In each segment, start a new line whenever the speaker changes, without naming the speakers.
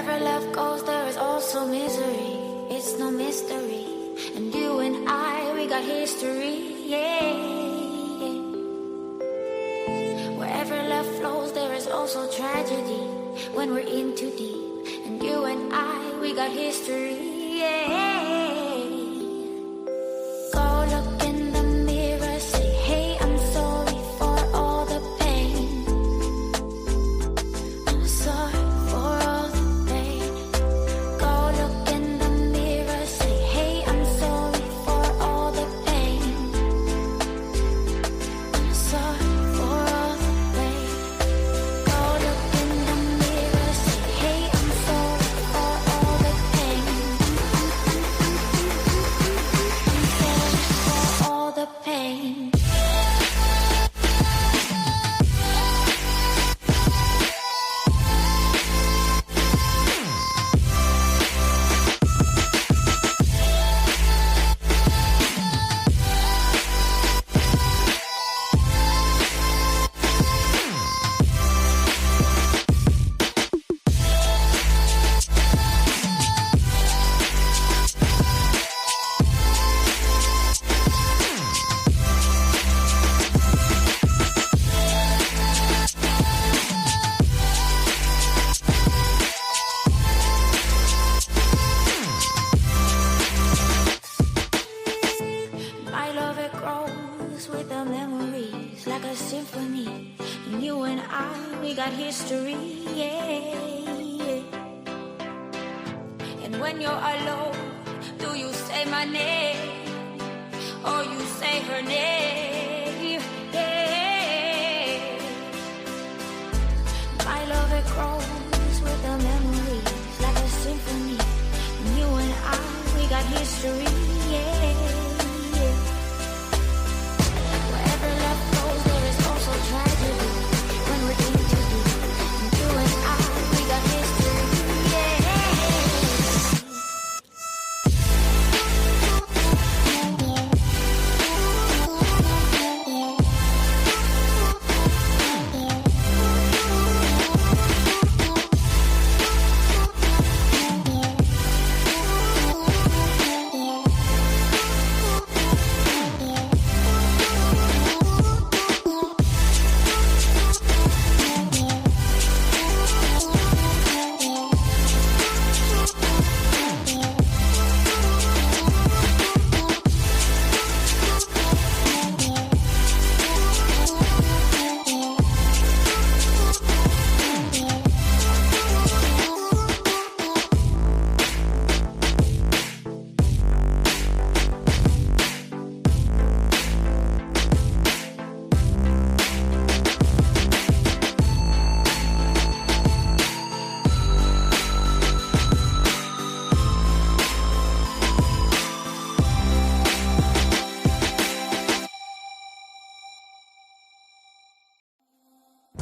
Wherever love goes, there is also misery. It's no mystery. And you and I, we got history, yeah. Wherever love flows, there is also tragedy. When we're in too deep. And you and I, we got history, yeah. Go look in the mirror, say, hey, I'm sorry for all the pain. I'm sorry for all the pain. Go look in the mirror, say, hey, I'm sorry for all the pain. I'm sorry for all the pain. Go look in the mirror, say, hey, I'm sorry for all the pain. I'm sorry for all the pain. My love, it grows with the memories like a symphony. And you and I, we got history, yeah. And when you're alone, do you say my name or you say her name? Yeah. My love, it grows with the memories like a symphony. And you and I, we got history, yeah. Wherever love goes, there is also tragedy. When we're in too deep, and you and I, we got history, yeah.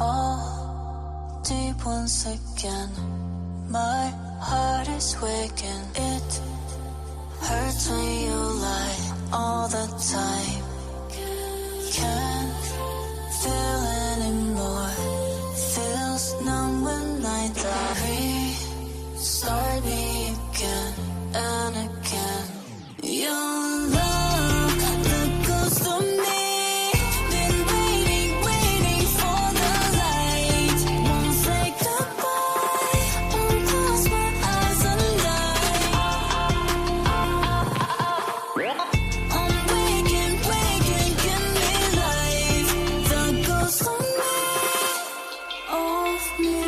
All deep once again. My heart is waking. It hurts when you lie all the time. Can't feel anymore. Feels numb when I die. Restart me again and again. Your love, the ghost of me. Been waiting, waiting for the light. Won't say goodbye. Won't close my eyes and lie. I'm waking, waking, give me life. The ghost of me, of me.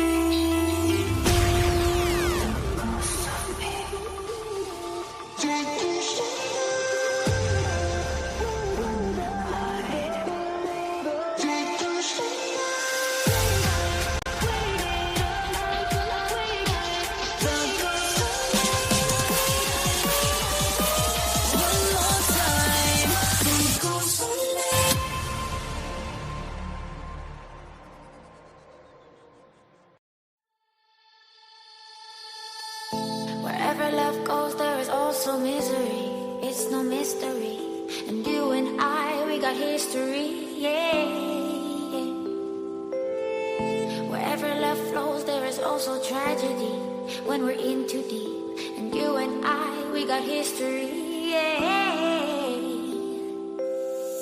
Wherever love goes, there is also misery. It's no mystery. And you and I, we got history, yeah. Wherever love flows, there is also tragedy. when we're in too deep. And you and I, we got history, yeah.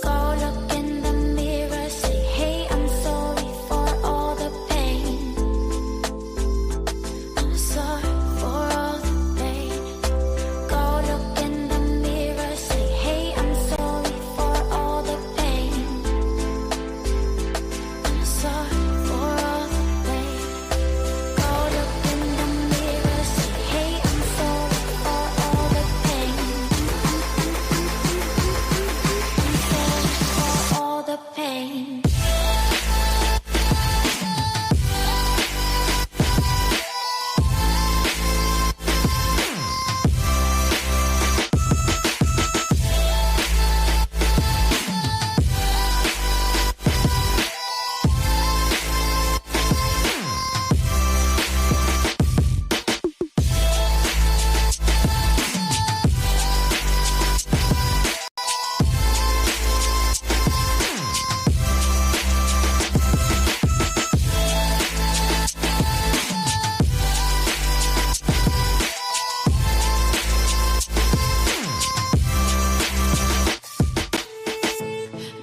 Go look in the mirror, say, hey, I'm sorry for all the pain. I'm sorry for all the pain. Go look in the mirror, say, hey, I'm sorry for all the pain. I'm sorry for all the pain. Go look in the mirror, say, hey, I'm sorry for all the pain. I'm sorry for all the pain.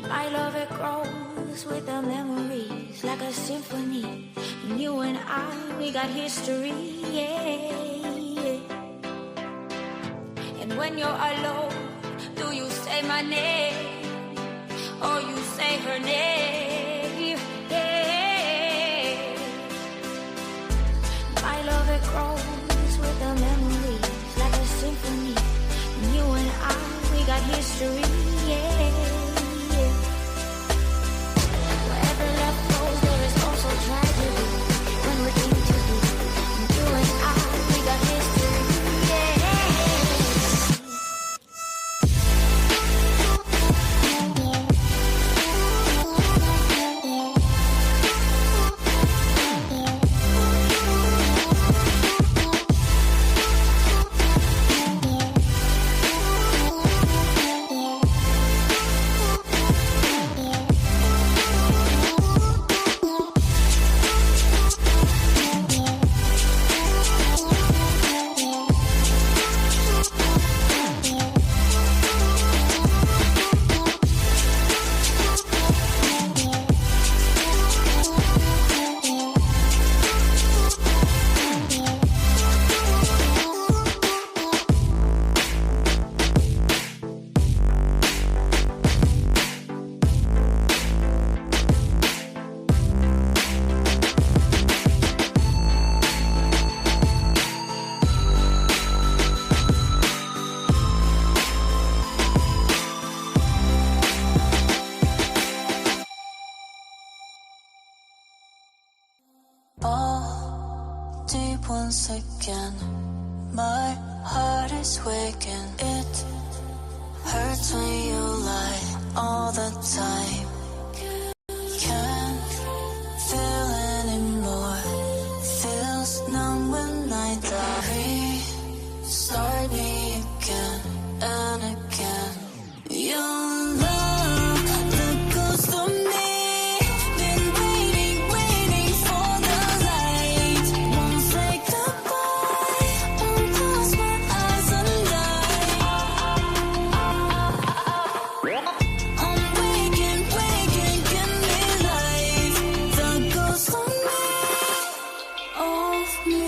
My love, it grows with the memories like a symphony. And you and I, we got history, yeah. And when you're alone, do you say my name or you say her name? Yeah. My love, it grows with the memories like a symphony. And you and I, we got history, yeah. Wherever love goes, there is also tragedy. When we're in too deep, and you and I, we got history, yeah.
All deep once again. My heart is waking. It hurts when you lie all the time. Can't feel anymore. Feels numb when I die. Restart me again and again. Your love, the ghost of me. Been waiting for the light. Won't say goodbye. Won't close my eyes and die. I'm waking, give me life. The ghost of me, of me.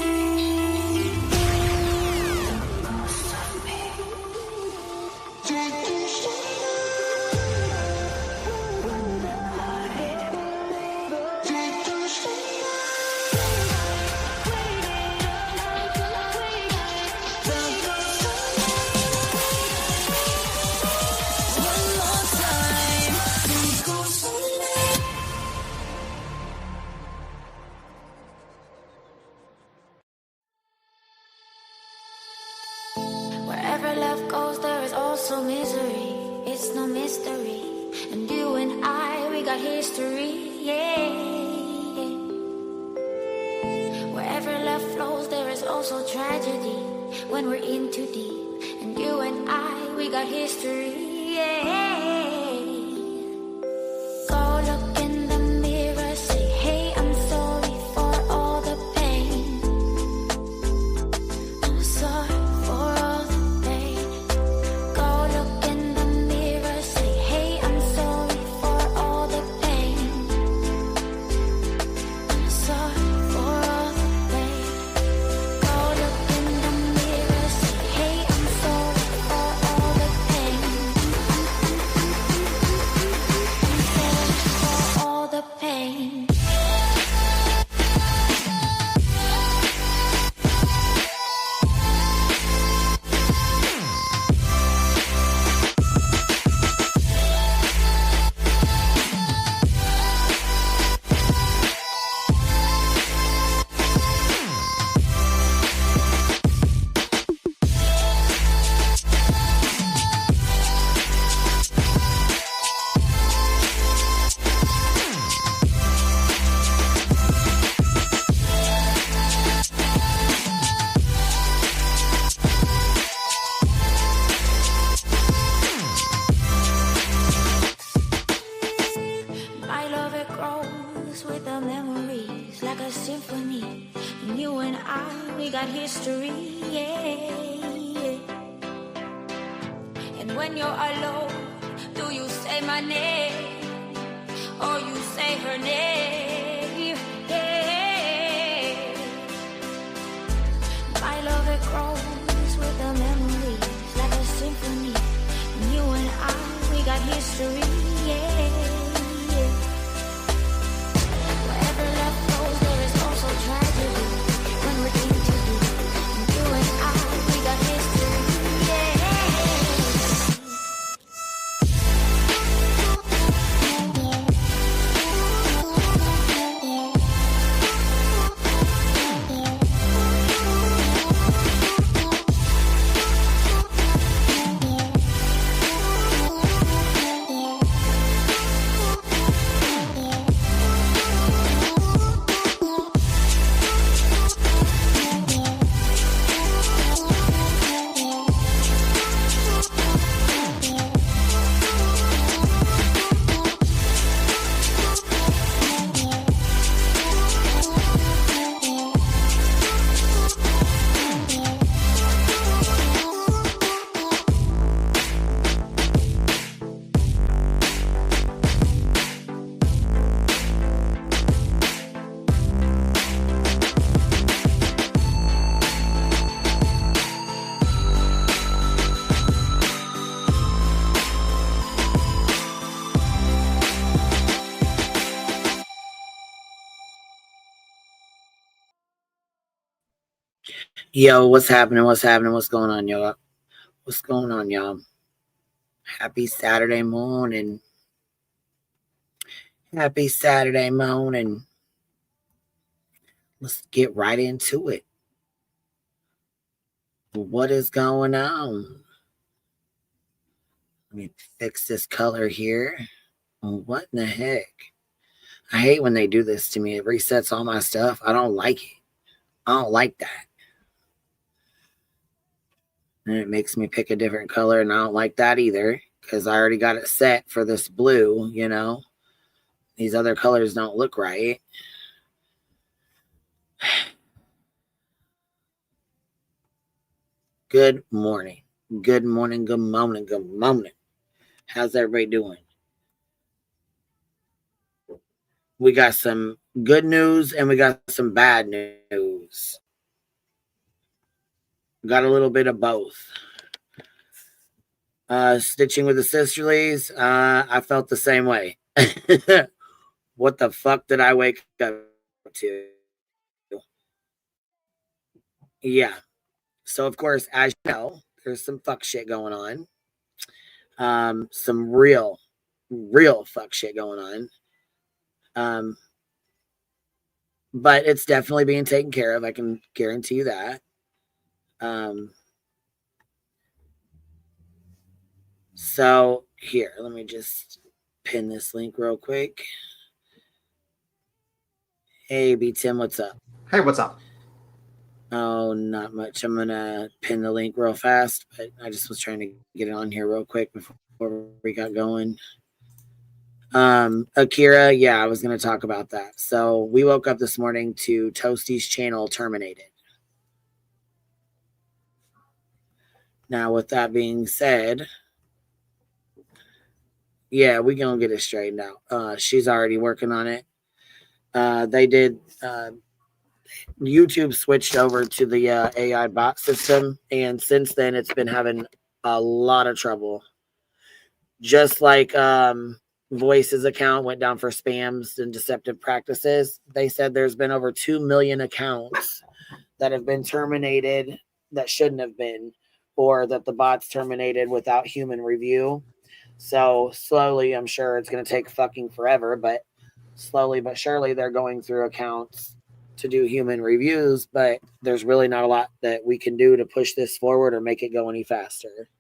Wherever love goes, there is also misery. It's no mystery. And you and I, we got history, yeah. Wherever love flows, there is also tragedy. When we're in too deep. And you and I, we got history, yeah. Go look in the mirror, say, hey, I'm sorry for all the pain. with the memories like a symphony. And you and I, we got history, yeah. And when you're alone, do you say my name or you say her name? Yeah. My love, it grows with the memories like a symphony. And you and I, we got history, yeah. Wherever love goes, there is also tragedy. When we're into you, you and I, we got history, yeah.
Yo, what's happening? What's happening? What's going on, y'all? What's going on, y'all? Happy Saturday morning. Happy Saturday morning. Let's get right into it. What is going on? Let me fix this color here. What in the heck? I hate when they do this to me. It resets all my stuff. I don't like it. I don't like that. And it makes me pick a different color, and I don't like that either because I already got it set for this blue, you know. These other colors don't look right. Good morning. Good morning. Good morning. Good morning. How's everybody doing? We got some good news and we got some bad news. Got a little bit of both. Stitching with the sisterlies, I felt the same way. What the fuck did I wake up to? Yeah. So, of course, as you know, there's some fuck shit going on. Some real fuck shit going on. But it's definitely being taken care of. I can guarantee you that. So here, let me just pin this link real quick. Hey, B Tim, what's up?
Hey, what's up?
Oh, not much. I'm gonna pin the link real fast, but I just was trying to get it on here real quick before we got going. Akira, yeah, I was gonna talk about that. So we woke up this morning to Toasty's channel terminated. Now, with that being said, yeah, we're gonna get it straightened out. She's already working on it. They did. YouTube switched over to the AI bot system, and since then it's been having a lot of trouble. Just like Voice's account went down for spams and deceptive practices, they said there's been over 2 million accounts that have been terminated that shouldn't have been, or that the bots terminated without human review. So slowly, I'm sure it's going to take fucking forever, but slowly but surely they're going through accounts to do human reviews, but there's really not a lot that we can do to push this forward or make it go any faster.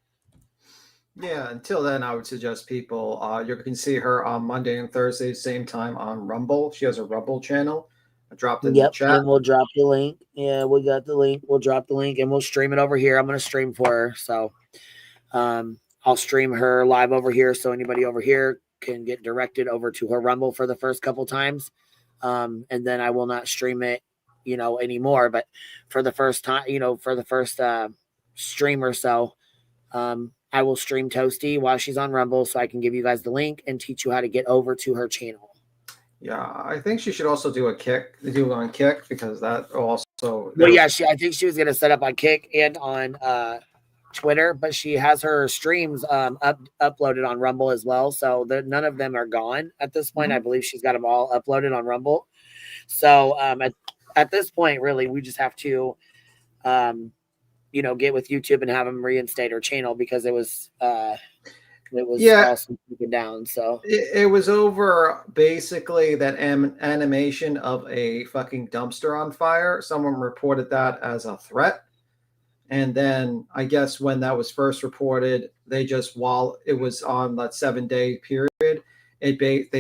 Yeah, until then, I would suggest people, you can see her on Monday and Thursday, same time on Rumble. She has a Rumble channel. I dropped it in the chat.
And we'll drop the link. Yeah, we got the link. We'll drop the link and we'll stream it over here. I'm going to stream for her. So I'll stream her live over here so anybody over here can get directed over to her Rumble for the first couple times. and then I will not stream it, anymore. But for the first time, for the first stream or so, I will stream Toasty while she's on Rumble, so I can give you guys the link and teach you how to get over to her channel.
Yeah, I think she should also do on Kick, because that also.
Well, yeah, I think she was gonna set up on Kick and on Twitter, but she has her streams uploaded on Rumble as well. So none of them are gone at this point. I believe she's got them all uploaded on Rumble. So at this point, really, we just have to, get with YouTube and have them reinstate her channel, because it was also taken down. So
it was over basically that animation of a fucking dumpster on fire. Someone reported that as a threat. And then I guess when that was first reported, they just, while it was on that 7-day period,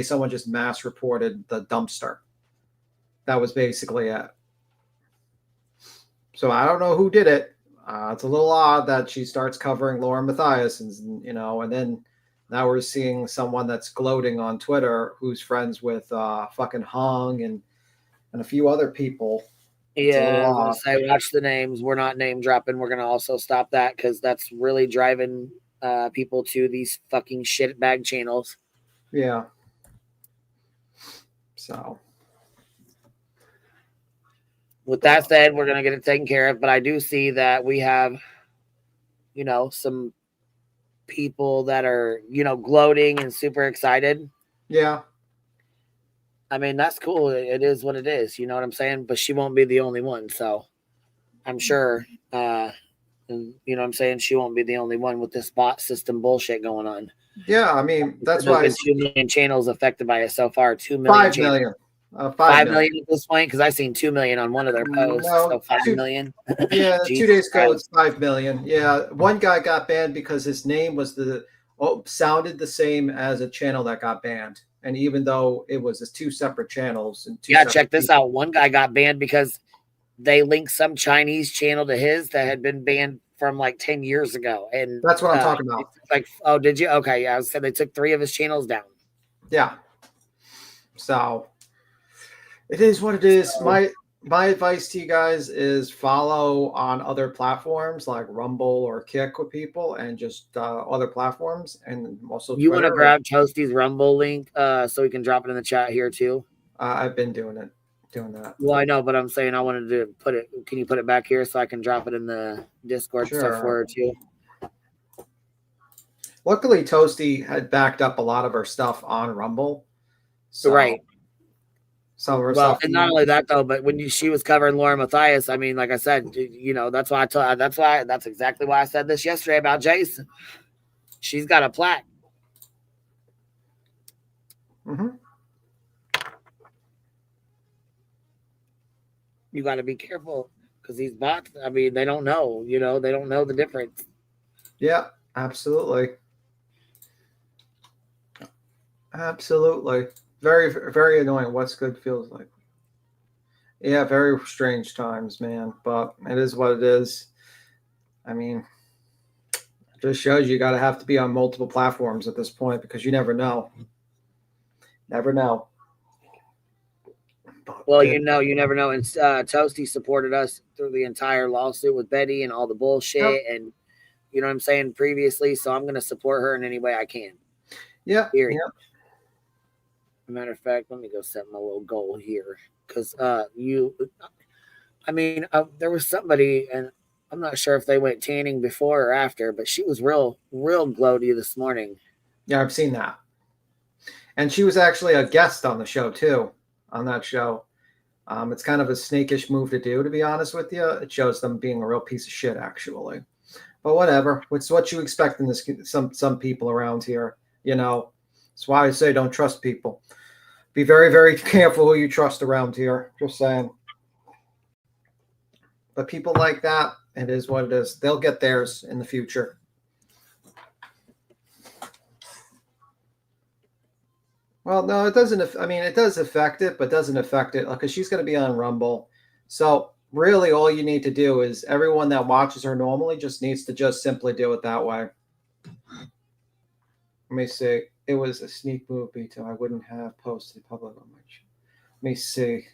someone just mass reported the dumpster. That was basically it. So I don't know who did it. It's a little odd that she starts covering Lauren Matthias, and then now we're seeing someone that's gloating on Twitter who's friends with fucking Hung and a few other people.
Yeah, I was gonna say, watch the names. We're not name dropping. We're gonna also stop that, because that's really driving people to these fucking shitbag channels.
Yeah. So,
with that said, we're gonna get it taken care of. But I do see that we have, some people that are, gloating and super excited.
Yeah.
I mean, that's cool. It is what it is. You know what I'm saying? But she won't be the only one. So I'm sure, and you know what I'm saying? She won't be the only one with this bot system bullshit going on.
Yeah, I mean, that's why
there's been 2 million channels affected by it so far. 2 million.
5 million.
5 million at this point, because I've seen 2 million on one of their posts.
No,
so 5 million.
Yeah, 2 days ago it's 5 million. Yeah, one guy got banned because his name was sounded the same as a channel that got banned, and even though it was 2 separate channels. And
check this out. One guy got banned because they linked some Chinese channel to his that had been banned from like 10 years ago, and
that's what I'm talking about.
Like, oh, did you? Okay, yeah, I said they took 3 of his channels down.
Yeah. So it is what it is. My advice to you guys is follow on other platforms like Rumble or Kick with people, and just other platforms, and also
you want to grab Toasty's Rumble link so we can drop it in the chat here too.
I've been doing that.
Well, I know, but I'm saying I wanted to put it. Can you put it back here so I can drop it in the Discord stuff for her too?
Luckily, Toasty had backed up a lot of her stuff on Rumble. So,
right.
Some of her stuff.
And not only that though, but when she was covering Lauren Matthias, I mean, like I said, that's why that's exactly why I said this yesterday about Jason. She's got a plaque.
Mm-hmm.
You got to be careful, because these bots, I mean, they don't know, they don't know the difference.
Yeah, absolutely. Absolutely. Very, very annoying. What's good feels like. Yeah, very strange times, man. But it is what it is. I mean, it just shows you got to have to be on multiple platforms at this point, because you never know. Never know.
Well, you never know. And Toasty supported us through the entire lawsuit with Betty and all the bullshit. Yep. And you know what I'm saying, previously. So I'm going to support her in any way I can.
Yeah.
Period. Yep. As a matter of fact, let me go set my little goal here. Because there was somebody, and I'm not sure if they went tanning before or after, but she was real gloaty this morning.
Yeah, I've seen that. And she was actually a guest on the show too, on that show. It's kind of a snakish move to do, to be honest with you. It shows them being a real piece of shit, actually. But whatever. It's what you expect in this. Some people around here, That's why I say don't trust people. Be very, very careful who you trust around here. Just saying. But people like that, it is what it is. They'll get theirs in the future. Well, no, it doesn't. I mean, it does affect it, but doesn't affect it because she's going to be on Rumble. So really, all you need to do is everyone that watches her normally just needs to just simply do it that way. Let me see. It was a sneak movie, so I wouldn't have posted public on my channel. Let me see.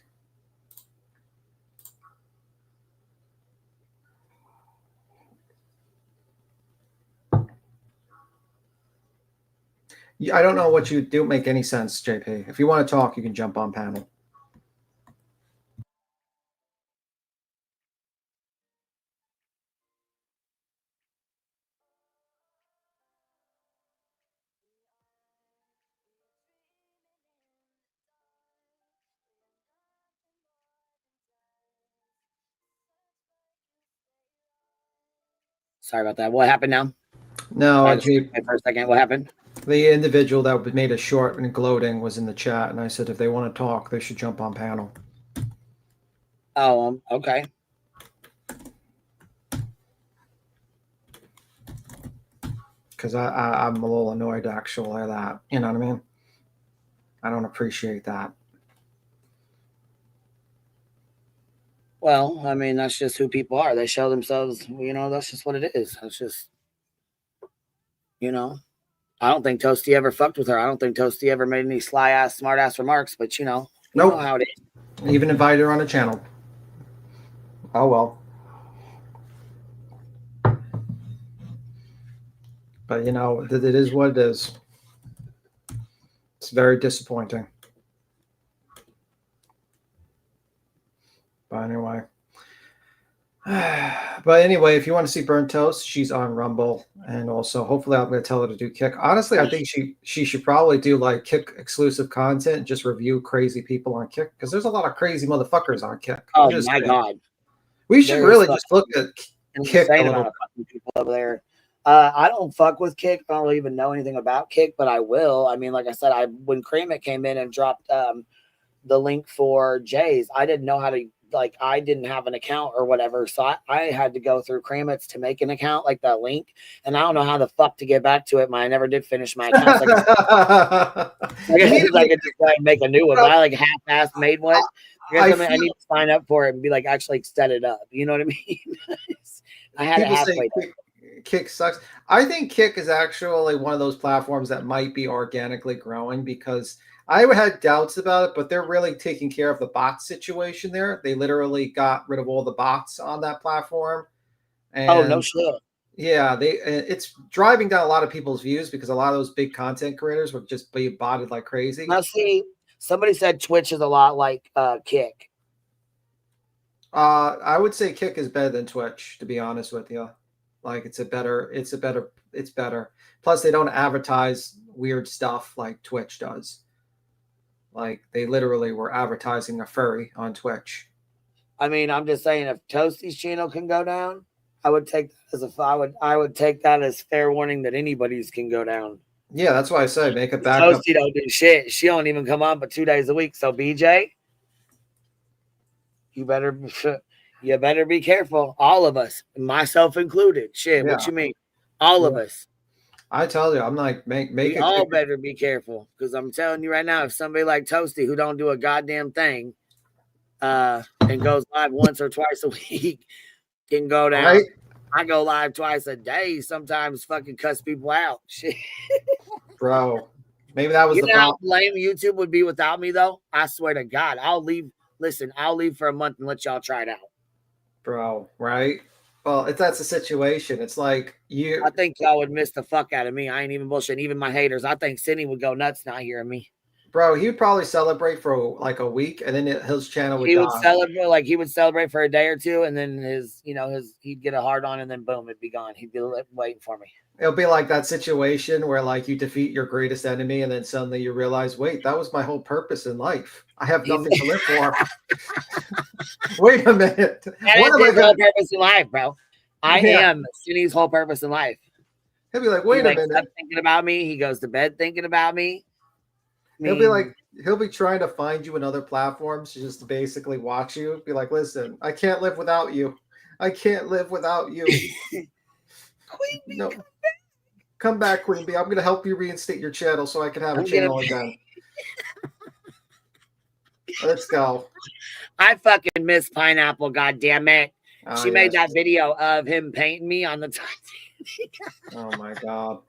I don't know what you do. Make any sense, JP. If you want to talk, you can jump on panel.
Sorry about that. What happened now?
No,
I just for a second. What happened?
the individual that made a short and gloating was in the chat, and I said if they want to talk, they should jump on panel.
Oh, okay.
Because I'm a little annoyed actually at that. You know what I mean? I don't appreciate that.
Well, I mean, that's just who people are. They show themselves, you know, that's just what it is. That's just, you know, I don't think Toasty ever fucked with her. I don't think Toasty ever made any sly ass, smart ass remarks, but you know how it is.
Even invited her on a channel. Oh, well. But, you know, it is what it is. It's very disappointing. But anyway. If you want to see Burnt Toast, she's on Rumble. And also, hopefully, I'm going to tell her to do Kick. Honestly, I think she should probably do like Kick exclusive content and just review crazy people on Kick. Because there's a lot of crazy motherfuckers on Kick.
Oh, my God.
We should really just look at Kick a little bit.
People over there. I don't fuck with Kick. I don't even know anything about Kick, but I will. I mean, like I said, when Kramet came in and dropped the link for Jay's, I didn't know how to, like, I didn't have an account or whatever. So I had to go through Kramet's to make an account, like that link. And I don't know how the fuck to get back to it. I never did finish my account. I could just like make a new one. But I like half-assed made one. I need to sign up for it and be like actually set it up. You know what I mean? I had it halfway.
Kick sucks. I think Kick is actually one of those platforms that might be organically growing because I had doubts about it, but they're really taking care of the bot situation there. They literally got rid of all the bots on that platform. And
no shit.
Yeah, it's driving down a lot of people's views because a lot of those big content creators would just be botted like crazy.
Now, see, somebody said Twitch is a lot like Kick.
I would say Kick is better than Twitch, to be honest with you. Like it's better. Plus, they don't advertise weird stuff like Twitch does. Like they literally were advertising a furry on Twitch.
I mean, I'm just saying, if Toasty's channel can go down, I would take I would take that as fair warning that anybody's can go down.
Yeah, that's why I say make a backup.
Toasty don't do shit. She don't even come on but 2 days a week. So BJ, you better be careful. All of us, myself included. Shit, yeah. What you mean? All of us.
I tell you, I'm like, make it.
All better be careful because I'm telling you right now, if somebody like Toasty who don't do a goddamn thing, and goes live once or twice a week, can go down. Right? I go live twice a day. Sometimes fucking cuss people out. Shit,
bro. Maybe that was
the problem. How lame YouTube would be without me, though. I swear to God, I'll leave. Listen, I'll leave for a month and let y'all try it out,
bro. Right. Well, if that's the situation, it's like you.
I think y'all would miss the fuck out of me. I ain't even bullshitting. Even my haters. I think Sydney would go nuts not hearing me.
Bro, he'd probably celebrate for like a week, and then his channel would.
He would celebrate for a day or two, and then he'd get a hard on, and then boom, it'd be gone. He'd be waiting for me.
It'll be like that situation where like you defeat your greatest enemy, and then suddenly you realize, wait, that was my whole purpose in life. I have nothing to live for. Wait a minute.
That is his whole purpose in life, bro. I am Sydney's whole purpose in life.
He'll be like, wait a minute.
Up thinking about me. He goes to bed thinking about me.
He'll be trying to find you in other platforms just to basically watch you. Be like, listen, I can't live without you. I can't live without you.
Queen Bee,
no. Come back, Queen Bee. I'm going to help you reinstate your channel so I can have a channel again. Let's go.
I fucking miss Pineapple, goddammit. She made that video of him painting me on the Titanic.
Oh my God.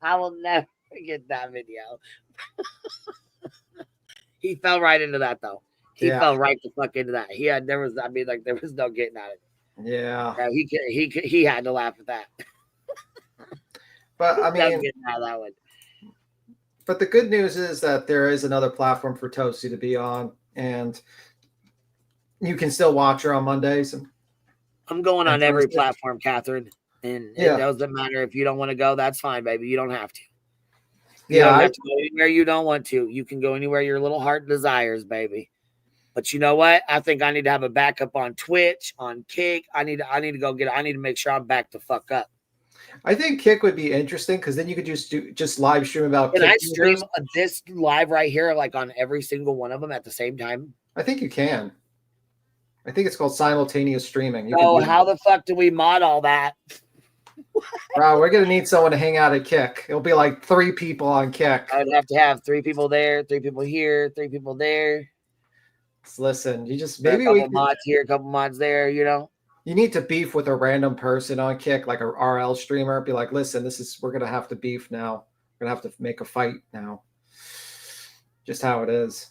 I will never forget that video. He fell right into that though. He
Yeah.
fell right the fuck into that. There was no getting at it.
Yeah.
He had to laugh at that.
But I
No
mean,
getting out of that one.
but the good news is that there is another platform for Toasty to be on, and you can still watch her on Mondays.
I'm going on every platform, Catherine. And it doesn't matter if you don't want to go. That's fine, baby. You don't have to. You don't have to go anywhere you don't want to. You can go anywhere your little heart desires, baby. But you know what? I think I need to have a backup on Twitch, on Kick. I need to make sure I'm back the fuck up.
I think Kick would be interesting because then you could just live stream about.
Can I stream this live right here, like on every single one of them at the same time?
I think you can. I think it's called simultaneous streaming.
How the fuck do we mod all that?
Bro, we're gonna need someone to hang out at Kick. It'll be like 3 people on Kick.
I'd have to have 3 people there, 3 people here, 3 people there.
Listen, you just
maybe a couple mods here, a couple mods there.
You need to beef with a random person on Kick, like a RL streamer. Be like, listen, we're gonna have to beef now. We're gonna have to make a fight now. Just how it is.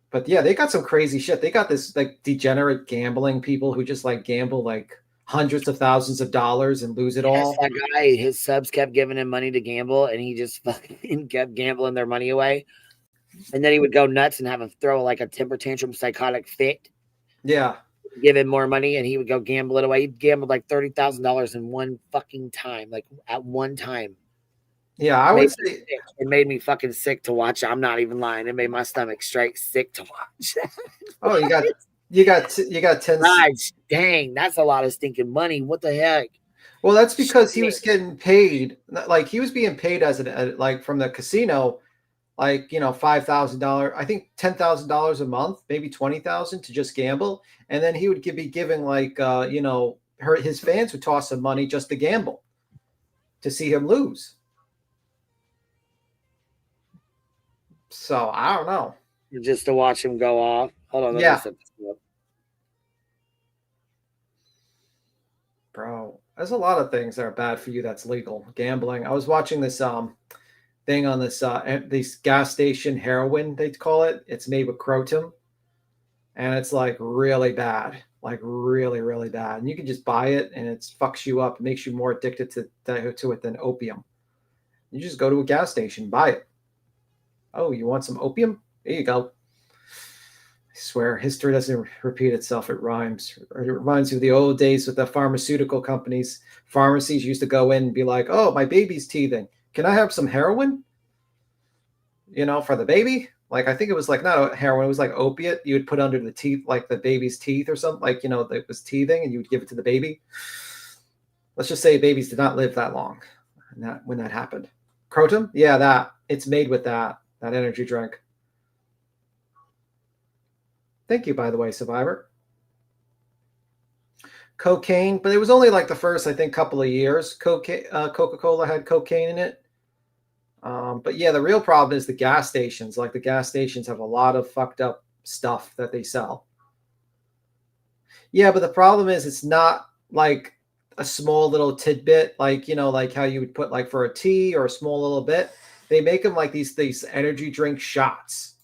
But yeah, they got some crazy shit. They got this like degenerate gambling people who just like gamble like hundreds of thousands of dollars and lose it all.
That guy, his subs kept giving him money to gamble, and he just fucking kept gambling their money away. And then he would go nuts and have him throw like a temper tantrum, psychotic fit.
Yeah.
Give him more money, and he would go gamble it away. He gambled like $30,000 in one fucking time, like at one time.
Yeah, I would say
it made me fucking sick to watch. I'm not even lying. It made my stomach straight sick to watch.
Oh, you got 10.
Gosh, dang, that's a lot of stinking money. What the heck?
Well, that's because he was getting paid. Like he was being paid as like from the casino, like $5,000. I think $10,000 a month, maybe $20,000 to just gamble, and then he would be giving like his fans would toss him money just to gamble, to see him lose. So I don't know.
Just to watch him go off. Hold on.
Yeah. Bro, there's a lot of things that are bad for you that's legal. Gambling. I was watching this thing on this gas station heroin, they call it. It's made with croton. And it's like really bad. Like really, really bad. And you can just buy it and it fucks you up. It makes you more addicted to it than opium. You just go to a gas station, buy it. Oh, you want some opium? There you go. I swear, history doesn't repeat itself. It rhymes. It reminds you of the old days with the pharmaceutical companies. Pharmacies used to go in and be like, oh, my baby's teething. Can I have some heroin? For the baby? Like, I think it was like, not heroin, it was like opiate. You would put under the teeth, like the baby's teeth or something. Like, it was teething and you would give it to the baby. Let's just say babies did not live that long when that happened. Croton? Yeah, it's made with that energy drink. Thank you, by the way, Survivor. Cocaine, but it was only like the first, I think, couple of years. Coca-Cola had cocaine in it. But yeah, the real problem is the gas stations. Like the gas stations have a lot of fucked up stuff that they sell. Yeah, but the problem is it's not like a small little tidbit, like, like how you would put like for a tea or a small little bit. They make them like these energy drink shots.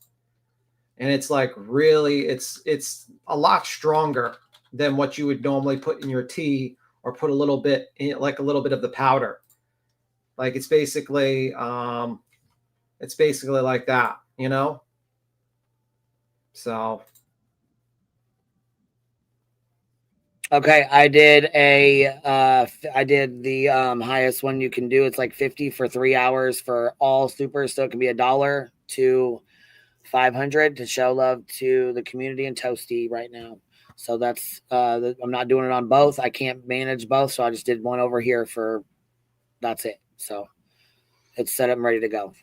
And it's like really, it's a lot stronger than what you would normally put in your tea or put a little bit in, like a little bit of the powder. Like it's basically like that, So.
Okay, I did the highest one you can do. It's like 50 for 3 hours for all supers, so it can be $1 to 500 to show love to the community and Toasty right now. So that's I'm not doing it on both. I can't manage both, so I just did one over here that's it. So it's set up and ready to go.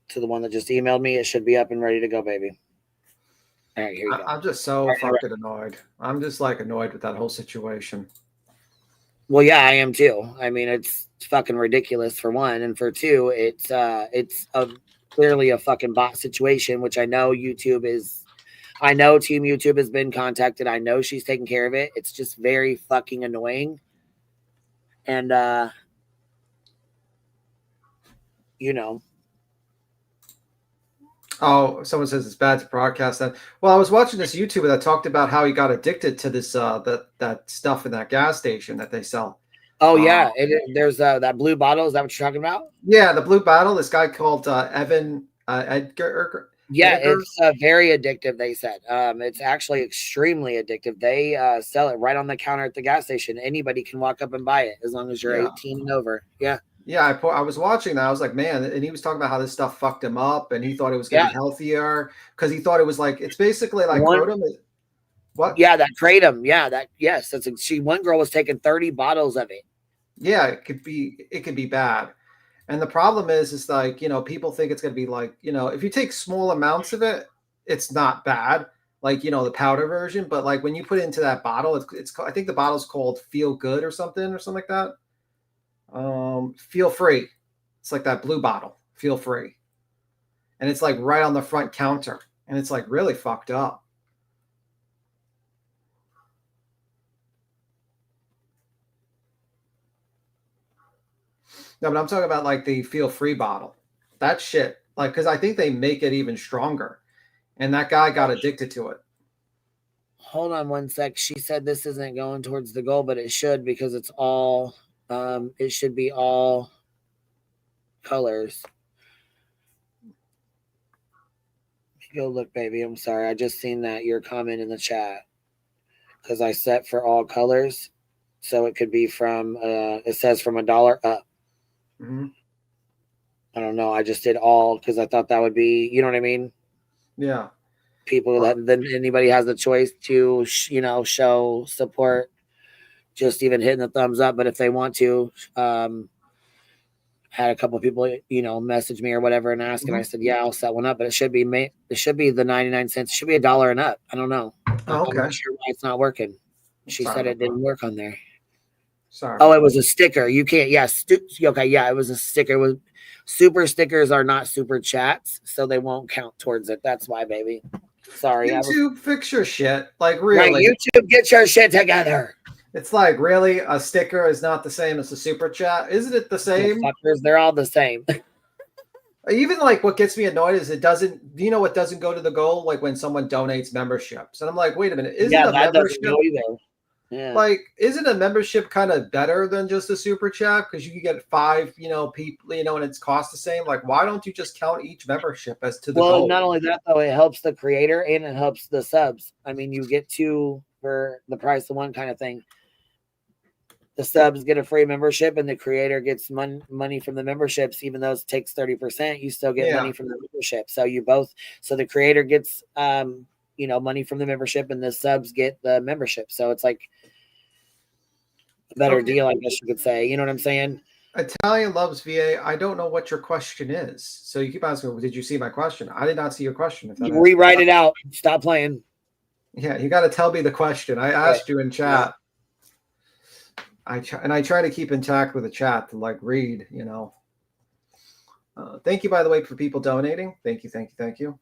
To the one that just emailed me, it should be up and ready to go, baby. All right, here you go.
I'm just so fucking annoyed. I'm just like annoyed with that whole situation.
Well, yeah, I am too. I mean, it's fucking ridiculous for one, and for two, it's clearly a fucking bot situation, which I know YouTube is. I know Team YouTube has been contacted. I know she's taking care of it. It's just very fucking annoying, and
Oh, someone says it's bad to broadcast that. Well, I was watching this YouTuber that talked about how he got addicted to this that stuff in that gas station that they sell.
Oh yeah, there's that blue bottle. Is that what you're talking about?
Yeah, the blue bottle. This guy called Evan
Yeah,
Edgar.
it's very addictive. They said it's actually extremely addictive. They sell it right on the counter at the gas station. Anybody can walk up and buy it as long as you're
Yeah.
18 and over. Yeah.
Yeah, I was watching that. I was like, man, and he was talking about how this stuff fucked him up, and he thought it was going to be healthier because he thought it was like it's basically like Crotum. What?
Yeah, that kratom. Yeah, one girl was taking 30 bottles of it.
Yeah, it could be bad. And the problem is like, people think it's going to be like, if you take small amounts of it, it's not bad. Like, the powder version, but like when you put it into that bottle, it's I think the bottle's called Feel Good or something like that. Feel Free. It's like that blue bottle, Feel Free. And it's like right on the front counter. And it's like really fucked up. No, but I'm talking about like the Feel Free bottle. That shit, like, because I think they make it even stronger. And that guy got addicted to it.
Hold on one sec. She said this isn't going towards the goal, but it should because it's all, it should be all colors. Go look, baby. I'm sorry. I just seen that your comment in the chat because I set for all colors. So it could be from, it says from $1 up.
Mm-hmm.
I don't know. I just did all because I thought that would be, you know what I mean?
Yeah.
People that then anybody has the choice to, show support, just even hitting the thumbs up. But if they want to, had a couple of people, message me or whatever and ask, and I said, yeah, I'll set one up. But it should be the 99 cents. It should be $1 and up. I don't know.
Oh, okay.
I'm not sure why it's not working. She said it didn't work on there.
Sorry.
Oh, it was a sticker. You can't. Yes. Yeah, okay. Yeah, it was a sticker. It was super stickers are not super chats, so they won't count towards it. That's why, baby. Sorry.
YouTube, fix your shit. Like, really.
Right, YouTube, get your shit together.
It's like, really, a sticker is not the same as a super chat. Isn't it the same?
Fuckers, they're all the same.
Even like what gets me annoyed is it doesn't, what doesn't go to the goal? Like when someone donates memberships. And I'm like, wait a minute. Isn't a membership
either. Yeah.
Like, isn't a membership kind of better than just a super chat? Because you can get 5, people, and it's cost the same. Like, why don't you just count each membership as to the goal?
Well, not only that, though, it helps the creator and it helps the subs. I mean, you get 2 for the price of 1 kind of thing. The subs get a free membership and the creator gets money from the memberships. Even though it takes 30%, you still get money from the membership. So the creator gets, money from the membership and the subs get the membership. So it's like a better deal, I guess you could say. You know what I'm saying?
Italian loves VA. I don't know what your question is. So you keep asking, did you see my question? I did not see your question.
You rewrite it out. Stop playing.
Yeah, you got to tell me the question. I asked you in chat. I try to keep in tact with the chat to like read, Thank you, by the way, for people donating. Thank you.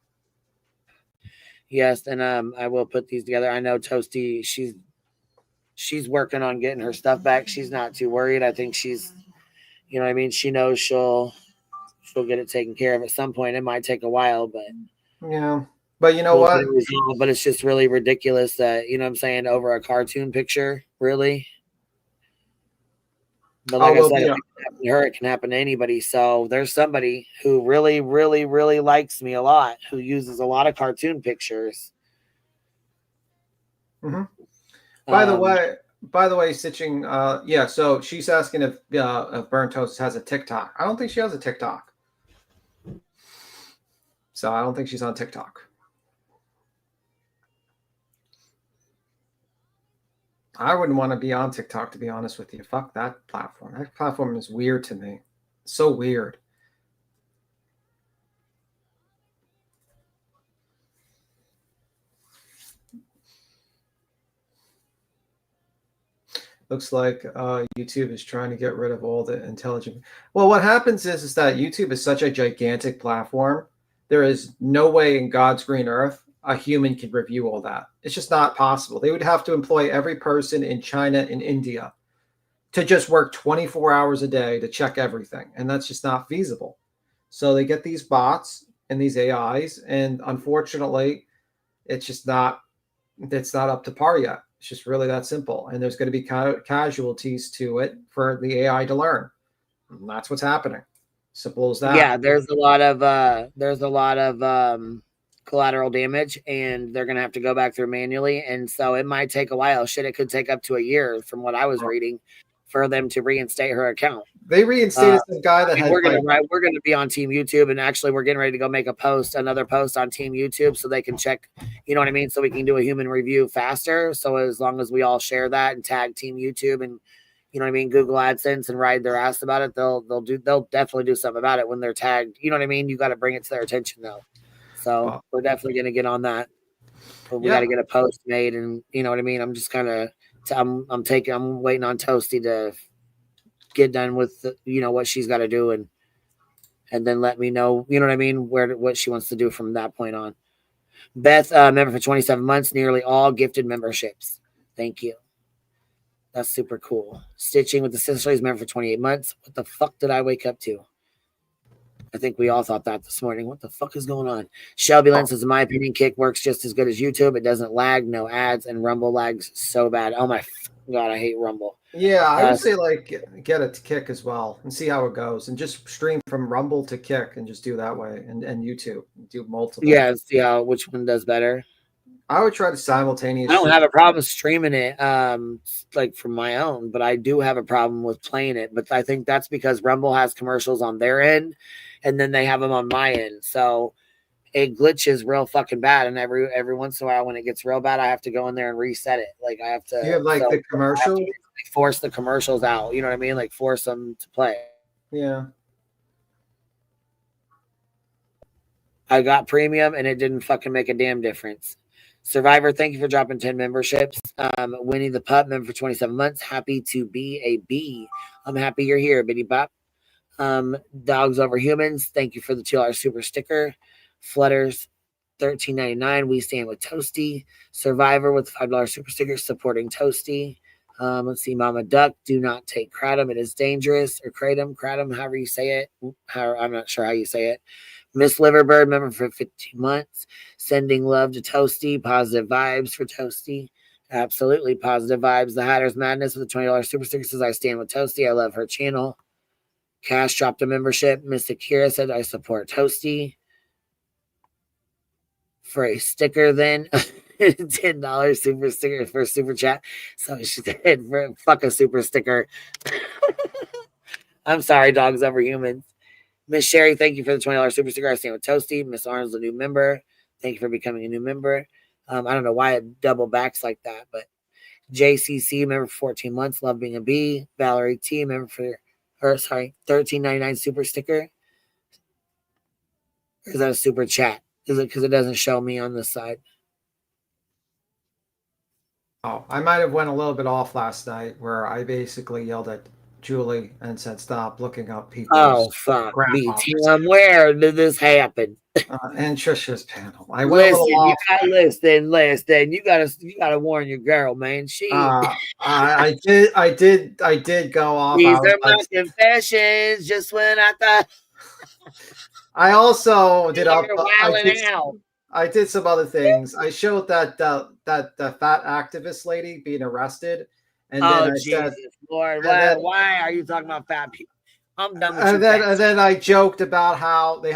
Yes, and I will put these together. I know Toasty, she's working on getting her stuff back. She's not too worried. I think she's, you know what I mean? She knows she'll get it taken care of at some point. It might take a while, but
yeah. But you know what?
But it's just really ridiculous that, you know what I'm saying, over a cartoon picture, really. But like I said, if it can happen to her, it can happen to anybody. So there's somebody who really, really, really likes me a lot, who uses a lot of cartoon pictures.
Mm-hmm. By the way, Stitching, so she's asking if Burnt Toast has a TikTok. I don't think she has a TikTok. So I don't think she's on TikTok. I wouldn't want to be on TikTok, to be honest with you. Fuck that platform. That platform is weird to me. So weird. Looks like YouTube is trying to get rid of all the intelligent. Well, what happens is that YouTube is such a gigantic platform. There is no way in God's green earth a human can review all that. It's just not possible. They would have to employ every person in China and India to just work 24 hours a day to check everything. And that's just not feasible. So they get these bots in these AIs, and unfortunately, it's just not up to par yet. It's just really that simple, and there's going to be casualties to it for the AI to learn. And that's what's happening. Simple as that.
Yeah, there's a lot of collateral damage, and they're gonna have to go back through manually, and so it might take a while. Shit, it could take up to a year, from what I was reading, for them to reinstate her account.
They reinstated some guy that had.
We're gonna be on Team YouTube, and actually, we're getting ready to go make another post on Team YouTube, so they can check. You know what I mean? So we can do a human review faster. So as long as we all share that and tag Team YouTube and, you know what I mean, Google AdSense, and ride their ass about it, they'll definitely do something about it when they're tagged. You know what I mean? You got to bring it to their attention though. So we're definitely going to get on that. But we got to get a post made, and you know what I mean? I'm just kind of, I'm waiting on Toasty to get done with what she's got to do, and then let me know, you know what I mean, what she wants to do from that point on. Beth, member for 27 months, nearly all gifted memberships. Thank you. That's super cool. Stitching with the Sisters, member for 28 months. What the fuck did I wake up to? I think we all thought that this morning. What the fuck is going on? Shelby Lynn says, in my opinion, Kick works just as good as YouTube. It doesn't lag, no ads, and Rumble lags so bad. Oh my God, I hate Rumble.
Yeah, I would say get it to Kick as well and see how it goes, and just stream from Rumble to Kick and just do that way, and YouTube do multiple.
Yeah, see how which one does better.
I would try to simultaneously.
I don't have a problem streaming it, like from my own, but I do have a problem with playing it. But I think that's because Rumble has commercials on their end, and then they have them on my end, so it glitches real fucking bad. And every once in a while, when it gets real bad, I have to go in there and reset it. Like I have to.
You have the commercial.
Force the commercials out. You know what I mean? Like force them to play.
Yeah.
I got premium, and it didn't fucking make a damn difference. Survivor, thank you for dropping 10 memberships. Winnie the Pup, member for 27 months. Happy to be a bee. I'm happy you're here, Bitty Bop. Dogs Over Humans, thank you for the $2 super sticker. Flutters, $13.99. We stand with Toasty. Survivor with $5 super sticker, supporting Toasty. Let's see, Mama Duck, do not take kratom. It is dangerous. Or kratom, however you say it. I'm not sure how you say it. Miss Liverbird, member for 15 months. Sending love to Toasty. Positive vibes for Toasty. Absolutely positive vibes. The Hatter's Madness with a $20 super sticker says, I stand with Toasty. I love her channel. Cash dropped a membership. Miss Akira said, I support Toasty. For a sticker then. $10 super sticker for super chat. So she did for fuck a super sticker. I'm sorry, Dogs Over Humans. Miss Sherry, thank you for the $20 super sticker. I stand with Toasty. Miss Arnold's a new member. Thank you for becoming a new member. I don't know why it double backs like that, but JCC, member for 14 months. Love being a bee. Valerie T, member for $13.99 super sticker. Or is that a super chat? Is it because it doesn't show me on this side?
Oh, I might have went a little bit off last night where I basically yelled at Julie and said, stop looking up people.
Oh, fuck me. Where did this happen?
And Trisha's panel.
Listen. You gotta warn your girl, man.
I did go off.
These are my confessions. Just when I thought.
I also did I did some other things. I showed that the fat activist lady being arrested, and then I
Jesus
said,
Lord, why are you talking about fat people? I'm done with
and then I joked about how they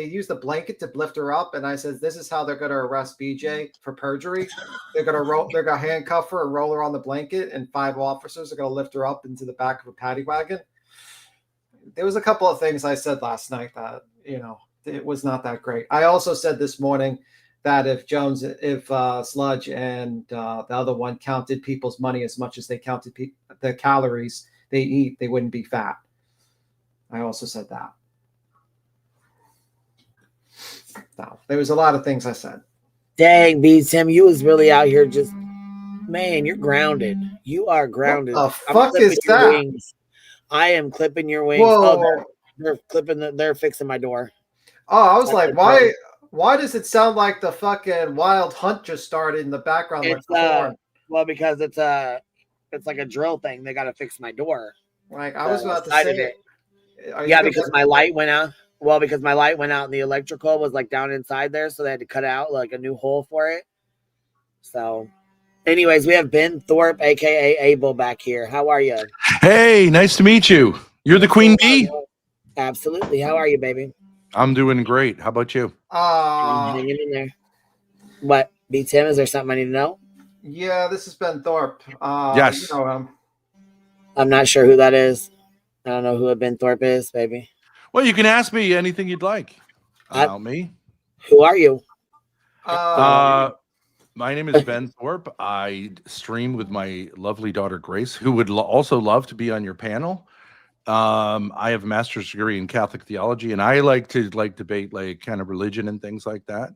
used the blanket to lift her up, and I said, this is how they're going to arrest BJ for perjury. They're going to handcuff her and roll her on the blanket, and 5 officers are going to lift her up into the back of a paddy wagon. There was a couple of things I said last night that it was not that great. I also said this morning that if Sludge and the other one counted people's money as much as they counted the calories they eat, they wouldn't be fat. I also said that. No, there was a lot of things I said.
Dang, B Tim, you was really out here just, man, you're grounded. You are grounded.
What the fuck is that?
Wings. I am clipping your wings.
Whoa.
Oh, they're fixing my door.
Oh, I was like, why does it sound like the fucking Wild Hunt just started in the background?
Well, because it's like a drill thing. They got to fix my door.
Like I was about to say
it. Yeah, because my light went out. Well, because my light went out and the electrical was like down inside there, so they had to cut out like a new hole for it. So, anyways, we have Ben Thorpe, aka Abel, back here. How are you?
Hey, nice to meet you. You're the Queen Bee?
Absolutely. How are you, baby?
I'm doing great. How about you?
Hanging in there. What? B Tim, is there something I need to know?
Yeah, this is Ben Thorpe.
Yes.
You know him.
I'm not sure who that is. I don't know who a Ben Thorpe is, baby.
Well, you can ask me anything you'd like about me.
Who are you?
My name is Ben Thorpe. I stream with my lovely daughter Grace, who would also love to be on your panel. I have a master's degree in Catholic theology, and I like to debate like kind of religion and things like that.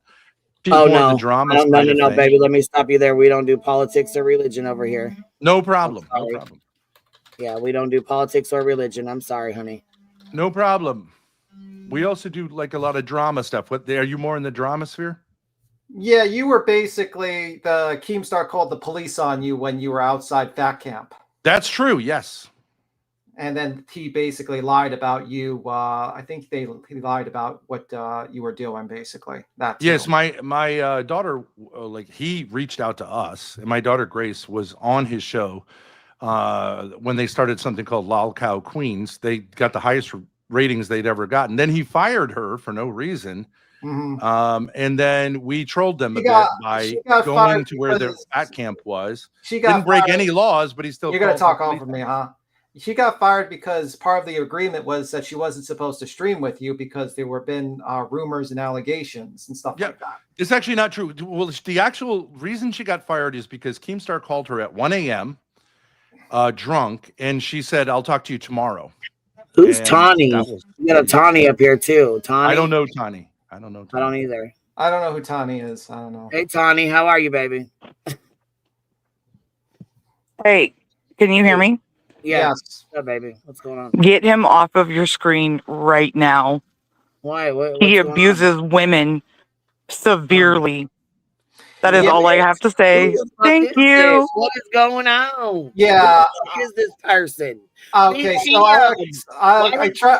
She's more
no,
the drama
no, baby. Let me stop you there. We don't do politics or religion over here.
No problem. No problem.
Yeah, we don't do politics or religion. I'm sorry, honey.
No problem. We also do like a lot of drama stuff. What are you more in the drama sphere?
Yeah, you were basically the Keemstar called the police on you when you were outside Fat Camp.
That's true. Yes.
And then he basically lied about you. I think he lied about what you were doing, basically.
Yes, my daughter, like he reached out to us, and my daughter Grace was on his show when they started something called Lol Cow Queens. They got the highest ratings they'd ever gotten. Then he fired her for no reason.
Mm-hmm.
And then we trolled them bit by going to where their Fat Camp was.
She
didn't break any laws, but he still.
You're gonna talk over me, huh? She got fired because part of the agreement was that she wasn't supposed to stream with you because there were been rumors and allegations and stuff like that.
It's actually not true. Well, the actual reason she got fired is because Keemstar called her at 1 a.m. Drunk, and she said, "I'll talk to you tomorrow."
Who's Tawny? You got a Tawny up here too. Tawny.
I don't know Tawny. I don't know. Tawny.
I don't either.
I don't know who Tawny is. I don't know.
Hey, Tawny, how are you, baby?
Hey, can you hear me?
Yeah. Yes. Oh, baby. What's going on?
Get him off of your screen right now.
Why?
He abuses women severely. That is all I have to say. Thank you.
What is going on?
Yeah.
Who is this person?
Okay, so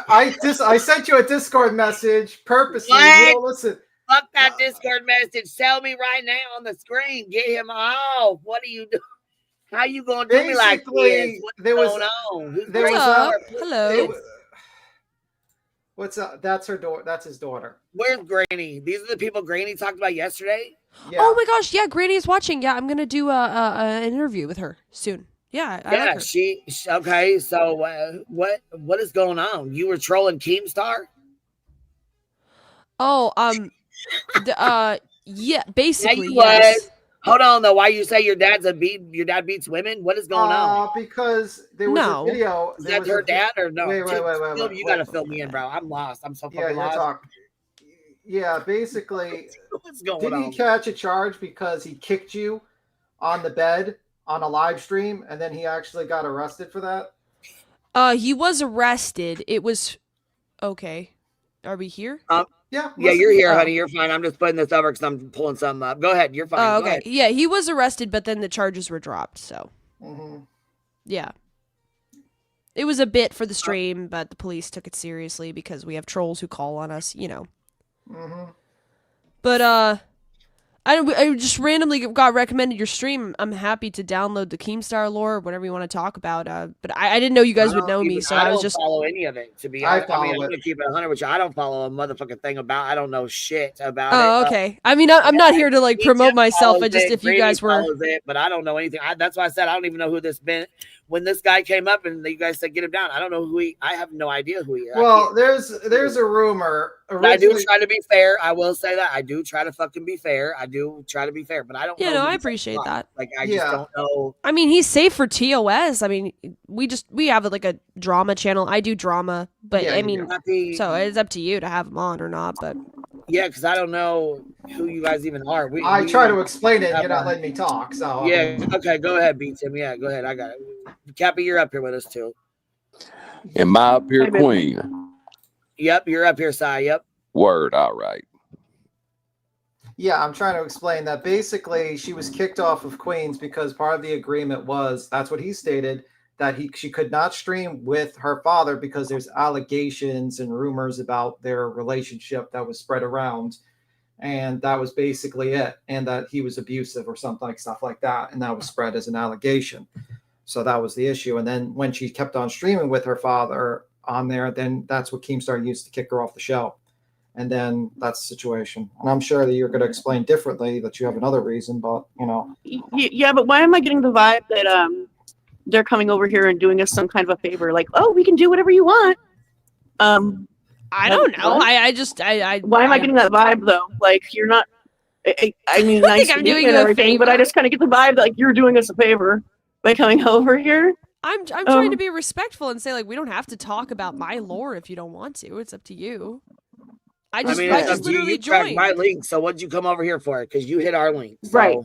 I sent you a Discord message purposely.
What?
You don't listen.
Fuck that Discord message. Tell me right now on the screen. Get him off. What are you doing? How you gonna do me like this? What's going on?
What's
up? Hello.
What's up? That's her daughter. That's his daughter.
Where's Granny? These are the people Granny talked about yesterday.
Yeah. Oh my gosh! Yeah, Granny is watching. Yeah, I'm gonna do an interview with her soon. Yeah. I like her.
She okay. So what is going on? You were trolling Keemstar?
Oh, yeah, basically.
Yeah, yes. Hold on though. Why you say your dad beats women? What is going on?
Because there was a video.
Is that her dad or no?
Wait.
You gotta fill me in, bro. I'm lost. I'm so fucking lost.
Yeah, basically.
What's going on?
Did he catch a charge because he kicked you on the bed on a live stream, and then he actually got arrested for that?
He was arrested. It was okay. Are we here?
Yeah,
you're here, honey. You're fine. I'm just putting this over because I'm pulling something up. Go ahead. You're fine.
Oh, okay. Yeah, he was arrested, but then the charges were dropped. So, yeah, it was a bit for the stream, but the police took it seriously because we have trolls who call on us, you know. But I just randomly got recommended your stream. I'm happy to download the Keemstar lore, whatever you want to talk about. But I didn't know you guys would know me, so I was just
follow any of it. To be honest, I'm gonna keep it 100, which I don't follow a motherfucking thing about. I don't know shit about it.
Oh, okay. I mean, I'm not here to like promote myself. I just if you guys were,
but I don't know anything. That's why I said I don't even know who this been. When this guy came up and you guys said get him down, I don't know who he. I have no idea who he is.
Well, there's a rumor.
I do try to be fair. I will say that I do try to fucking be fair. I do try to be fair, but I don't.
Yeah, no, I appreciate that.
Like I just don't know.
I mean, he's safe for TOS. I mean, we have like a drama channel. I do drama, but I mean, so it's up to you to have him on or not. But
yeah, because I don't know who you guys even are.
I try to explain it. You're not letting me talk. So
yeah, okay, go ahead, B Tim. Yeah, go ahead. I got it. Cappy, you're up here with us too.
Am I up here, Queen?
Yep, you're up here, Si. Yep.
Word. All right.
Yeah, I'm trying to explain that basically she was kicked off of Queens because part of the agreement was, that's what he stated, that she could not stream with her father because there's allegations and rumors about their relationship that was spread around. And that was basically it. And that he was abusive or something like stuff like that. And that was spread as an allegation. So that was the issue. And then when she kept on streaming with her father on there, then that's what Keemstar used to kick her off the show. And then that's the situation. And I'm sure that you're going to explain differently that you have another reason, but you know.
Yeah, but why am I getting the vibe that they're coming over here and doing us some kind of a favor? Like, oh, we can do whatever you want.
I don't know. I
why am I getting that vibe though? Like, you're not. I mean,
I
nice
think I'm
to meet
doing
you and
you a
everything,
favor.
but I just kind of get the vibe that like you're doing us a favor by coming over here.
I'm trying to be respectful and say like we don't have to talk about my lore if you don't want to. It's up to you. I just literally joined.
My link. So what'd you come over here for? Because you hit our link. So
Right.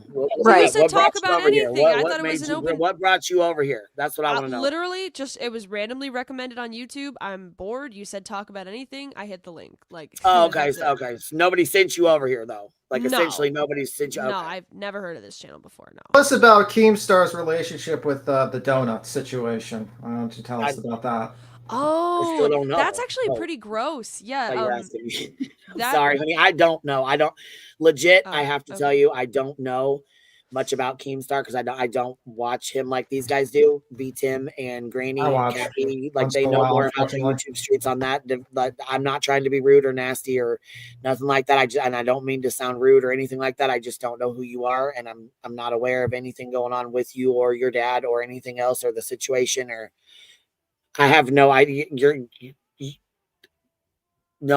Right. You said talk about anything. I thought it was an open.
What brought you over here? That's what I want to know.
Literally, it was randomly recommended on YouTube. I'm bored. You said talk about anything. I hit the link. Like.
Oh, okay. So nobody sent you over here though. Like essentially, nobody sent you.
No,
okay.
I've never heard of this channel before. No.
Tell us about Keemstar's relationship with the donut situation. Why don't you tell us about that?
Oh,
I still don't know.
That's actually pretty gross. Yeah.
I'm sorry, honey. I don't know. I don't legit. I have to tell you, I don't know much about Keemstar because I don't watch him like these guys do. B Tim and Granny and Kathy, like they know more about the YouTube streets on that. Like, I'm not trying to be rude or nasty or nothing like that. I don't mean to sound rude or anything like that. I just don't know who you are, and I'm not aware of anything going on with you or your dad or anything else or the situation or. I have no idea. No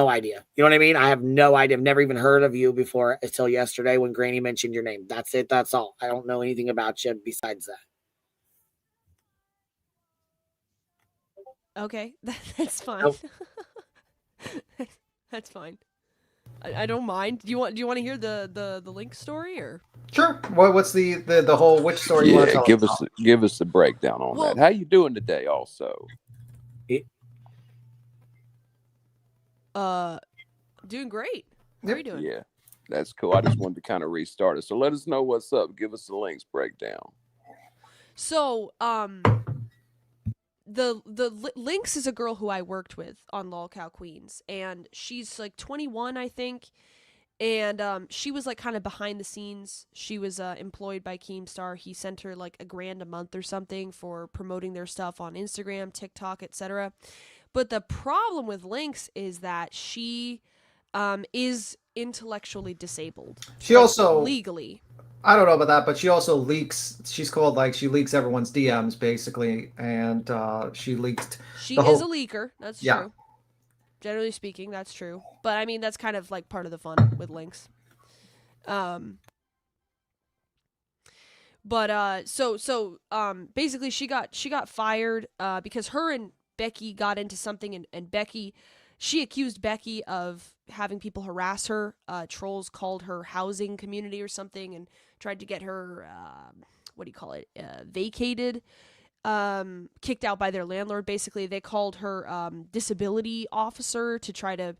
idea. You know what I mean? I have no idea. I've never even heard of you before until yesterday when Granny mentioned your name. That's it. That's all. I don't know anything about you besides that.
Okay, that's fine.
Nope.
That's fine. I don't mind. Do you want to hear the Link story or?
Sure. What's the whole which story? You want to tell
give us the breakdown on that. How you doing today? Also.
Doing great. How are you doing?
Yeah, that's cool. I just wanted to kind of restart it. So let us know what's up. Give us the links breakdown.
So, the Lynx is a girl who I worked with on LolCow Queens, and she's like 21, I think. And she was like kind of behind the scenes. She was employed by Keemstar. He sent her like $1,000 a month or something for promoting their stuff on Instagram, TikTok, etc. But the problem with Lynx is that she is intellectually disabled.
She also
legally.
I don't know about that, but she also leaks. She's called she leaks everyone's DMs basically, and she leaked.
She is a leaker. That's true. Generally speaking, that's true. But I mean, that's kind of like part of the fun with Lynx. Basically she got fired because her and Becky got into something, and Becky, she accused Becky of having people harass her. Trolls called her housing community or something and tried to get her vacated. Kicked out by their landlord. Basically, they called her disability officer to try to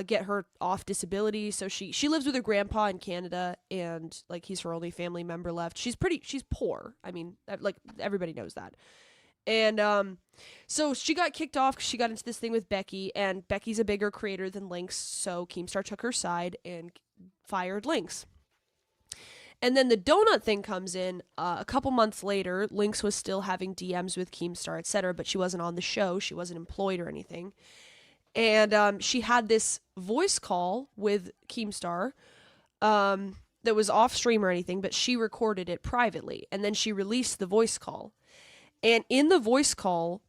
get her off disability. So she lives with her grandpa in Canada, and like he's her only family member left. She's poor. I mean, like everybody knows that. And so she got kicked off because she got into this thing with Becky, and Becky's a bigger creator than Lynx, so Keemstar took her side and fired Lynx. And then the donut thing comes in a couple months later. Lynx was still having DMs with Keemstar, etc., but she wasn't on the show. She wasn't employed or anything. And she had this voice call with Keemstar that was off stream or anything, but she recorded it privately. And then she released the voice call. And in the voice call,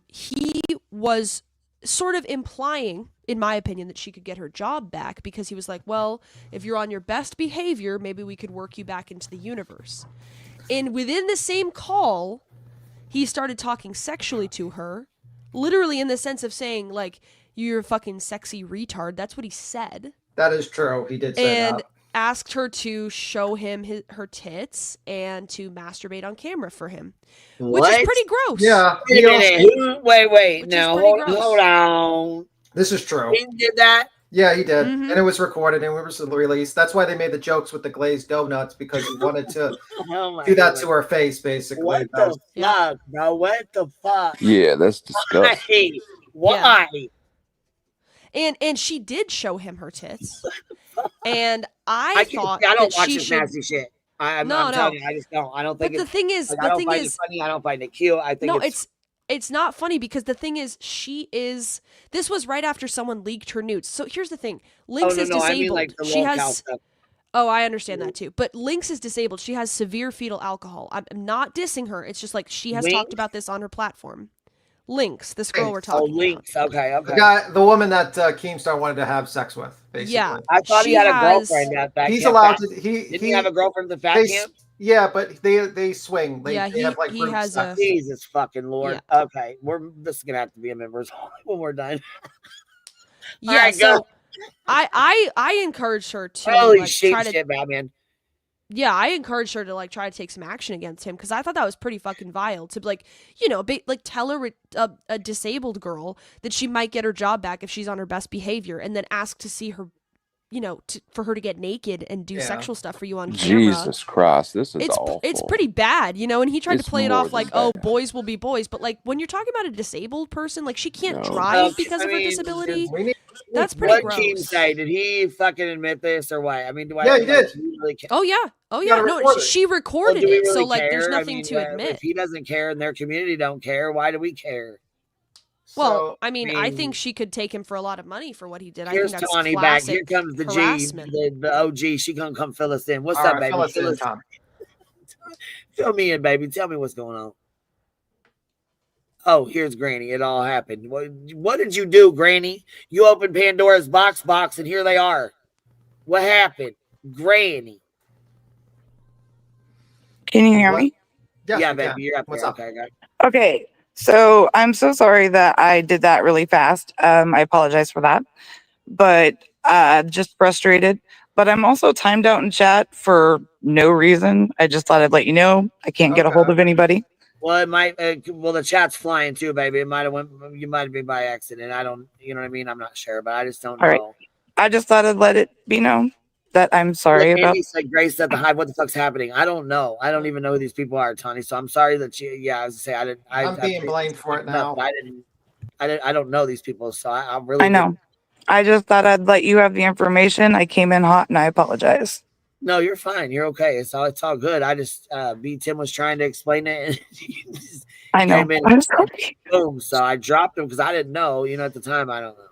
he was sort of implying, in my opinion, that she could get her job back because he was like, well, if you're on your best behavior, maybe we could work you back into the universe. And within the same call, he started talking sexually to her, literally in the sense of saying, like, you're a fucking sexy retard. That's what he said.
That is true. He did say that.
And asked her to show him her tits and to masturbate on camera for him.
What?
Which is pretty gross.
Yeah.
Wait. Now, hold on.
This is true.
He did that?
Yeah, he did,
Mhm.
and it was recorded and it was released. That's why they made the jokes with the glazed donuts because he wanted to
Oh my
do that
goodness.
to her face, basically.
What
That was-
the fuck, bro? What the fuck?
Yeah, that's disgusting.
Why?
And she did show him her tits. And I
I can't.
thought
I don't
that
watch
she
this
should
nasty shit. I'm
No,
telling
no.
you, I just don't. I don't think
But the
it's.
thing is,
Like,
the
I don't
thing
find
is
it funny. I don't find it cute. I think
No, it's not funny because the thing is this was right after someone leaked her nudes. So here's the thing. Lynx is disabled.
I mean like the
She
lol cow
has
stuff.
Oh, I understand that too. But Lynx is disabled. She has severe fetal alcohol. I'm not dissing her. It's just like she has talked
Lynx?
about this on her platform. Lynx, this girl we're
Lynx.
talking about.
Lynx. Okay.
the woman that Keemstar wanted to have sex with, basically.
Yeah.
I thought he
She
had a
has-
girlfriend at that
He's
camp.
allowed to.
Didn't he have a girlfriend at the fat
they,
camp?
Yeah, but they swing. They,
Yeah,
they have like
he
group
has
sex.
Jesus fucking Lord. Okay, this is gonna have to be a members only when we're done.
Yeah,
right,
so
go.
I encouraged her to
Holy
like
shit,
try to
shit, Batman.
Yeah, I encouraged her to like try to take some action against him because I thought that was pretty fucking vile to like, like tell a disabled girl that she might get her job back if she's on her best behavior, and then ask to see her, for her to get naked and do sexual stuff for you on camera.
Jesus Christ, this is awful.
It's pretty bad, and he tried
It's
to play it
more
off
than
like, oh, boys will be boys, but like when you're talking about a disabled person, like she can't drive because of her disability. That's pretty
What
gross.
Keem say? Did he fucking admit this or what? I mean, do I?
Yeah, he did.
Really
Oh yeah. No, she recorded
do we
it,
really
so like,
care?
there's
I
nothing
mean,
to admit.
If he doesn't care and their community don't care, why do we care?
Well, I mean, I think she could take him for a lot of money for what he did. I think
Here's
that's
Tawny back.
classic
Here comes the
harassment.
G, the OG. She gonna come fill us in. What's
All
up,
right,
baby?
fill us in, Tom.
Fill me in, baby. Tell me what's going on. Oh, here's Granny. It all happened. What did you do, Granny? You opened Pandora's box, and here they are. What happened, Granny?
Can you hear me?
Yes,
yeah,
we
baby.
can.
You're up
What's
there.
up?
Okay, got it.
Okay, so I'm so sorry that I did that really fast. I apologize for that, but just frustrated. But I'm also timed out in chat for no reason. I just thought I'd let you know. I can't get a hold of anybody.
Well, it might. The chat's flying too, baby. It might have went. You might have been by accident. I don't. You know what I mean? I'm not sure, but I just don't know.
All right, I just thought I'd let it be known that I'm sorry
Look,
about.
Andy said Grace at the hive. What the fuck's happening? I don't know. I don't even know who these people are, Tony. So I'm sorry that you. Yeah, I was gonna say I didn't.
I'm being blamed for it now.
But I don't know these people, so I really.
I know. I just thought I'd let you have the information. I came in hot, and I apologize.
No, you're fine. You're okay. It's all good. I just B Tim was trying to explain it. And
I know. I'm sorry.
Boom. So I dropped him because I didn't know. At the time I don't know.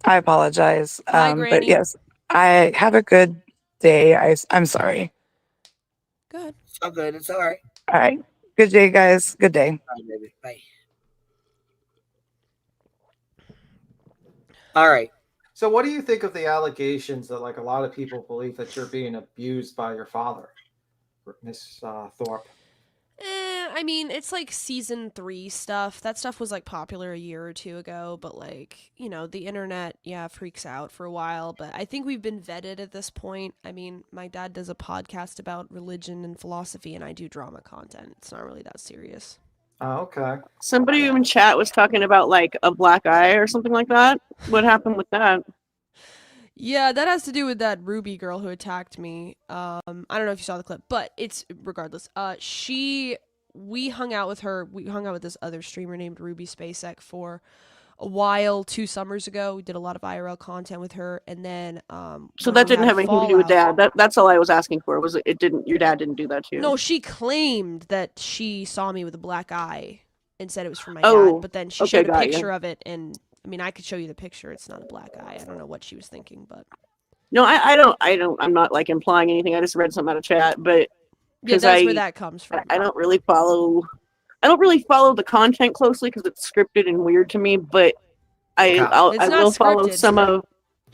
I apologize.
Hi,
But
Granny.
yes, I have a good day. I'm sorry.
Good.
It's all good. It's all right.
All right. Good day, guys. Good day.
Bye, baby. Bye. All right.
So, what do you think of the allegations that, like, a lot of people believe that you're being abused by your father, Miss Thorpe?
I mean, it's like season 3 stuff. That stuff was like popular a year or two ago, but like, the internet, freaks out for a while. But I think we've been vetted at this point. I mean, my dad does a podcast about religion and philosophy, and I do drama content. It's not really that serious.
Oh, okay.
Somebody in chat was talking about like a black eye or something like that. What happened with that?
Yeah, that has to do with that Ruby girl who attacked me. I don't know if you saw the clip, but it's regardless. We hung out with her. We hung out with this other streamer named Ruby SpaceX for a while 2 summers ago. We did a lot of IRL content with her, and then
So that didn't have anything to do with dad. That's all I was asking for. Was it didn't? Your dad didn't do that too?
No, she claimed that she saw me with a black eye and said it was from my
Oh,
dad. But then she
okay,
showed a
got ya.
picture of it, and I mean, I could show you the picture. It's not a black eye. I don't know what she was thinking, but
No, I don't. I'm not like implying anything. I just read something out of chat, but
yeah, that's where that comes from.
I don't really follow. I don't really follow the content closely because it's scripted and weird to me. But I will follow some of.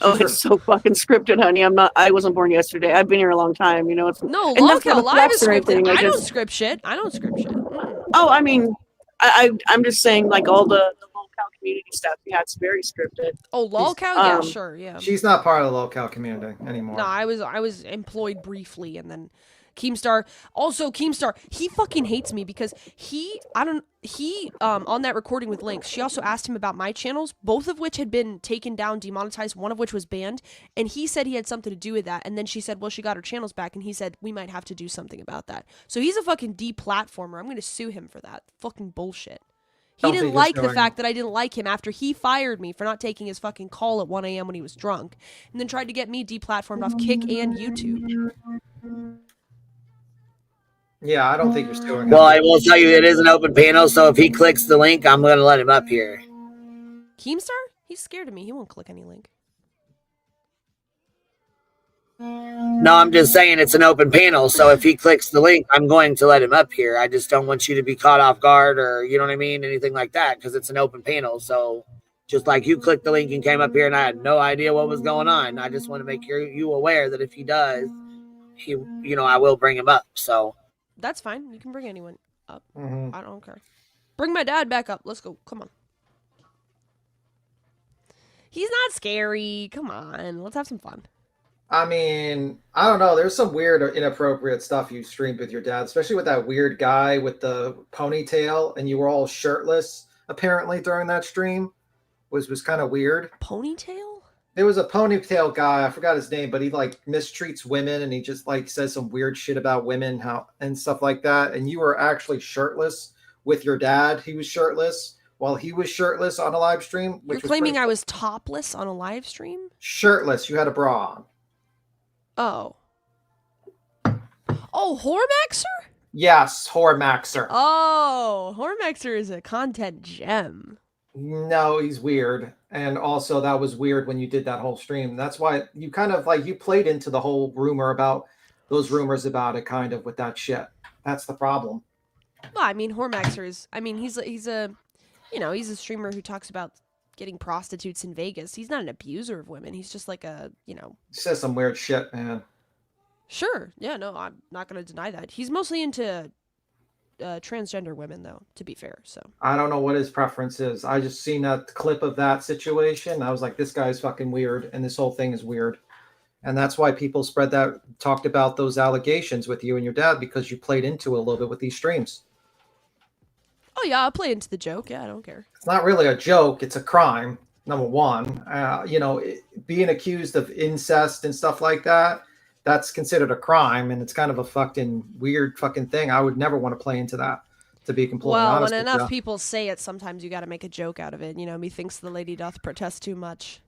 Oh, it's so fucking scripted, honey. I wasn't born yesterday. I've been here a long time. It's
No,
and that's not
Lolcow
a
Live
flex
is
or
scripted.
anything,
I don't
just-
script shit. I don't script shit.
Oh, I mean, I'm just saying, like all the local community stuff. Yeah, it's very scripted.
Oh, Lolcow, yeah, sure, yeah.
She's not part of the local community anymore.
No, I was employed briefly and then Keemstar. Also, Keemstar, he fucking hates me because on that recording with Lynx, she also asked him about my channels, both of which had been taken down, demonetized, one of which was banned, and he said he had something to do with that, and then she said, well, she got her channels back, and he said, we might have to do something about that. So he's a fucking deplatformer. I'm going to sue him for that. Fucking bullshit. He didn't like the fact that I didn't like him after he fired me for not taking his fucking call at 1 a.m. when he was drunk, and then tried to get me deplatformed off Kick and YouTube.
Yeah, I don't think you're suing.
Well, I will tell you, it is an open panel, so if he clicks the link, I'm going to let him up here.
Keemstar? He's scared of me. He won't click any link.
No, I'm just saying it's an open panel, so if he clicks the link, I'm going to let him up here. I just don't want you to be caught off guard or, you know what I mean, anything like that, because it's an open panel. So just like you clicked the link and came up here and I had no idea what was going on, I just want to make you aware that if he does, I will bring him up. So
that's fine. You can bring anyone up.
Mm-hmm.
I don't care. Bring my dad back up. Let's go. Come on. He's not scary. Come on. Let's have some fun.
I mean, I don't know. There's some weird or inappropriate stuff you streamed with your dad, especially with that weird guy with the ponytail, and you were all shirtless apparently during that stream. Was kind of weird.
Ponytail?
There was a ponytail guy. I forgot his name, but he like mistreats women, and he just like says some weird shit about women, and stuff like that. And you were actually shirtless with your dad. He was shirtless while he was shirtless on a live stream.
You're claiming I was topless on a live stream?
Shirtless. You had a bra on.
Oh. Oh, Hormaxer?
Yes, Hormaxer.
Oh, Hormaxer is a content gem.
No, he's weird. And also that was weird when you did that whole stream. That's why you kind of like, you played into the whole those rumors about it kind of with that shit. That's the problem.
Well, I mean, Hormaxer is, he's a streamer who talks about getting prostitutes in Vegas. He's not an abuser of women. He's just like
He says some weird shit, man.
Sure. Yeah, no, I'm not going to deny that. He's mostly into transgender women, though, to be fair. So
I don't know what his preference is. I just seen a clip of that situation. I was like, this guy's fucking weird, and this whole thing is weird. And that's why people talked about those allegations with you and your dad, because you played into it a little bit with these streams.
Oh, yeah, I'll play into the joke. Yeah, I don't care.
It's not really a joke. It's a crime, number one. Being accused of incest and stuff like that, that's considered a crime, and it's kind of a fucking weird fucking thing. I would never want to play into that, to be completely honest.
Well, when enough people say it, sometimes you got to make a joke out of it. Methinks the lady doth protest too much.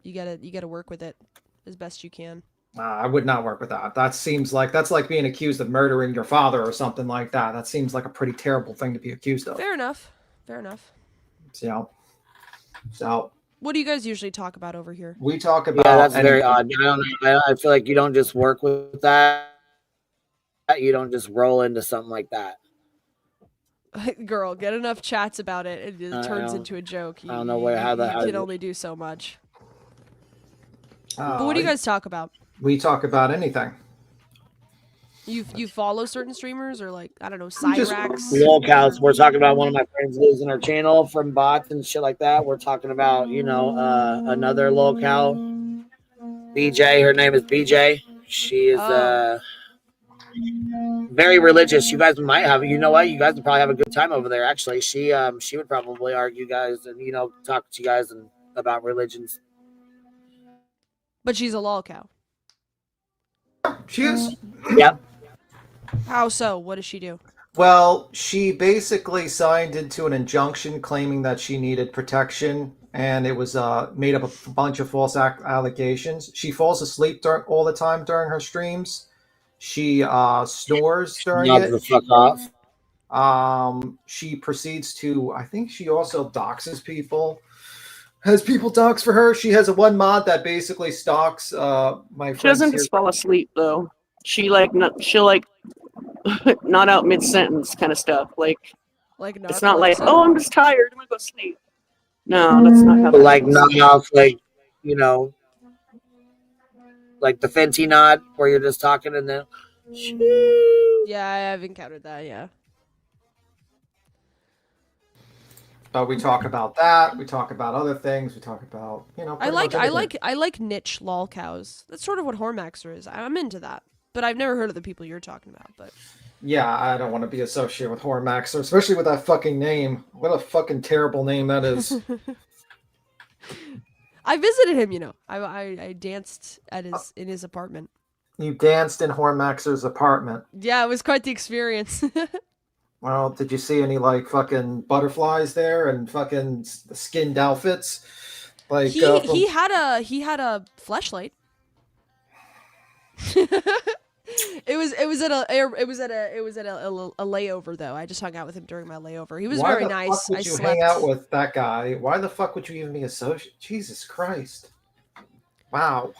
You gotta work with it as best you can.
I would not work with that. That's like being accused of murdering your father or something like that. That seems like a pretty terrible thing to be accused of.
Fair enough.
So,
what do you guys usually talk about over here?
We talk about.
Yeah, that's very odd. I feel like you don't just work with that. You don't just roll into something like that.
Girl, get enough chats about it. It turns into a joke.
I don't know how that.
You can only do so much. But what do you guys talk about?
We talk about anything.
You follow certain streamers or like, I don't know, Cyrax?
Lolcows. We're talking about one of my friends losing her channel from bots and shit like that. We're talking about, another lolcow. BJ, her name is BJ. She is very religious. You guys might have, you know what? You guys would probably have a good time over there. Actually, she would probably argue guys and, talk to you guys about religions.
But she's a lolcow.
She is.
Yep.
How so? What does she do?
Well, she basically signed into an injunction claiming that she needed protection, and it was made up of a bunch of false allegations. She falls asleep all the time during her streams. She snores during it.
The fuck off.
She proceeds to, I think she also doxes people. Has people dox for her? She has a one mod that basically stalks my friends.
She doesn't just fall asleep though. She'll not out mid sentence kind of stuff. Like it's not like, oh, I'm just tired, I'm gonna go sleep. No, that's not how.
Like not off, like like the Fenty nod where you're just talking and then.
Yeah, I have encountered that. Yeah.
But we talk about that. We talk about other things. We talk about,
I like niche lolcows. That's sort of what Hormaxer is. I'm into that. but I've never heard of the people you're talking about. But
yeah, I don't want to be associated with Hormaxer, especially with that fucking name. What a fucking terrible name that is.
I visited him, you know. I danced at in his apartment.
You danced in Hormaxer's apartment.
Yeah, it was quite the experience.
Well, did you see any like fucking butterflies there and fucking skinned outfits? Like
he had a fleshlight. It was at a layover though. I just hung out with him during my layover. He was very nice.
Why the fuck would you hang out with that guy? Why the fuck would you even be associated? Jesus Christ! Wow.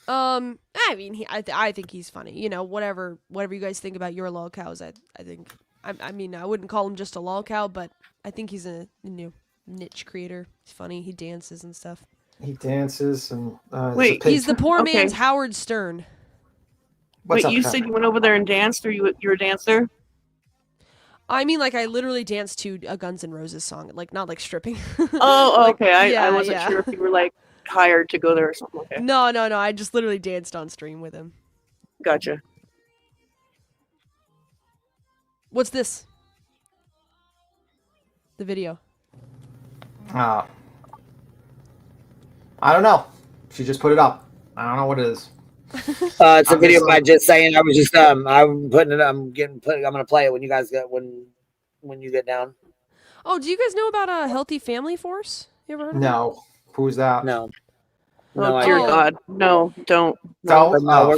I mean, I think he's funny. You know, whatever you guys think about your lolcows, I think. I mean, I wouldn't call him just a lolcow, but I think he's a new niche creator. He's funny. He dances and stuff.
He dances and
wait,
he's the poor man's Howard Stern.
Wait, you said you went over there and danced, or you're a dancer?
I mean, like, I literally danced to a Guns N' Roses song, like, not like stripping.
Oh,
like,
okay. I wasn't sure if you were like hired to go there or something. Okay.
No. I just literally danced on stream with him.
Gotcha.
What's this? The video.
I don't know. She just put it up. I don't know what it is.
It's a video by just saying. I was just I'm putting it. I'm gonna play it when you guys get when you get down.
Oh, do you guys know about a Healthy Family Force? You ever heard of
No. Who's that?
No.
Oh dear God! No, don't.
No,
No.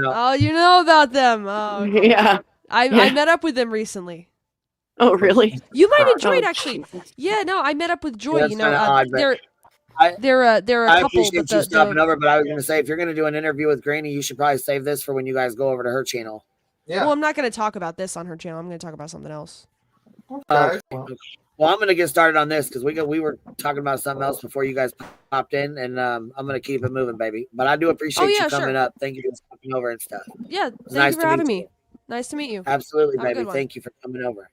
Oh, you know about them. Oh, okay.
Yeah.
I met up with them recently.
Oh, really?
You might enjoy it, actually. Yeah, no, I met up with Joy.
That's
you know,
kinda odd,
they're a
I
couple.
appreciate you stopping over, but I was going to say, if you're going to do an interview with Granny, you should probably save this for when you guys go over to her channel.
Yeah.
Well, I'm not going to talk about this on her channel. I'm going to talk about something else.
Okay.
Well, I'm going to get started on this because we were talking about something else before you guys popped in, and I'm going to keep it moving, baby. But I do appreciate you coming up. Thank you for stopping over and stuff.
Yeah, thank you for having me. Nice to meet you.
Absolutely, baby. Thank you for coming over.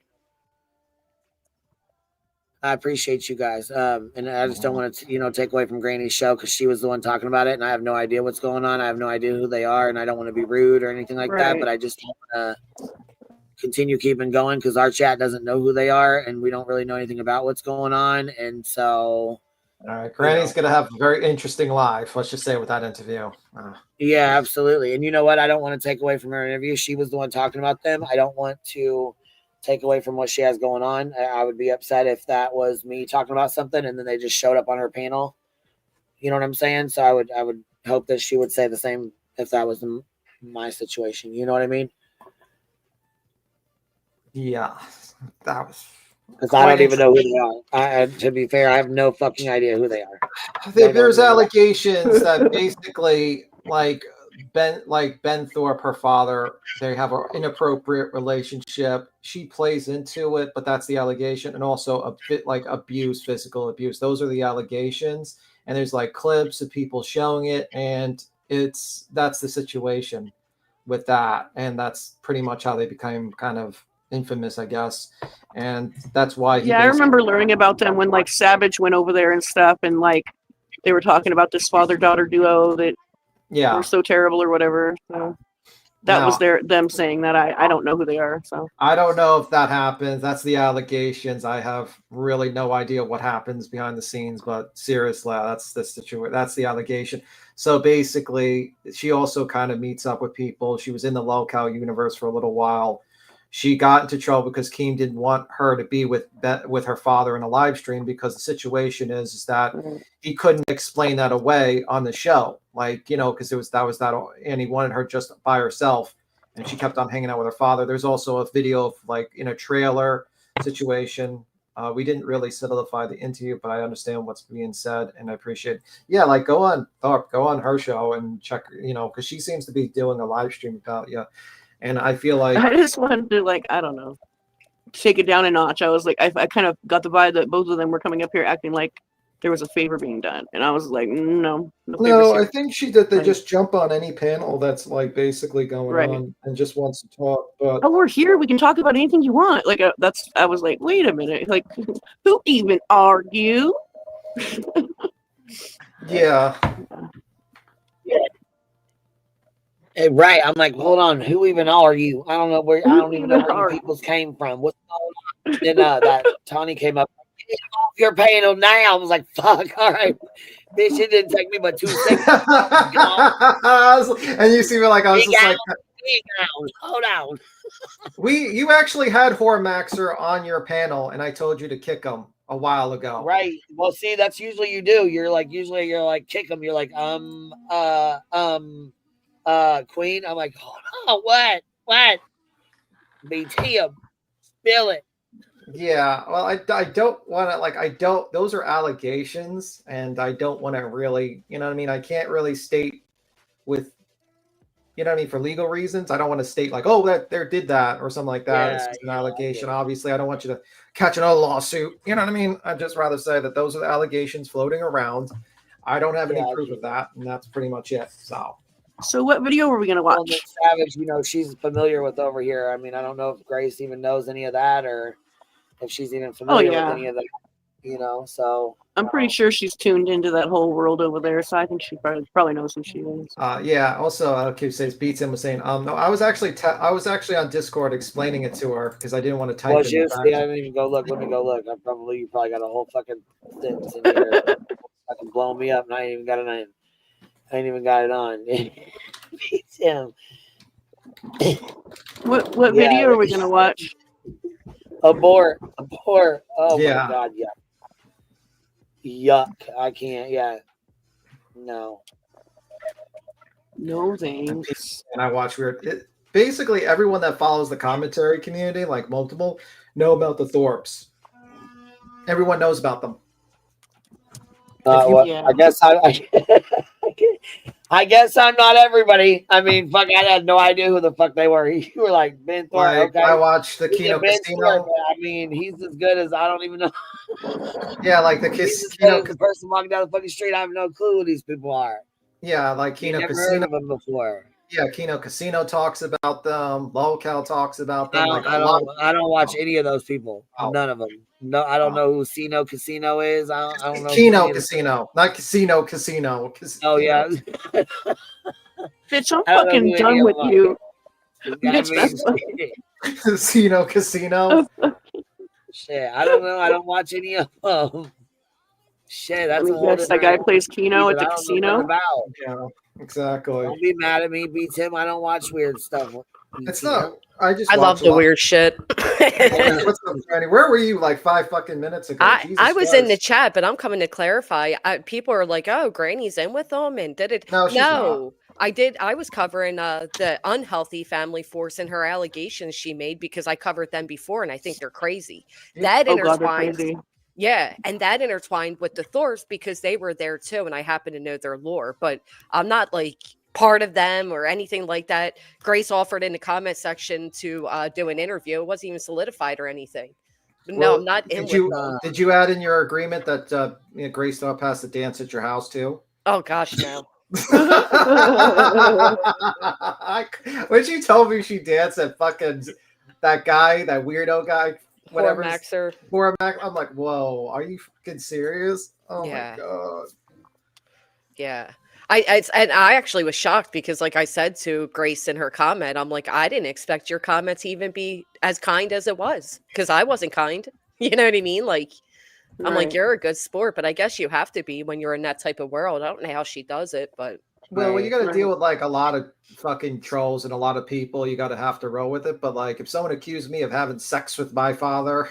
I appreciate you guys. And I just don't want to, take away from Granny's show because she was the one talking about it, and I have no idea what's going on. I have no idea who they are, and I don't want to be rude or anything like that. But I just want to continue keeping going because our chat doesn't know who they are, and we don't really know anything about what's going on. And so,
all right, Granny's gonna have a very interesting life. Let's just say with that interview.
Yeah, absolutely. And you know what? I don't want to take away from her interview. She was the one talking about them. I don't want to take away from what she has going on. I would be upset if that was me talking about something and then they just showed up on her panel. You know what I'm saying? So I would hope that she would say the same if that was my situation. You know what I mean?
Yeah, that was.
Because I don't even know who they are. To be fair, I have no fucking idea who they are.
There's allegations that basically, like Ben Thorpe, her father, they have an inappropriate relationship. She plays into it, but that's the allegation, and also a bit like abuse, physical abuse. Those are the allegations, and there's like clips of people showing it, and that's the situation with that, and that's pretty much how they became kind of infamous, I guess, and that's why.
I remember learning about them when like Savage went over there and stuff, and like they were talking about this father-daughter duo that were so terrible or whatever. So that was them saying that. I don't know who they are, so
I don't know if that happens. That's the allegations. I have really no idea what happens behind the scenes, but seriously, that's the situation. That's the allegation. So basically, she also kind of meets up with people. She was in the lolcow universe for a little while. She got into trouble because Keem didn't want her to be with her father in a live stream because the situation is that he couldn't explain that away on the show, like, because that, and he wanted her just by herself, and she kept on hanging out with her father. There's also a video of like in a trailer situation. We didn't really solidify the interview, but I understand what's being said, and I appreciate it. Yeah, like go on her show and check, because she seems to be doing a live stream about you. And I feel like
I just wanted to, like, I don't know, take it down a notch. I was like, I kind of got the vibe that both of them were coming up here acting like there was a favor being done. And I was like, no.
I think she did. They just jump on any panel that's like basically going on and just wants to talk. But
we're here. We can talk about anything you want. Like, I was like, wait a minute. Like, who even are you?
Yeah.
Right. I'm like, hold on, who even are you? I don't know where. I don't even know where you peoples came from. What's going on? Then that Tawny came up. You're paying them now. I was like, fuck. All right, bitch. It didn't take me but 2 seconds.
And you see me like I was just like,
hold on.
You actually had Hormaxer on your panel, and I told you to kick him a while ago.
Right. Well, see, that's usually you do. You're like kick him. You're like Queen. I'm like, hold on, what? BT him, spill it.
Yeah, well, I don't want to those are allegations, and I don't want to really, you know what I mean? I can't really state with, you know what I mean, for legal reasons. I don't want to state like, oh, that there did that or something like that. It's just an allegation. Obviously, I don't want you to catch another lawsuit. You know what I mean? I'd just rather say that those are the allegations floating around. I don't have any proof of that, and that's pretty much it.
So what video are we going to watch?
Well, Savage, she's familiar with over here. I mean, I don't know if Grace even knows any of that or if she's even familiar with any of that, so.
I'm pretty sure she's tuned into that whole world over there, so I think she probably knows who she is.
Yeah, also, Keep says, Beats him was saying, no, I was actually on Discord explaining it to her because I didn't want to type it.
I didn't even go look. Let me go look. You probably got a whole fucking sentence in here. Fucking blowing me up, and I ain't even got it on. I ain't even got it on. Beats him.
What video are we gonna watch?
Abort. Oh
yeah.
My God, yeah. Yuck. I can't. Yeah. No
thanks.
And I watch weird. Basically, everyone that follows the commentary community, like multiple, know about the Thorpes. Everyone knows about them.
I guess I guess I'm not everybody. I mean, fuck, I had no idea who the fuck they were. You were like Ben Thorpe. Okay.
I watched the Kino Casino.
Thorpe, I mean, he's as good as I don't even know.
Yeah, like the Kino.
The person walking down the fucking street, I have no clue who these people are.
Yeah, like Kino
never
Casino.
Heard of them before.
Yeah, Kino Casino talks about them. Lolcal talks about them.
I don't watch any of those people. None of them. No, I don't know who Kino Casino is. I don't know.
Kino Casino, not Casino Casino.
Oh yeah.
Bitch, I'm fucking done with you.
Casino Casino.
Shit, I don't know. I don't watch any of them. Shit, that's
that guy plays Keno at the casino.
Yeah, exactly.
Don't be mad at me, Beats him. I don't watch weird stuff.
It's not. I
love the weird shit.
What's up, Granny? Where were you like 5 fucking minutes ago?
I was in the chat, but I'm coming to clarify. People are like, "Oh, Granny's in with them," and did it?
No, she's not.
I did. I was covering the unhealthy family force and her allegations she made because I covered them before, and I think they're crazy. That intertwines. Yeah, and that intertwined with the Thors because they were there too, and I happen to know their lore, but I'm not like part of them or anything like that. Grace offered in the comment section to do an interview. It wasn't even solidified or anything. But no, I'm not in with them.
Did you add in your agreement that Grace Dog has to dance at your house too?
Oh gosh, no.
When she told me she danced at fucking that guy, that weirdo guy, whatever. Hormaxer. I'm like, whoa, are you fucking serious? Oh my God.
Yeah. I actually was shocked because, like I said to Grace in her comment, I'm like, I didn't expect your comment to even be as kind as it was because I wasn't kind. You know what I mean? Like, I'm like, you're a good sport, but I guess you have to be when you're in that type of world. I don't know how she does it, but.
Well, you got to deal with like a lot of fucking trolls and a lot of people. You got to have to roll with it. But like, if someone accused me of having sex with my father,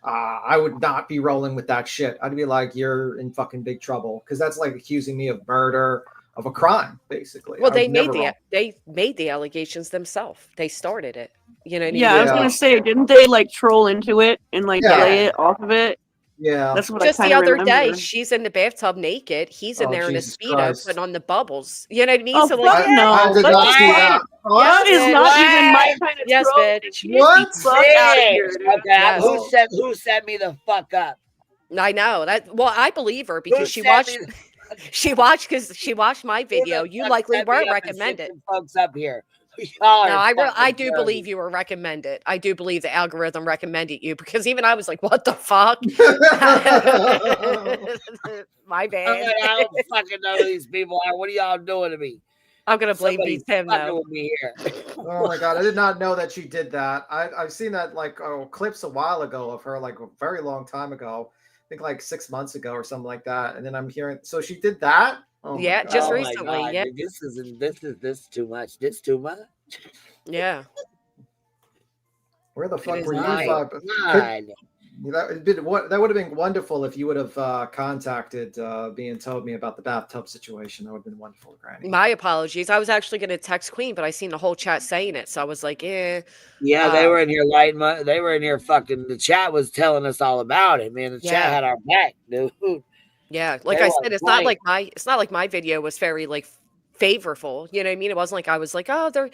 I would not be rolling with that shit. I'd be like, you're in fucking big trouble because that's like accusing me of murder, of a crime, basically.
Well, they made the allegations themselves. They started it. You know what I mean?
Yeah, I was gonna say, didn't they like troll into it and like play it off of it?
Yeah,
that's what
just
I
the other
remember.
day. She's in the bathtub naked. He's in there in a Speedo
Christ.
putting on the bubbles. You know what I mean?
Oh,
so
fuck
like,
no!
I did not see that.
That is not even my kind of
yes,
troll.
bitch.
What?
Fuck out of here, dude.
Okay,
Yes.
who set me the fuck up?
I know that. Well, I believe her because she watched. She watched my video. You likely weren't recommended.
Folks up here.
No, I do believe you were recommended. I do believe the algorithm recommended you because even I was like, "What the fuck?" My bad.
I don't fucking know who these people are. What are y'all doing to me?
I'm gonna blame Tim though.
Oh my god, I did not know that she did that. I've seen that like clips a while ago of her, like a very long time ago. I think like 6 months ago or something like that. And then I'm hearing, so she did that. Oh
yeah, just recently.
God,
yeah,
dude, this is too much. This too much.
Yeah.
Where the fuck
is
were you?
not.
That would have been wonderful if you would have contacted me and told me about the bathtub situation. That would have been wonderful, Granny.
My apologies. I was actually going to text Queen, but I seen the whole chat saying it, so I was like, eh.
Yeah, they were in here lighting. They were in here fucking. The chat was telling us all about it, man. The chat had our back, dude.
Yeah, like I said, it's not like my video was very like favorable. You know what I mean? It wasn't like I was like, oh, they're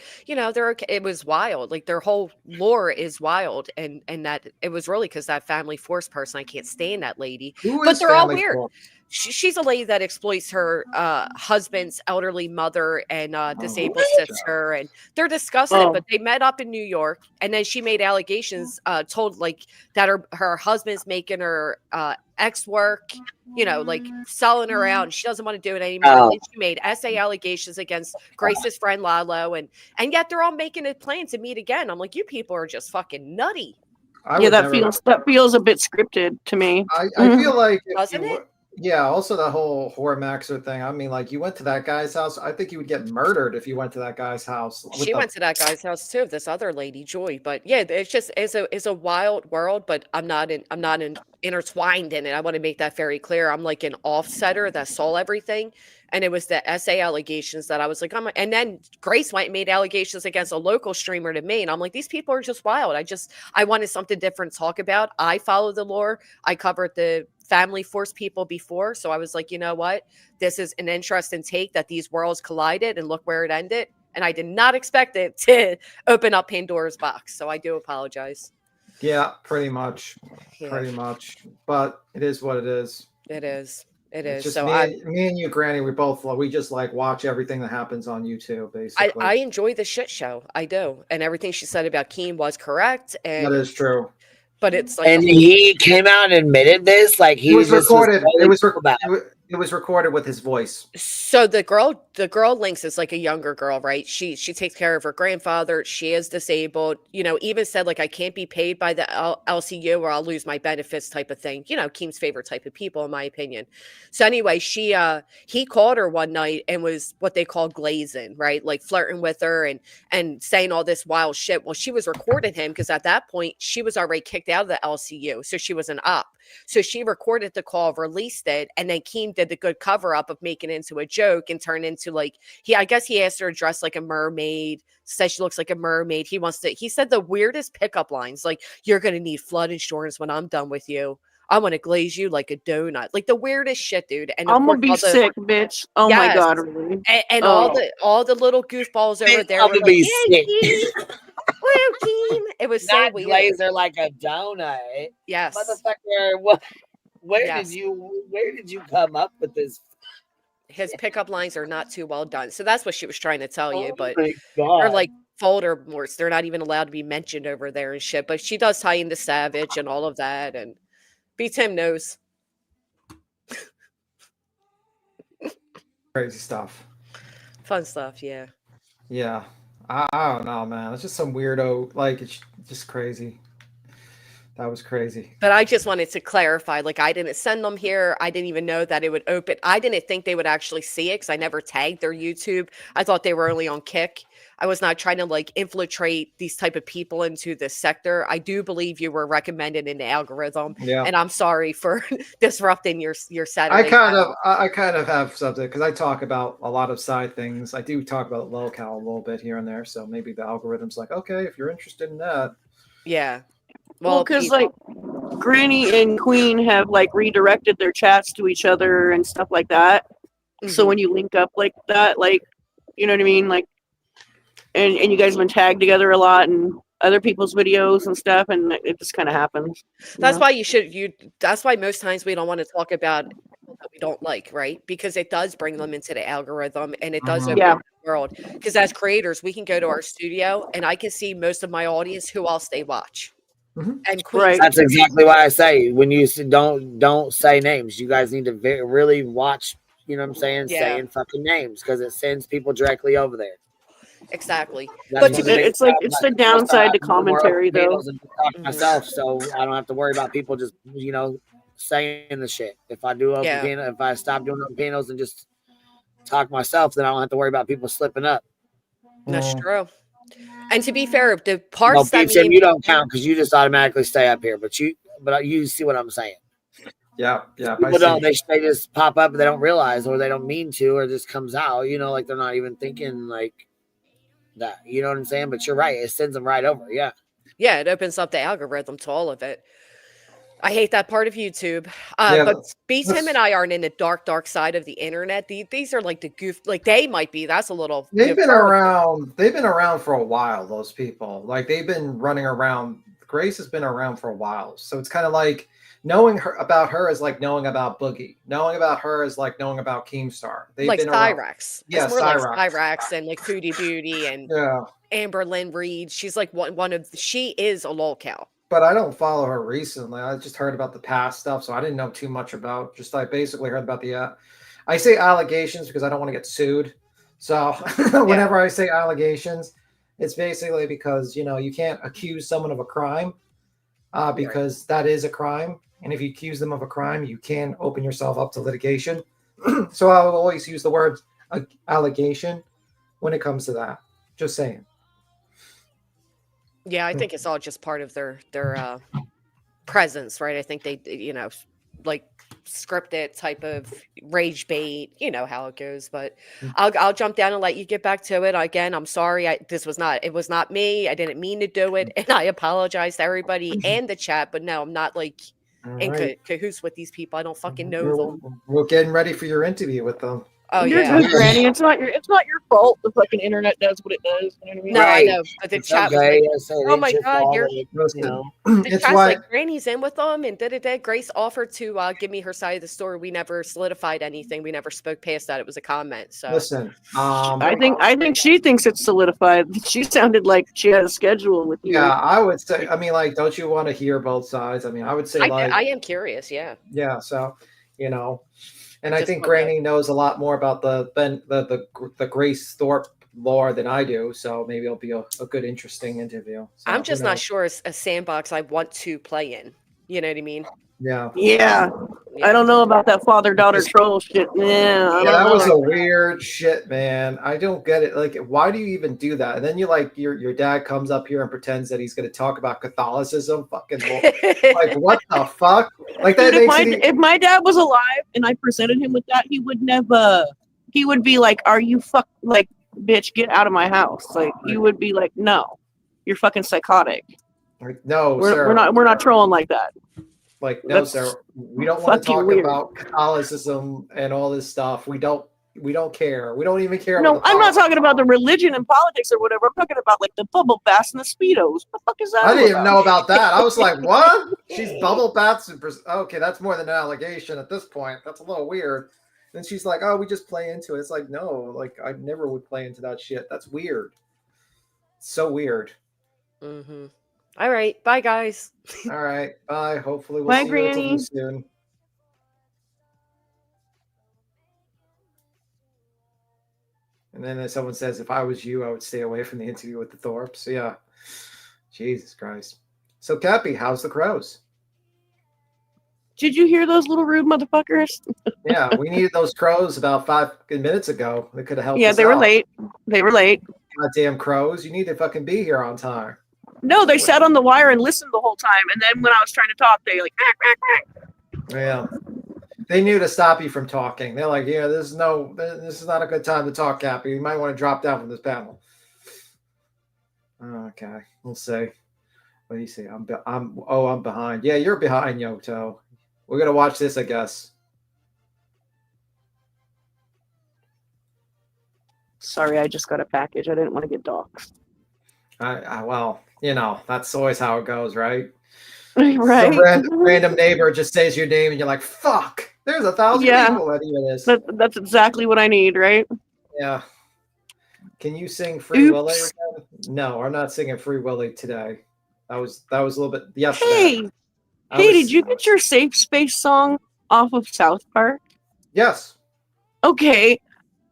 okay. It was wild. Like their whole lore is wild, and that it was really because that family force person. I can't stand that lady. But they're all weird. She's a lady that exploits her husband's elderly mother and disabled sister, and they're disgusting. But they met up in New York, and then she made allegations, told like that her husband's making her ex work, like selling her out, and she doesn't want to do it anymore. And she made essay allegations against Grace's friend Lalo, and yet they're all making a plan to meet again. I'm like, you people are just fucking nutty.
That feels a bit scripted to me.
I feel like
doesn't it?
Yeah, also the whole whore maxer thing. I mean, like you went to that guy's house. I think you would get murdered if you went to that guy's house.
She went to that guy's house too, this other lady, Joy. But yeah, it's just it's a wild world, but I'm not intertwined in it. I want to make that very clear. I'm like an offsetter that saw everything. And it was the essay allegations that I was like, and then Grace went and made allegations against a local streamer to me. And I'm like, these people are just wild. I wanted something different to talk about. I follow the lore. I covered the family force people before. So I was like, you know what? This is an interesting take that these worlds collided and look where it ended. And I did not expect it to open up Pandora's box. So I do apologize.
Yeah, pretty much. Yeah. Pretty much. But it is what it is.
It is. It is.
Just
so
me and you, Granny, we just like watch everything that happens on YouTube, basically.
I enjoy the shit show. I do. And everything she said about Keen was correct. And
that is true.
But it's like,
and he came out and admitted this, like he was
recorded. It was recorded with his voice.
So the girl Lynx is like a younger girl, right? She takes care of her grandfather. She is disabled. Even said like I can't be paid by the LCU or I'll lose my benefits type of thing. Keem's favorite type of people, in my opinion. So anyway, he called her one night and was what they call glazing, right? Like flirting with her and saying all this wild shit. Well, she was recording him because at that point she was already kicked out of the LCU, so she was an op. So she recorded the call, released it, and then Keem did the good cover up of making it into a joke and turned into like I guess he asked her to dress like a mermaid, said she looks like a mermaid. He said the weirdest pickup lines, like you're gonna need flood insurance when I'm done with you. I want to glaze you like a donut. Like the weirdest shit, dude. And
I'm gonna be sick, bitch. Oh my god, really?
And all the little goofballs over there.
I'm gonna be sick.
Woo, Keem. It was so weird.
Glaze her like a donut.
Yes,
motherfucker. Where did you come up with this?
His pickup lines are not too well done. So that's what she was trying to tell you. But they're like Voldemorts. They're not even allowed to be mentioned over there and shit. But she does tie into Savage and all of that. And Tim knows.
Crazy stuff.
Fun stuff, yeah.
Yeah. I don't know, man. It's just some weirdo. Like, it's just crazy. That was crazy.
But I just wanted to clarify, like, I didn't send them here. I didn't even know that it would open. I didn't think they would actually see it because I never tagged their YouTube. I thought they were only on Kick. I was not trying to, like, infiltrate these type of people into this sector. I do believe you were recommended in the algorithm. Yeah. And I'm sorry for disrupting your Saturday.
I kind of have something because I talk about a lot of side things. I do talk about locale a little bit here and there. So maybe the algorithm's like, okay, if you're interested in that.
Yeah.
Well, because like Granny and Queen have like redirected their chats to each other and stuff like that. Mm-hmm. So when you link up like that, like, you know what I mean? Like, and you guys have been tagged together a lot in other people's videos and stuff. And it just kind of happens.
That's why that's why most times we don't want to talk about people that we don't like, right? Because it does bring them into the algorithm and it does open the world. Because as creators, we can go to our studio and I can see most of my audience who else they watch.
Mm-hmm.
And Queen,
that's exactly what I say when you don't say names. You guys need to really watch You know what I'm saying?
Yeah.
Saying fucking names because it sends people directly over there.
Exactly.
That's
But
one of the biggest problems.
it's the downside to commentary though.
And talk myself, so I don't have to worry about people just saying the shit. If I do open panel, if I stop doing open panels and just talk myself, then I don't have to worry about people slipping up.
That's true. And to be fair, the parts that
Jim, you don't count because you just automatically stay up here. But you see what I'm saying.
Yeah.
People don't. They just pop up and they don't realize, or they don't mean to, or it just comes out. Like they're not even thinking like that. You know what I'm saying? But you're right. It sends them right over. Yeah.
Yeah, it opens up the algorithm to all of it. I hate that part of YouTube. But Tim and I aren't in the dark side of the internet. These are like the goof, like they might be. That's a little.
They've been around. They've been around for a while. Those people, like they've been running around. Grace has been around for a while, so it's kind of like knowing about her is like knowing about Boogie. Knowing about her is like knowing about Keemstar. They've
like
been
Cyrax.
Yeah,
it's more like Cyrax and like Foodie Beauty and Amber Lynn Reed. She's like one of. She is a lolcow.
But I don't follow her recently. I just heard about the past stuff, so I didn't know too much about. Just I basically heard about the. I say allegations because I don't want to get sued. So whenever I say allegations, it's basically because you can't accuse someone of a crime, because that is a crime, and if you accuse them of a crime, you can open yourself up to litigation. So I will always use the word allegation when it comes to that. Just saying.
Yeah, I think it's all just part of their presence, right? I think they, like scripted type of rage bait. You know how it goes. But I'll jump down and let you get back to it. Again, I'm sorry. It was not me. I didn't mean to do it, and I apologize to everybody and the chat. But no, I'm not like in cahoots with these people. I don't fucking know them.
We're getting ready for your interview with them.
Oh,
you're good, Granny. It's not your fault. The fucking internet does what it does. You know what I mean?
No, I know. But the chat was like, "Oh my god, the chat's like Granny's in with them." And Grace offered to give me her side of the story. We never solidified anything. We never spoke past that. It was a comment. So
listen,
I think she thinks it's solidified. She sounded like she had a schedule with you.
Yeah, I would say. I mean, like, don't you want to hear both sides? I mean, I would say
I am curious. Yeah.
Yeah. So, and I think Granny knows a lot more about the Grace Thorpe lore than I do, so maybe it'll be a good, interesting interview. So,
I'm just not sure it's a sandbox I want to play in. You know what I mean?
Yeah.
I don't know about that father-daughter troll shit. Yeah,
that was a weird shit, man. I don't get it. Like, why do you even do that? And then your dad comes up here and pretends that he's going to talk about Catholicism. Fucking like, what the fuck? Like that.
Dude, if my dad was alive and I presented him with that, he would never. He would be like, "Are you like, bitch, get out of my house?" Like, he would be like, "No, you're fucking psychotic."
No,
we're not trolling like that.
Like, no, sir. We don't want to talk about Catholicism and all this stuff. We don't care. We don't even care.
No, I'm not talking about the religion and politics or whatever. I'm talking about like the bubble baths and the Speedos. What the fuck is that?
I didn't even know about that. I was like, what? She's bubble baths and okay, that's more than an allegation at this point. That's a little weird. Then she's like, oh, we just play into it. It's like, no, like I never would play into that shit. That's weird. So weird.
Mm-hmm. All right. Bye, guys.
All right. Bye. Hopefully we'll see you soon. And then someone says, if I was you, I would stay away from the interview with the Thorpes. So, yeah. Jesus Christ. So, Cappy, how's the crows?
Did you hear those little rude motherfuckers?
Yeah, we needed those crows about 5 minutes ago. They could have helped us.
Yeah, they were late. They were late.
Goddamn crows. You need to fucking be here on time.
No, they sat on the wire and listened the whole time. And then when I was trying to talk, they like,
Yeah. They knew to stop you from talking. They're like, yeah, this is not a good time to talk, Cappy. You might want to drop down from this panel. Okay, we'll see. What do you say? I'm behind. Yeah, you're behind, Yoto. We're gonna watch this, I guess.
Sorry, I just got a package. I didn't want to get doxxed.
Well, that's always how it goes, right?
Right.
Some random neighbor just says your name and you're like, fuck, there's 1,000 people that hear this.
That's exactly what I need, right?
Yeah. Can you sing Free Willy again? No, I'm not singing Free Willy today. That was a little bit yesterday.
Hey, did you get your Safe Space song off of South Park?
Yes.
Okay.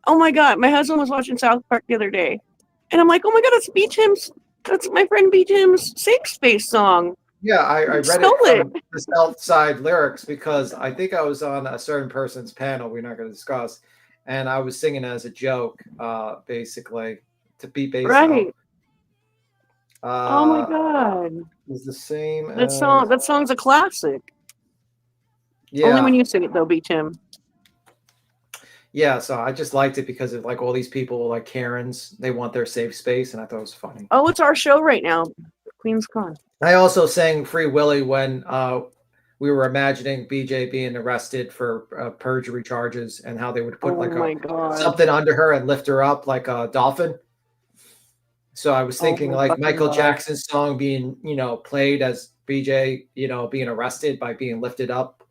Oh my God, my husband was watching South Park the other day, and I'm like, oh my God, that's my friend B Tim's Safe Space song.
Yeah, I read
Stole
it from the South Side lyrics because I think I was on a certain person's panel we're not going to discuss, and I was singing as a joke, basically, to be based
Right.
on.
Oh my God.
It's the same
That song's a classic.
Yeah.
Only when you sing it though, B Tim.
Yeah, so I just liked it because of like all these people like Karens, they want their safe space, and I thought it was funny.
Oh, it's our show right now, Queen's Con.
I also sang Free Willy when we were imagining BJ being arrested for perjury charges and how they would put something under her and lift her up like a dolphin. So I was thinking like Michael Jackson's song being, played as BJ, being arrested by being lifted up.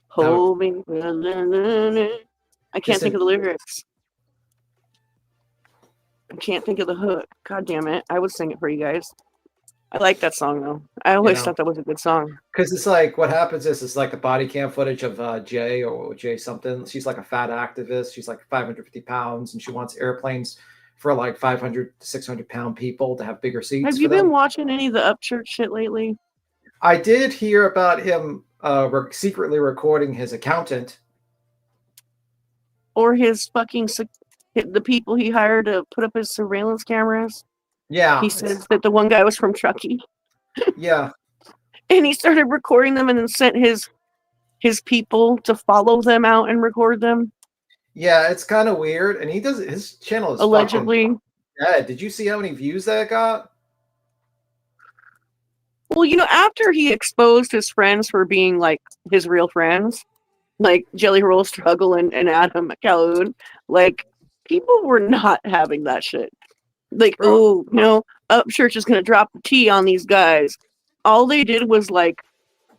Hold me. I can't think of the lyrics. I can't think of the hook. God damn it. I would sing it for you guys. I like that song though. I always thought that was a good song.
Because it's like what happens is it's like the body cam footage of Jay or Jay something. She's like a fat activist. She's like 550 pounds and she wants airplanes for like 500 to 600 pound people to have bigger seats.
Have you been watching any of the Upchurch shit lately?
I did hear about him secretly recording his accountant.
Or his fucking the people he hired to put up his surveillance cameras.
Yeah.
He says that the one guy was from Truckee.
Yeah.
And he started recording them and then sent his people to follow them out and record them.
Yeah, it's kind of weird. And his channel is
allegedly
dead. Did you see how many views that got?
Well, after he exposed his friends for being like his real friends, like Jelly Roll Struggle and Adam Calhoun, like people were not having that shit. Like, Upchurch is gonna drop the T on these guys. All they did was like,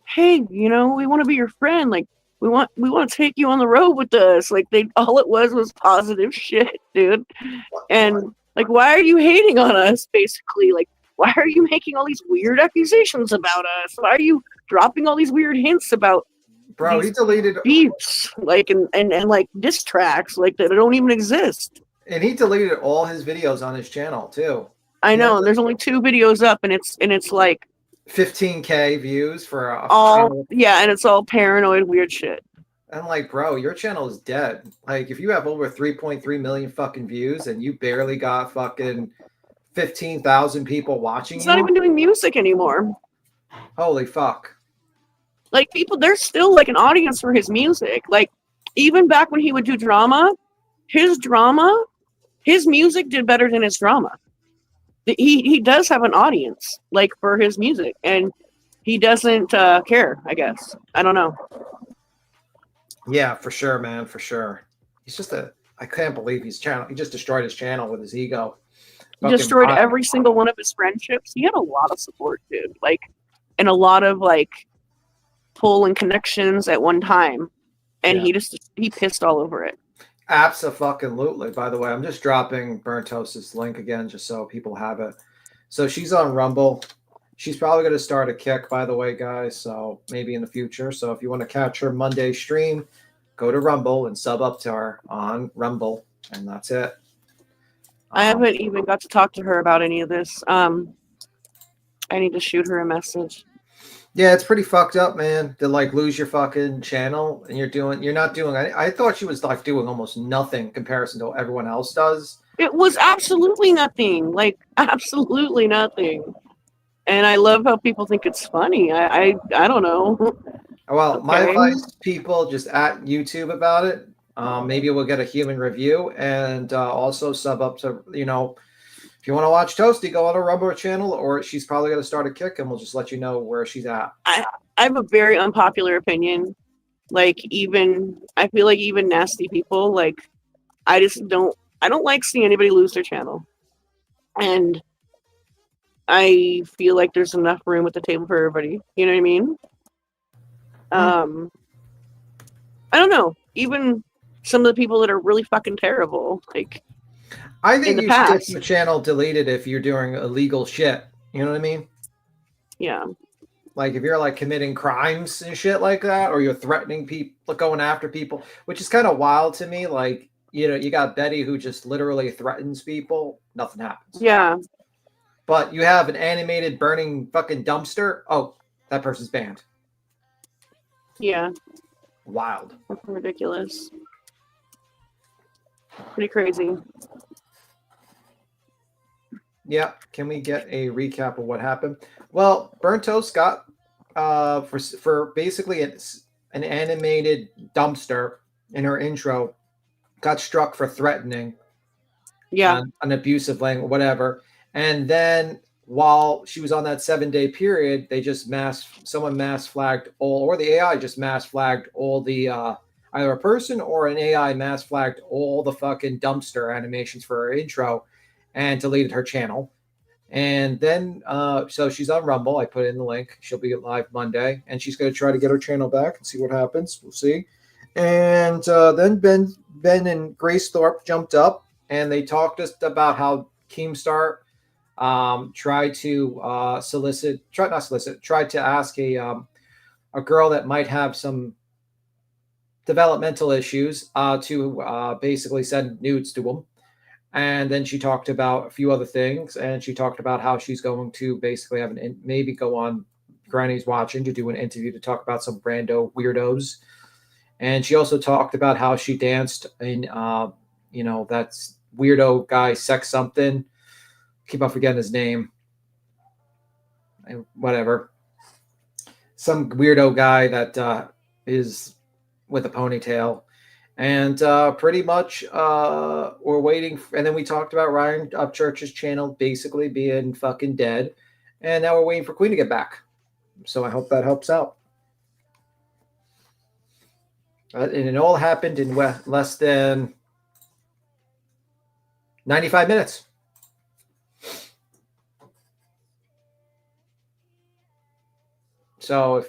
hey, we want to be your friend. Like, we want to take you on the road with us. Like, all it was positive shit, dude. And like, why are you hating on us? Basically, like, why are you making all these weird accusations about us? Why are you dropping all these weird hints about?
Bro, he deleted
beefs, like and like diss tracks, like that don't even exist.
And he deleted all his videos on his channel too.
I know. There's only 2 videos up, and it's like
15K views for
and it's all paranoid weird shit.
I'm like, bro, your channel is dead. Like, if you have over 3.3 million fucking views and you barely got fucking 15,000 people watching,
it's not even doing music anymore.
Holy fuck.
Like, there's still like an audience for his music. Like, even back when he would do drama, his music did better than his drama. He does have an audience, like, for his music, and he doesn't care, I guess. I don't know.
Yeah, for sure, man, for sure. He's just I can't believe he just destroyed his channel with his ego.
Destroyed every single one of his friendships. He had a lot of support, dude. Like, and a lot of, like, pull and connections at one time, and he pissed all over it.
Abso-fucking-lutely. By the way, I'm just dropping Burnt Toast's link again just so people have it. So she's on Rumble. She's probably going to start a kick, by the way, guys, so maybe in the future. So if you want to catch her Monday stream, go to Rumble and sub up to her on Rumble, and that's it.
I haven't even got to talk to her about any of this. I need to shoot her a message.
Yeah, it's pretty fucked up, man, to like lose your fucking channel and you're not doing. I thought she was like doing almost nothing in comparison to what everyone else does.
It was absolutely nothing, like absolutely nothing. And I love how people think it's funny. I don't know.
Well, my advice to people, just at YouTube about it. Maybe we'll get a human review and also sub up to, if you want to watch Toasty, go on a Rumble channel, or she's probably going to start a kick and we'll just let you know where she's at.
I have a very unpopular opinion. Like, I feel like even nasty people, like, I don't like seeing anybody lose their channel. And I feel like there's enough room at the table for everybody. You know what I mean? I don't know. Even some of the people that are really fucking terrible, like,
I think you should get your channel deleted if you're doing illegal shit. You know what I mean?
Yeah.
Like if you're like committing crimes and shit like that, or you're threatening people, going after people, which is kind of wild to me. Like you got Betty who just literally threatens people. Nothing happens.
Yeah.
But you have an animated burning fucking dumpster. Oh, that person's banned.
Yeah.
Wild.
That's ridiculous. Pretty crazy.
Yeah. Can we get a recap of what happened? Well, Burnt Toast got for basically an animated dumpster in her intro, got struck for threatening.
Yeah.
An abusive language, whatever. And then while she was on that 7-day period, they just someone mass flagged or the AI just mass flagged all the either a person or an AI mass flagged all the fucking dumpster animations for her intro and deleted her channel. And then so she's on Rumble. I put in the link. She'll be live Monday, and she's going to try to get her channel back and see what happens. We'll see. And then Ben and Grace Thorpe jumped up, and they talked just about how Keemstar tried to ask a girl that might have some developmental issues to basically send nudes to him. And then she talked about a few other things, and she talked about how she's going to basically have maybe go on Granny's Watching to do an interview to talk about some rando weirdos. And she also talked about how she danced in, that's weirdo guy, Sex Something. Keep on forgetting his name. Whatever. Some weirdo guy that is with a ponytail. And pretty much we're waiting. And then we talked about Ryan Upchurch's channel basically being fucking dead. And now we're waiting for Queen to get back. So I hope that helps out. And it all happened in less than 95 minutes. So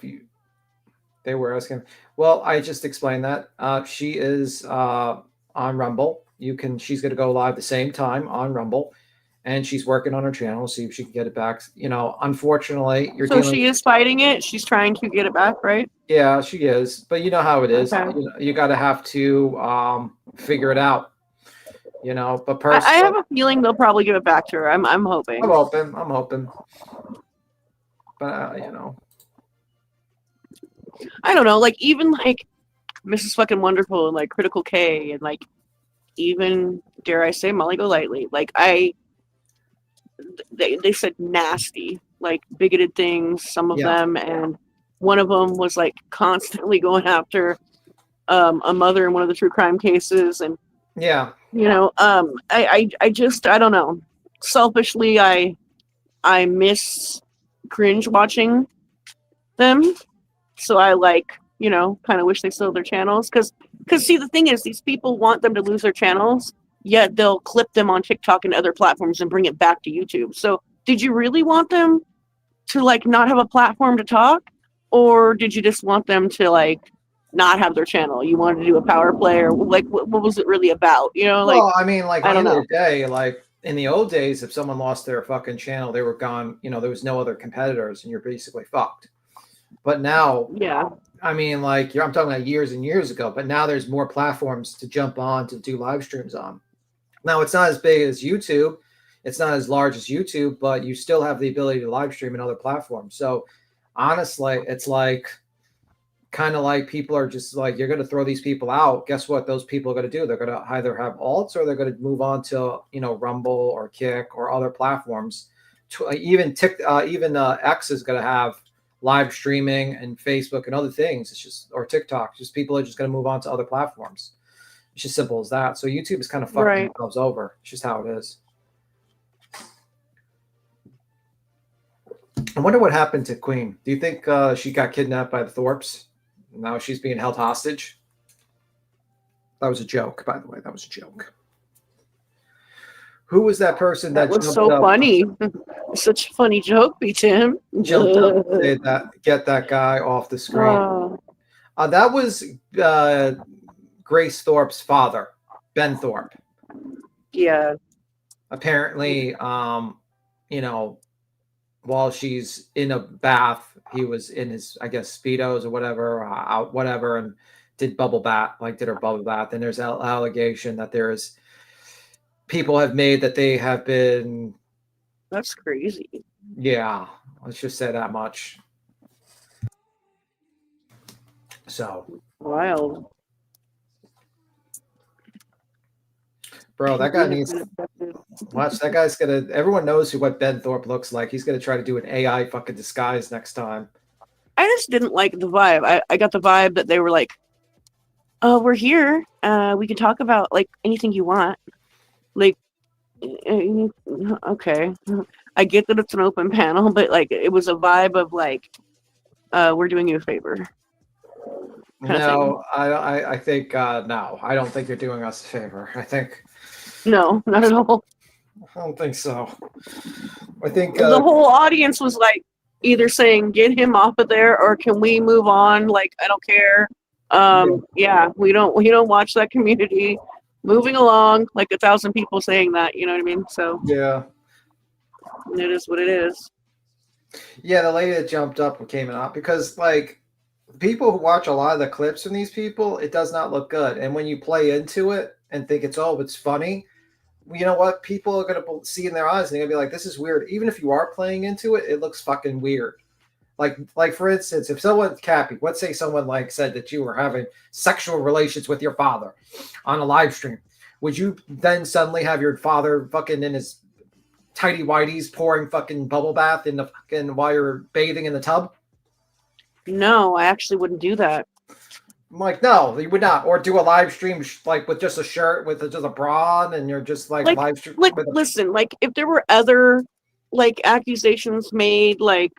they were asking, well, I just explained that. She is on Rumble. She's going to go live the same time on Rumble, and she's working on her channel, see if she can get it back. Unfortunately,
she is fighting it. She's trying to get it back, right?
Yeah, she is. But you know how it is.
Okay.
You got to have to figure it out. But personally,
I have a feeling they'll probably give it back to her. I'm hoping.
I'm hoping. But
I don't know, even Mrs. Fucking Wonderful and Critical K and even, dare I say, Molly Golightly. They said nasty, bigoted things, some of them, and one of them was constantly going after a mother in one of the true crime cases, and I don't know. Selfishly, I miss cringe watching them. So I kind of wish they sold their channels. Because see, the thing is, these people want them to lose their channels, yet they'll clip them on TikTok and other platforms and bring it back to YouTube. So did you really want them to not have a platform to talk? Or did you just want them to not have their channel? You wanted to do a power play, or what was it really about?
Well, I mean,
I don't know.
The day, in the old days, if someone lost their fucking channel, they were gone. There was no other competitors, and you're basically fucked. But now,
yeah,
I mean, I'm talking about years and years ago. But now there's more platforms to jump on to do live streams on. Now it's not as big as YouTube, it's not as large as YouTube, but you still have the ability to live stream in other platforms. So honestly, it's kind of people are just you're going to throw these people out. Guess what? Those people are going to do? They're going to either have alts or they're going to move on to Rumble or Kick or other platforms. Even X is going to have live streaming and Facebook and other things. or TikTok. Just people are just going to move on to other platforms. It's just simple as that. So YouTube is kind of fucking themselves over. It's just how it is. I wonder what happened to Queen. Do you think she got kidnapped by the Thorpes? Now she's being held hostage? That was a joke, by the way. That was a joke. Who was that person that
was so funny? Such a funny joke, Tim.
Jumped up and said that, get that guy off the screen. That was Grace Thorpe's father, Ben Thorpe.
Yeah.
Apparently, while she's in a bath, he was in his, I guess, Speedos or whatever, whatever, and did her bubble bath, and there's an allegation that there's people have made that they have been.
That's crazy.
Yeah, let's just say that much. So
wild.
Bro, that guy needs watch. That guy's gonna. Everyone knows what Ben Thorpe looks like. He's gonna try to do an AI fucking disguise next time.
I just didn't like the vibe. I got the vibe that they were like, "Oh, we're here. We can talk about like anything you want." Like, okay, I get that it's an open panel, but like it was a vibe of like, "We're doing you a favor."
No, I think no. I don't think they're doing us a favor. I think
no, not at all.
I don't think so. I think
the whole audience was like either saying get him off of there or can we move on? Like I don't care. Yeah, we don't watch that community. Moving along, like 1,000 people saying that. You know what I mean? So
yeah,
it is what it is.
Yeah, the lady that jumped up came out because like people who watch a lot of the clips from these people, it does not look good. And when you play into it and think it's funny, you know what? People are going to see in their eyes and they're going to be like, this is weird. Even if you are playing into it, it looks fucking weird. Like for instance, if someone, Cappy, let's say someone like said that you were having sexual relations with your father on a live stream, would you then suddenly have your father fucking in his tighty whities pouring fucking bubble bath in the fucking while you're bathing in the tub?
No, I actually wouldn't do that.
I'm like, no, you would not. Or do a live stream like with just a shirt with just a bra on, and you're just like live stream.
Like, listen, like if there were other like accusations made, like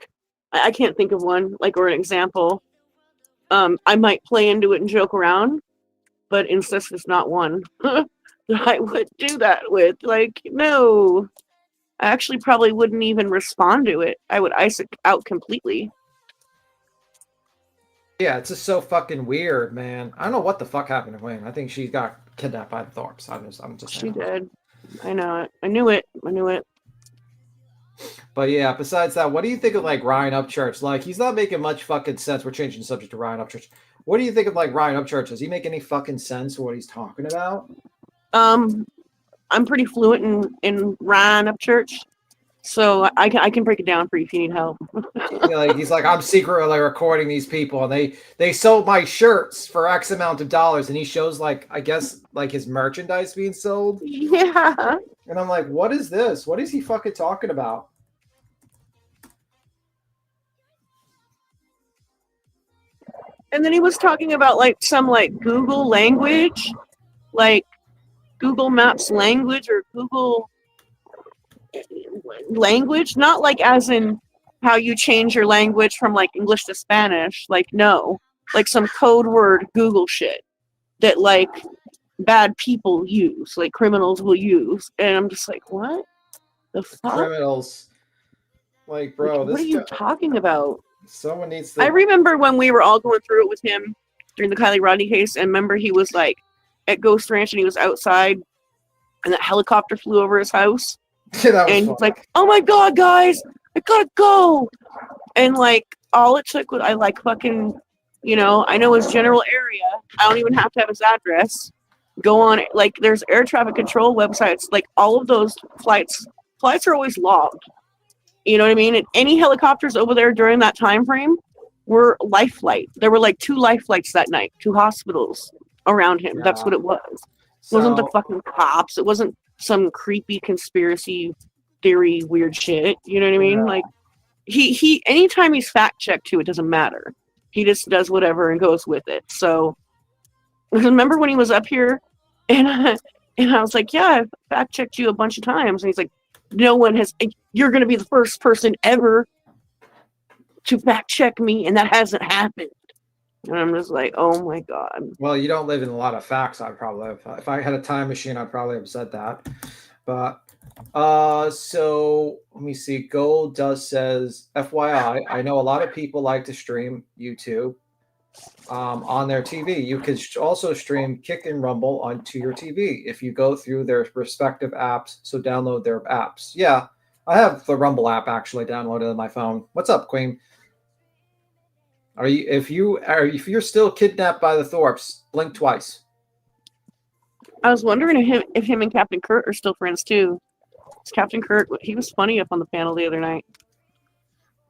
I can't think of one, like or an example. I might play into it and joke around, but incest is not one that I would do that with. Like, no, I actually probably wouldn't even respond to it. I would ice it out completely.
Yeah, it's just so fucking weird, man. I don't know what the fuck happened to Wayne. I think she got kidnapped by the Thorpes. I'm just
She did. I know it. I knew it.
But yeah, besides that, what do you think of like Ryan Upchurch? Like, he's not making much fucking sense. We're changing the subject to Ryan Upchurch. What do you think of like Ryan Upchurch? Does he make any fucking sense of what he's talking about?
I'm pretty fluent in Ryan Upchurch, so I can break it down for you if you need help.
Yeah, like he's like, I'm secretly recording these people, and they sold my shirts for X amount of dollars, and he shows like, I guess like his merchandise being sold.
Yeah.
And I'm like, what is this? What is he fucking talking about?
And then he was talking about like some like Google language, like Google Maps language or Google language, not like as in how you change your language from like English to Spanish. Like, no, like some code word Google shit that like bad people use, like criminals will use. And I'm just like, what the fuck?
Criminals. Like, bro,
like, what are you talking about?
Someone needs to.
I remember when we were all going through it with him during the Kylie Rodney case, and remember he was like at Ghost Ranch and he was outside and that helicopter flew over his house.
Yeah,
and he's like, oh my god, guys, I gotta go. And like all it took was I like fucking, you know, I know his general area. I don't even have to have his address. Go on, like there's air traffic control websites, like all of those flights are always logged. You know what I mean? And any helicopters over there during that time frame were life flight. There were like 2 life flights that night, 2 hospitals around him. Yeah. That's what it was. It wasn't the fucking cops. It wasn't some creepy conspiracy theory weird shit. You know what I mean? Yeah. Like he anytime he's fact checked too, it doesn't matter. He just does whatever and goes with it. So remember when he was up here and I was like, yeah, I've fact checked you a bunch of times. And he's like, no one has. You're going to be the first person ever to fact check me, and that hasn't happened. And I'm just like, oh my god.
Well, you don't live in a lot of facts. I'd probably have, if I had a time machine, I'd probably have said that. But so let me see. Gold says, FYI, I know a lot of people like to stream YouTube on their TV. You could also stream Kick and Rumble onto your TV if you go through their respective apps. So download their apps. Yeah, I have the Rumble app actually downloaded on my phone. What's up, Queen? If you're still kidnapped by the Thorpes, blink twice.
I was wondering if him and Captain Kurt are still friends too. Captain Kurt, he was funny up on the panel the other night.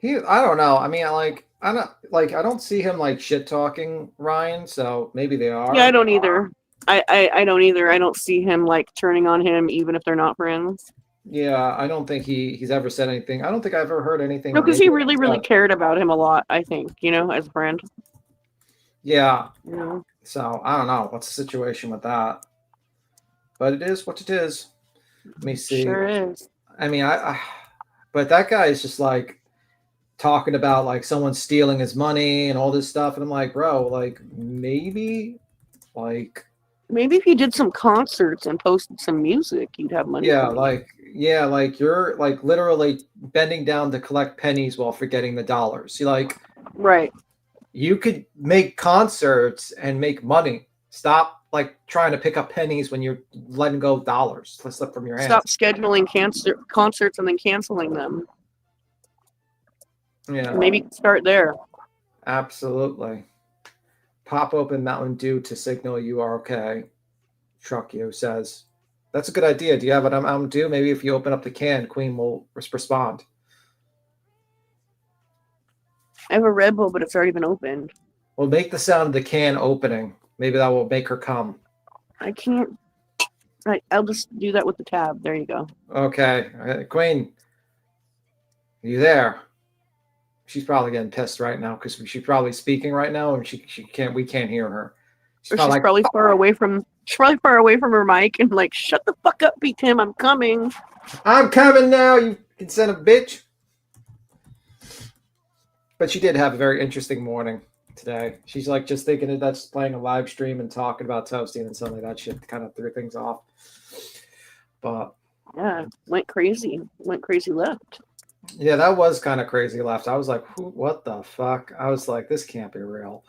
I don't know. I mean, I don't see him like shit talking Ryan, so maybe they are.
Yeah, I don't either. I don't either. I don't see him like turning on him even if they're not friends.
Yeah, I don't think he's ever said anything. I don't think I've ever heard anything.
No, because he really cared about him a lot, I think, as a friend.
Yeah.
Yeah.
So I don't know what's the situation with that. But it is what it is. Let me see.
Sure is.
I mean, but that guy is just like talking about like someone stealing his money and all this stuff, and I'm like, bro, like maybe
if you did some concerts and posted some music, you'd have money.
Like you're like literally bending down to collect pennies while forgetting the dollars.
Right.
You could make concerts and make money. Stop like trying to pick up pennies when you're letting go of dollars to slip from your hands.
Stop scheduling concerts and then canceling them.
Yeah.
Maybe start there.
Absolutely. Pop open Mountain Dew to signal you are okay. Truck you says. That's a good idea. Do you have a Mountain Dew? Maybe if you open up the can, Queen will respond.
I have a Red Bull, but it's already been opened.
Well, make the sound of the can opening. Maybe that will make her come.
I can't. Right, I'll just do that with the tab. There you go.
Okay. Queen, are you there? She's probably getting pissed right now because she's probably speaking right now and she can't. We can't hear her.
She's probably far away from. She's probably far away from her mic and like, shut the fuck up, B Tim. I'm coming.
I'm coming now. You can send a bitch. But she did have a very interesting morning today. She's like just thinking that that's playing a live stream and talking about toasting and something like that shit kind of threw things off. But
yeah, went crazy left.
Yeah, that was kind of crazy left. I was like, what the fuck? I was like, this can't be real.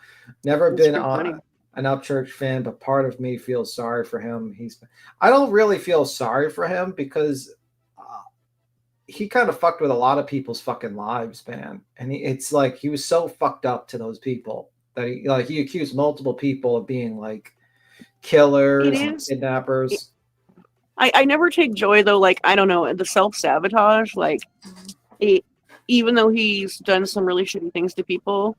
Never been an Upchurch fan, but part of me feels sorry for him. I don't really feel sorry for him because he kind of fucked with a lot of people's fucking lives, man. And it's like he was so fucked up to those people that he accused multiple people of being like killers and kidnappers.
I never take joy though, like I don't know, the self-sabotage, like even though he's done some really shitty things to people,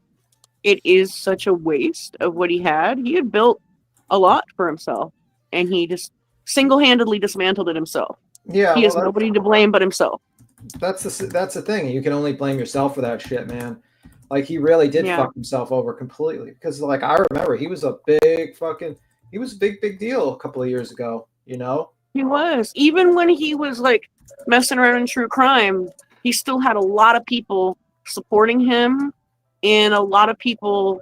it is such a waste of what he had. He had built a lot for himself and he just single-handedly dismantled it himself.
Yeah,
he has nobody to blame but himself. That's
the thing. You can only blame yourself for that shit, man. Like he really did fuck himself over completely. Because like I remember he was a big deal a couple of years ago, you know?
He was. Even when he was like messing around in true crime, he still had a lot of people supporting him and a lot of people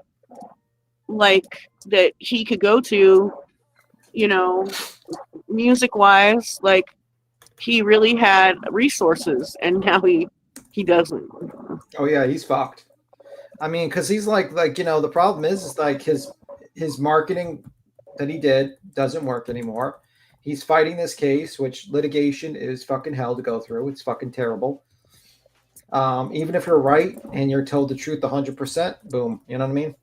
like that he could go to, you know, music wise, like he really had resources and now he doesn't.
Oh yeah, he's fucked. I mean, because he's like, you know, the problem is like his marketing that he did doesn't work anymore. He's fighting this case, which litigation is fucking hell to go through. It's fucking terrible. Even if you're right and you're told the truth 100%, boom. You know what I mean?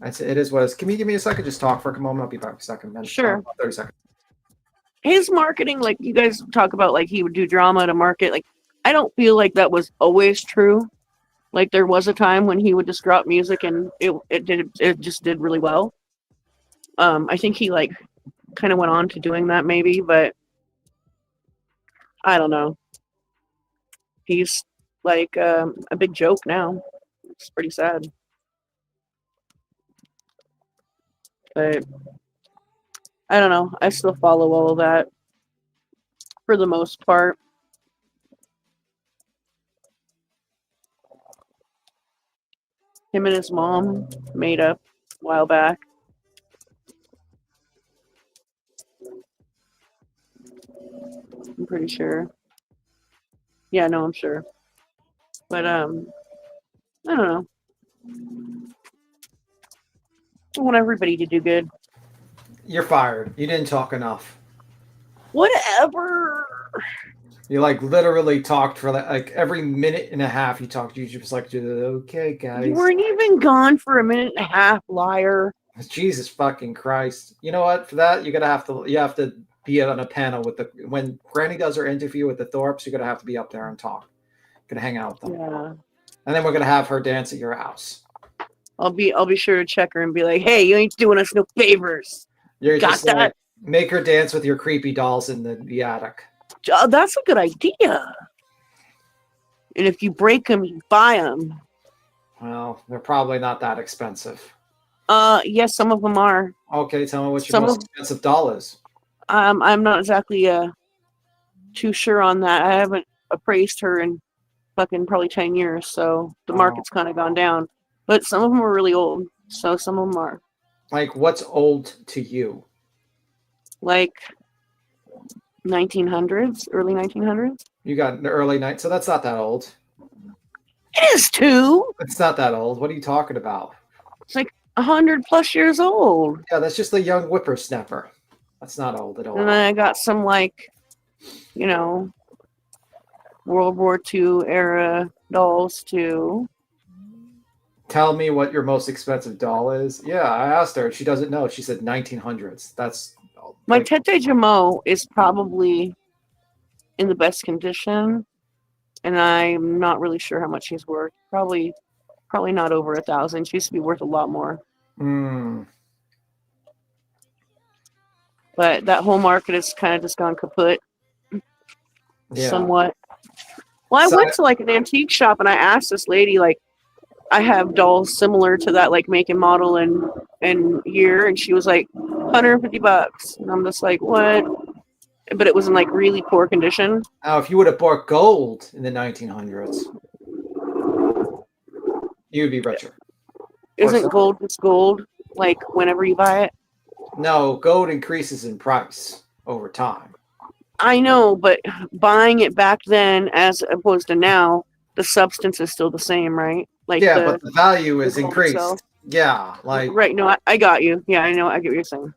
It is what it is. Can you give me a second? Just talk for a moment. I'll be back in a second. Man.
Sure.
30 seconds.
His marketing, like you guys talk about, like he would do drama to market. Like I don't feel like that was always true. Like there was a time when he would just drop music and it just did really well. I think he like kind of went on to doing that maybe, but I don't know. He's like a big joke now. It's pretty sad. But I don't know. I still follow all of that for the most part. Him and his mom made up a while back. I'm pretty sure. Yeah, no, I'm sure. But I don't know. I want everybody to do good.
You're fired. You didn't talk enough.
Whatever.
You like literally talked for like every minute and a half. You talked. You just like, okay, guys.
You weren't even gone for a minute and a half, liar.
Jesus fucking Christ! You know what? For that, you have to be on a panel with when Granny does her interview with the Thorpes. You're gonna have to be up there and talk. Gonna hang out with them.
Yeah.
And then we're gonna have her dance at your house.
I'll be sure to check her and be like, hey, you ain't doing us no favors.
You're
Got
just
that?
like, make her dance with your creepy dolls in the attic.
Oh, that's a good idea. And if you break them, you buy them.
Well, they're probably not that expensive.
Yes, some of them are.
Okay, tell me what your most expensive doll is.
I'm not exactly too sure on that. I haven't appraised her in fucking probably 10 years, so the market's kind of gone down. But some of them are really old, so some of them are.
Like, what's old to you?
Like 1900s, early 1900s.
You got the early night, so that's not that old.
It is too.
It's not that old. What are you talking about?
It's like 100+ years old.
Yeah, that's just a young whippersnapper. That's not old at all.
And then I got some like, World War II era dolls too.
Tell me what your most expensive doll is. Yeah, I asked her. She doesn't know. She said 1900s. That's
my Tete Jameau is probably in the best condition, and I'm not really sure how much she's worth. Probably not over 1,000. She used to be worth a lot more. But that whole market has kind of just gone kaput.
Yeah.
Somewhat. Well, I went to like an antique shop and I asked this lady, like, I have dolls similar to that, like make and model and year, and she was like, $150. And I'm just like, what? But it was in like really poor condition.
Now, if you would have bought gold in the 1900s, you'd be richer.
Isn't gold just gold, like whenever you buy it?
No, gold increases in price over time.
I know, but buying it back then as opposed to now, the substance is still the same, right? Like
yeah, but the value is increased.
Itself.
Yeah, like
right. No, I got you. Yeah, I know. I get what you're saying.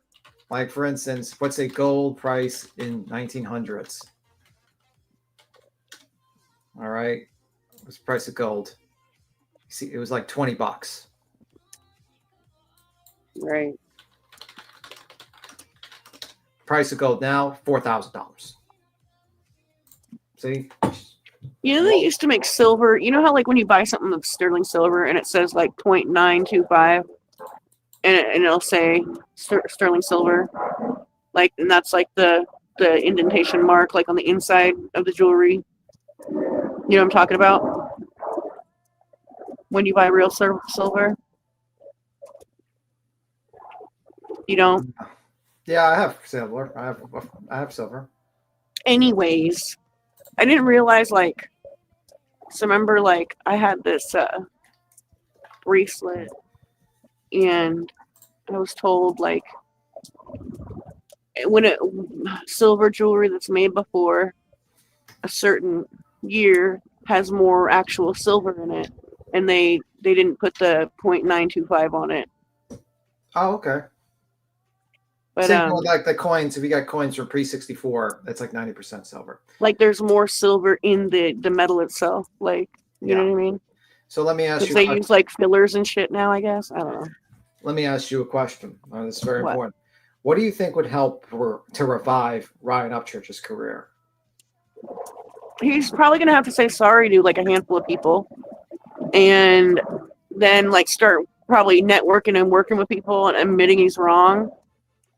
Like for instance, what's a gold price in 1900s? All right, what's the price of gold? See, it was like $20.
Right.
Price of gold now $4,000. See.
You know, they used to make silver. You know how, like, when you buy something that's sterling silver and it says like 0.925, and it'll say sterling silver, like, and that's like the indentation mark, like on the inside of the jewelry. You know what I'm talking about? When you buy real silver, you don't.
Yeah, I have silver. I have silver.
Anyways, I didn't realize, like, so remember, like, I had this bracelet, and I was told, like, when silver jewelry that's made before a certain year has more actual silver in it, and they didn't put the 0.925 on it.
Oh, okay.
But
same with like the coins. If you got coins from pre-64, that's like 90% silver.
Like there's more silver in the metal itself. Like, you know what I mean?
So let me ask you.
They use like fillers and shit now, I guess. I don't know.
Let me ask you a question. This is very important. What do you think would help to revive Ryan Upchurch's career?
He's probably gonna have to say sorry to like a handful of people, and then like start probably networking and working with people and admitting he's wrong.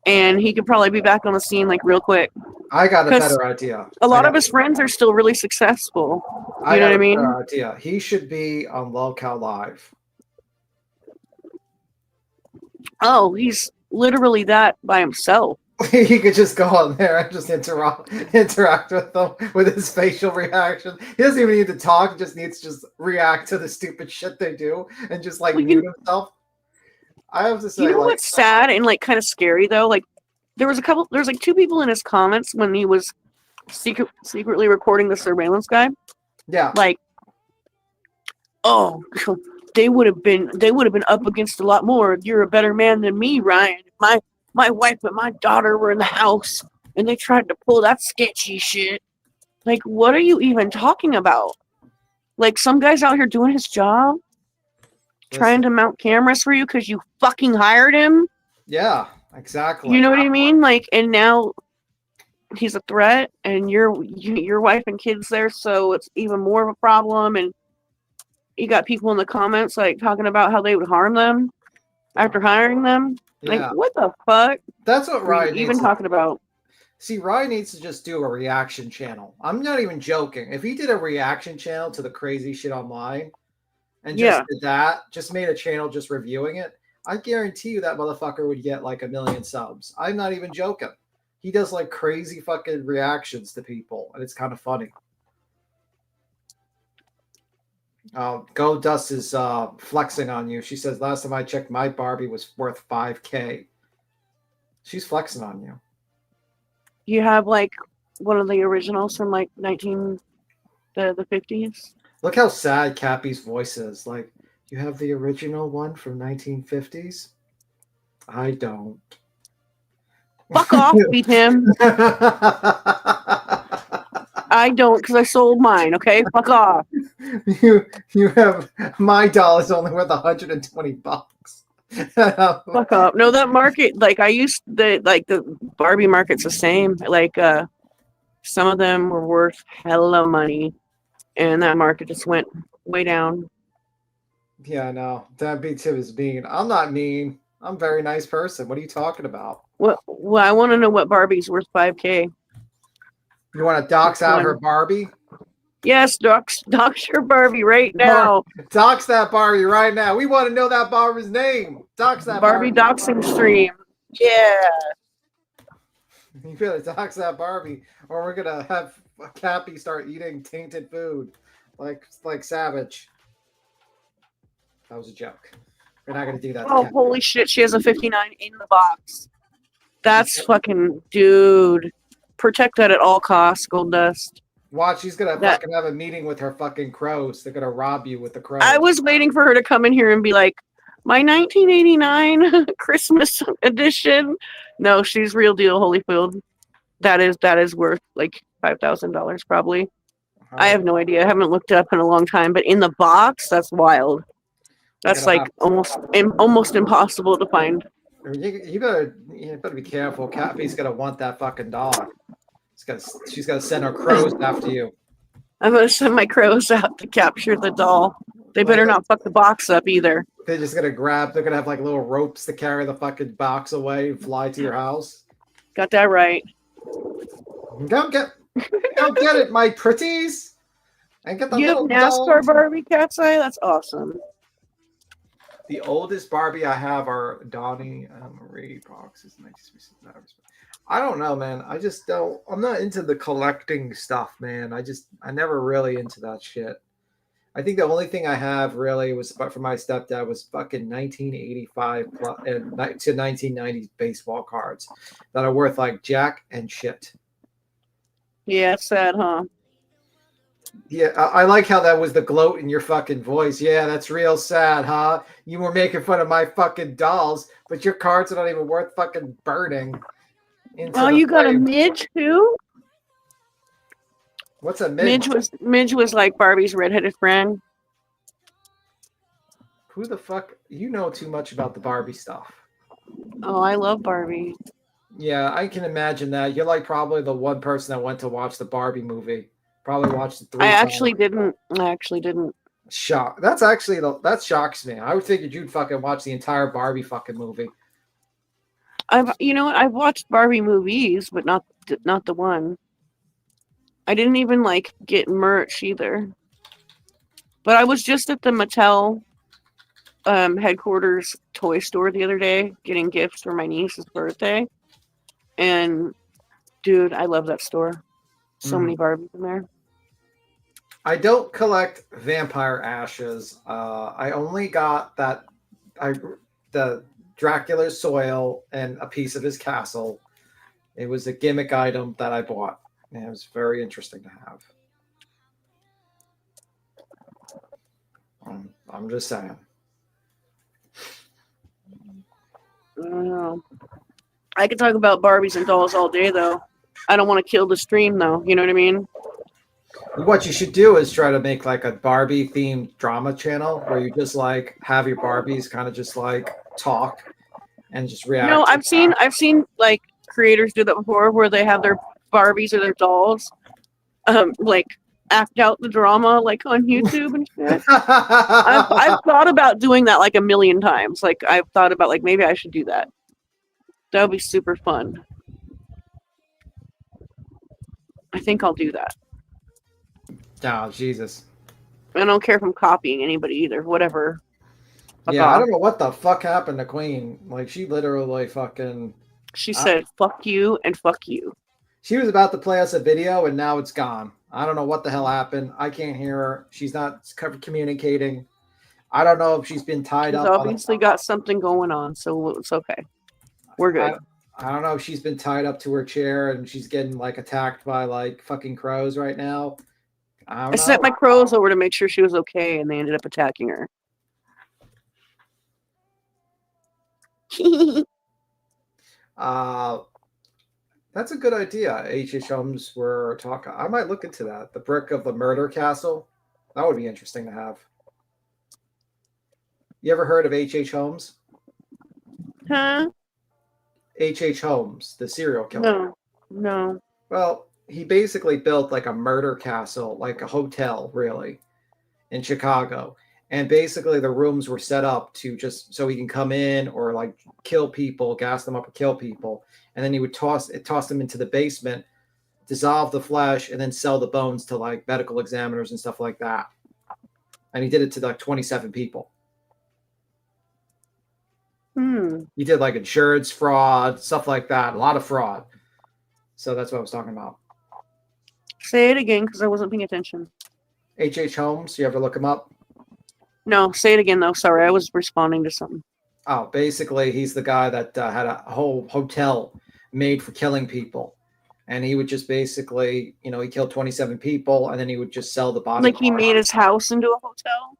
And he could probably be back on the scene like real quick.
I got a better idea.
A lot of his friends are still really successful. You know what I mean?
Better idea. He should be on Lolcow Live.
Oh, he's literally that by himself.
He could just go on there and just interact with them with his facial reaction. He doesn't even need to talk. He just needs to just react to the stupid shit they do and just like mute himself. I have to say,
you know what's sad and like kind of scary though? Like there's like two people in his comments when he was secretly recording the surveillance guy.
Yeah.
Like, oh, they would have been up against a lot more. You're a better man than me, Ryan. My wife and my daughter were in the house and they tried to pull that sketchy shit. Like, what are you even talking about? Like, some guy's out here doing his job, trying to mount cameras for you because you fucking hired him.
Yeah, exactly.
You know what I mean? Like, and now he's a threat, and your wife and kids there, so it's even more of a problem. And you got people in the comments like talking about how they would harm them after hiring them.
Yeah.
Like, what the fuck?
That's what Ryan
even talking about.
See, Ryan needs to just do a reaction channel. I'm not even joking. If he did a reaction channel to the crazy shit online and just did that, just made a channel just reviewing it, I guarantee you that motherfucker would get like 1 million subs. I'm not even joking. He does like crazy fucking reactions to people, and it's kind of funny. Go Dust is flexing on you. She says, last time I checked, my Barbie was worth $5,000. She's flexing on you.
You have like one of the originals from like the 50s.
Look how sad Cappy's voice is. Like, you have the original one from 1950s? I don't.
Fuck off, beat him. I don't, because I sold mine, okay? Fuck off.
You have my doll is only worth $120.
Fuck up. No, that market, like I used the Barbie market's the same. Like some of them were worth hella money, and that market just went way down.
Yeah, no, that beats him as mean. I'm not mean. I'm a very nice person. What are you talking about?
Well, I want to know what Barbie's worth $5,000.
You want to dox out her Barbie?
Yes, dox your Barbie right now.
Dox that Barbie right now. We want to know that Barbie's name. Dox that
Barbie doxing stream. Yeah.
You better dox that Barbie, or we're gonna have Cappy start eating tainted food, like Savage. That was a joke. We're not gonna do that.
Oh, holy shit! She has a 59 in the box. That's fucking dude. Protect that at all costs, Gold Dust.
Watch, she's gonna fucking have a meeting with her fucking crows. They're gonna rob you with the crows.
I was waiting for her to come in here and be like, my 1989 Christmas edition. No, she's real deal, Holyfield. That is worth like $5,000 probably. I have no idea. I haven't looked it up in a long time, but in the box, that's wild. That's like almost impossible to find.
You better be careful. Cappy's gonna want that fucking dog. She's gonna send her crows after you.
I'm gonna send my crows out to capture the doll. They better not fuck the box up either.
They're just gonna they're gonna have like little ropes to carry the fucking box away and fly to your house.
Got that right.
Go get it, my pretties. And get the
you have
little
NASCAR
dolls.
Barbie, Cat's Eye? That's awesome.
The oldest Barbie I have are Donnie Marie boxes. I don't know, man. I just don't. I'm not into the collecting stuff, man. I never really into that shit. I think the only thing I have really was for my stepdad was fucking 1985 to 1990s baseball cards that are worth like jack and shit.
Yeah, it's sad, huh?
Yeah, I like how that was the gloat in your fucking voice. Yeah, that's real sad, huh? You were making fun of my fucking dolls, but your cards are not even worth fucking burning.
Oh, you got a midge too?
What's a midge?
Midge was like Barbie's redheaded friend.
Who the fuck? You know too much about the Barbie stuff.
Oh, I love Barbie.
Yeah, I can imagine that. You're like probably the one person that went to watch the Barbie movie. Probably watched it 3 times.
I actually didn't.
Shock. That shocks me. I would figured you'd fucking watch the entire Barbie fucking movie.
I've watched Barbie movies, but not the one. I didn't even like get merch either. But I was just at the Mattel headquarters toy store the other day getting gifts for my niece's birthday. And dude, I love that store. So many Barbies in there.
I don't collect vampire ashes. I only got the Dracula's soil and a piece of his castle. It was a gimmick item that I bought. And it was very interesting to have. I'm just saying.
I don't know. I could talk about Barbies and dolls all day, though. I don't want to kill the stream, though. You know what I mean?
What you should do is try to make like a Barbie themed drama channel where you just like have your Barbies kind of just like talk and just react.
No, I've seen like creators do that before where they have their Barbies or their dolls like act out the drama like on YouTube and shit. I've thought about doing that like a million times. Like I've thought about like maybe I should do that. That would be super fun. I think I'll do that.
Oh, Jesus.
I don't care if I'm copying anybody either. Whatever.
Yeah, I don't know what the fuck happened to Queen. Like, she literally fucking...
She said, fuck you and fuck you.
She was about to play us a video, and now it's gone. I don't know what the hell happened. I can't hear her. She's not communicating. I don't know if she's been tied up.
She's obviously got something going on, so it's okay. We're good.
I don't know if she's been tied up to her chair, and she's getting, like, attacked by, like, fucking crows right now. I
sent my crows over to make sure she was okay, and they ended up attacking her.
That's a good idea. H.H. Holmes were talking. I might look into that. The brick of the murder castle. That would be interesting to have. You ever heard of H.H. Holmes?
Huh?
H.H. Holmes, the serial killer.
No.
Well, he basically built like a murder castle, like a hotel, really, in Chicago. And basically the rooms were set up to just so he can come in or like kill people, gas them up or kill people. And then he would toss them into the basement, dissolve the flesh, and then sell the bones to like medical examiners and stuff like that. And he did it to like 27 people. He did like insurance fraud, stuff like that. A lot of fraud. So that's what I was talking about.
Say it again because I wasn't paying attention.
H.H. Holmes, you ever look him up?
No, say it again though. Sorry, I was responding to something.
Oh, basically, he's the guy that had a whole hotel made for killing people. And he would just basically, he killed 27 people and then he would just sell the body.
Like he made his house into a hotel?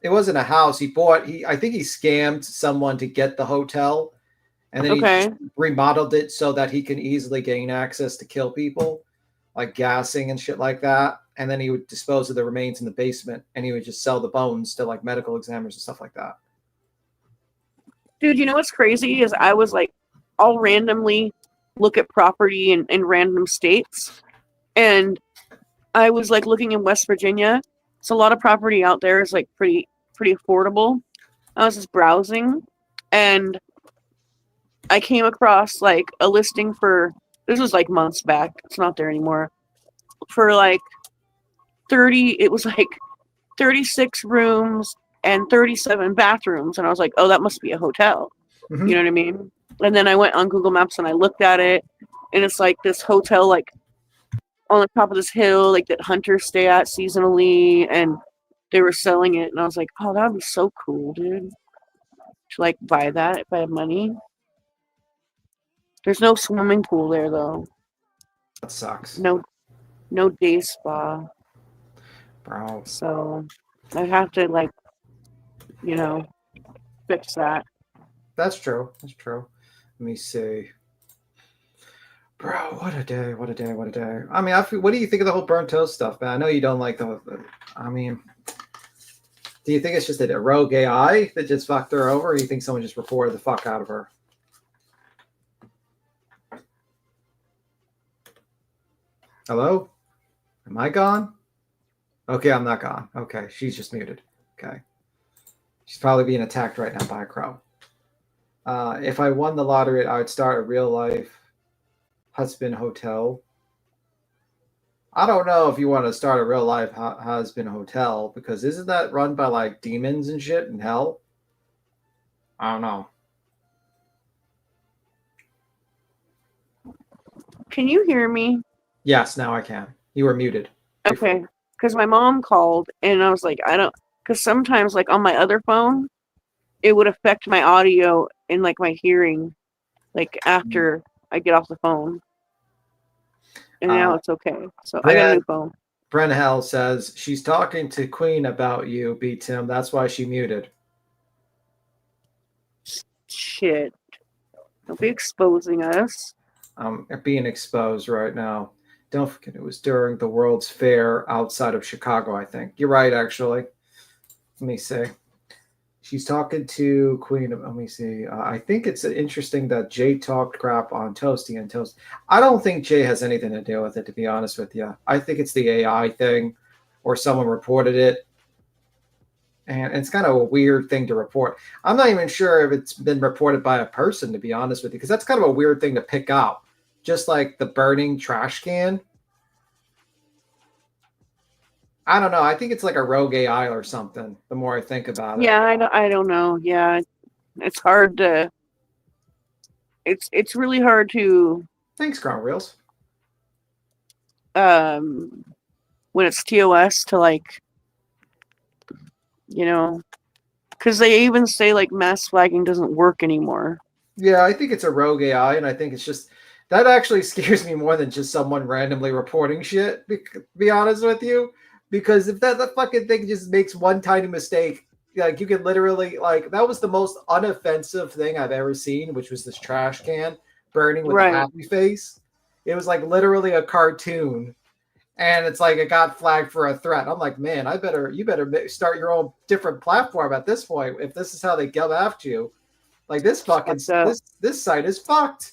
It wasn't a house. I think he scammed someone to get the hotel. And then he just remodeled it so that he can easily gain access to kill people, like gassing and shit like that. And then he would dispose of the remains in the basement and he would just sell the bones to like medical examiners and stuff like that.
Dude, you know what's crazy is I was like, I'll randomly look at property in random states. And I was like looking in West Virginia. So a lot of property out there is like pretty affordable. I was just browsing and I came across like a listing for, this was like months back. It's not there anymore. For like 36 rooms and 37 bathrooms. And I was like, oh, that must be a hotel. Mm-hmm. You know what I mean? And then I went on Google Maps and I looked at it and it's like this hotel, like on the top of this hill, like that hunters stay at seasonally. And they were selling it. And I was like, oh, that would be so cool, dude. To like buy that if I had money. There's no swimming pool there though.
That sucks.
No day spa.
Bro.
So I have to like, fix that.
That's true. Let me see. Bro, what a day. I mean, what do you think of the whole burnt toast stuff, man? I know you don't like do you think it's just a rogue AI that just fucked her over, or do you think someone just reported the fuck out of her? Hello? Am I gone? Okay, I'm not gone. Okay, she's just muted. Okay. She's probably being attacked right now by a crow. If I won the lottery, I would start a real life husband hotel. I don't know if you want to start a real life husband hotel, because isn't that run by like demons and shit in hell? I don't know.
Can you hear me?
Yes, now I can. You were muted.
Okay, because my mom called and I was like, because sometimes like on my other phone, it would affect my audio and like my hearing, like after I get off the phone. And now it's okay. So I got a new phone.
Bren Hell says she's talking to Queen about you, B Tim. That's why she muted.
Shit. Don't be exposing us.
Being exposed right now. Don't forget, it was during the World's Fair outside of Chicago, I think. You're right, actually. Let me see. She's talking to Queen. Let me see. I think it's interesting that Jay talked crap on Toasty and Toast. I don't think Jay has anything to do with it, to be honest with you. I think it's the AI thing, or someone reported it. And it's kind of a weird thing to report. I'm not even sure if it's been reported by a person, to be honest with you, because that's kind of a weird thing to pick out. Just like the burning trash can. I don't know. I think it's like a rogue AI or something, the more I think about it.
Yeah, I don't know. Yeah, it's hard to... It's really hard to...
Thanks, Ground Reels.
When it's TOS to, like, you know... Because they even say, like, mass flagging doesn't work anymore.
Yeah, I think it's a rogue AI, and I think it's just... That actually scares me more than just someone randomly reporting shit, to be honest with you. Because if that fucking thing just makes one tiny mistake, like, you could literally... Like, that was the most unoffensive thing I've ever seen, which was this trash can burning with a happy face. It was, like, literally a cartoon. And it's like it got flagged for a threat. I'm like, man, you better start your own different platform at this point. If this is how they go after you, like this fucking this site is fucked.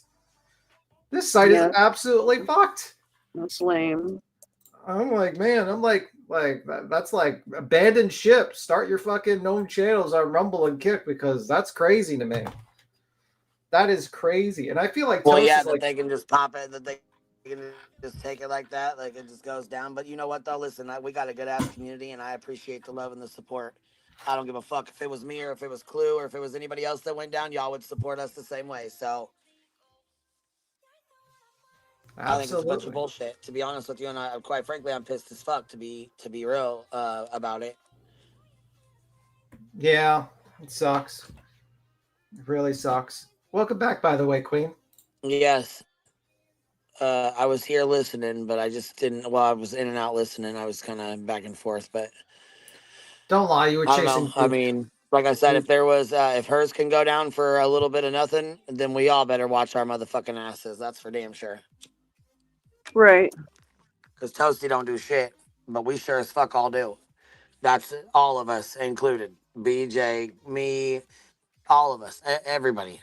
This site is absolutely fucked.
That's lame.
I'm like, man, that's like abandoned ship. Start your fucking known channels on Rumble and Kick, because that's crazy to me. That is crazy, and I feel like
that they can just pop it. That they can just take it like that, like it just goes down. But you know what though? Listen, we got a good ass community, and I appreciate the love and the support. I don't give a fuck if it was me or if it was Clue or if it was anybody else that went down. Y'all would support us the same way. So I think it's a bunch of bullshit, to be honest with you. And quite frankly, I'm pissed as fuck, to be real about it.
Yeah, it sucks. It really sucks. Welcome back, by the way, Queen.
Yes. I was here listening, but I just didn't. Well, I was in and out listening. I was kind of back and forth, but
don't lie. You were chasing.
I mean, like I said, if there was, if hers can go down for a little bit of nothing, then we all better watch our motherfucking asses. That's for damn sure.
Right.
Because Toasty don't do shit, but we sure as fuck all do. That's all of us included. BJ, me, all of us, everybody.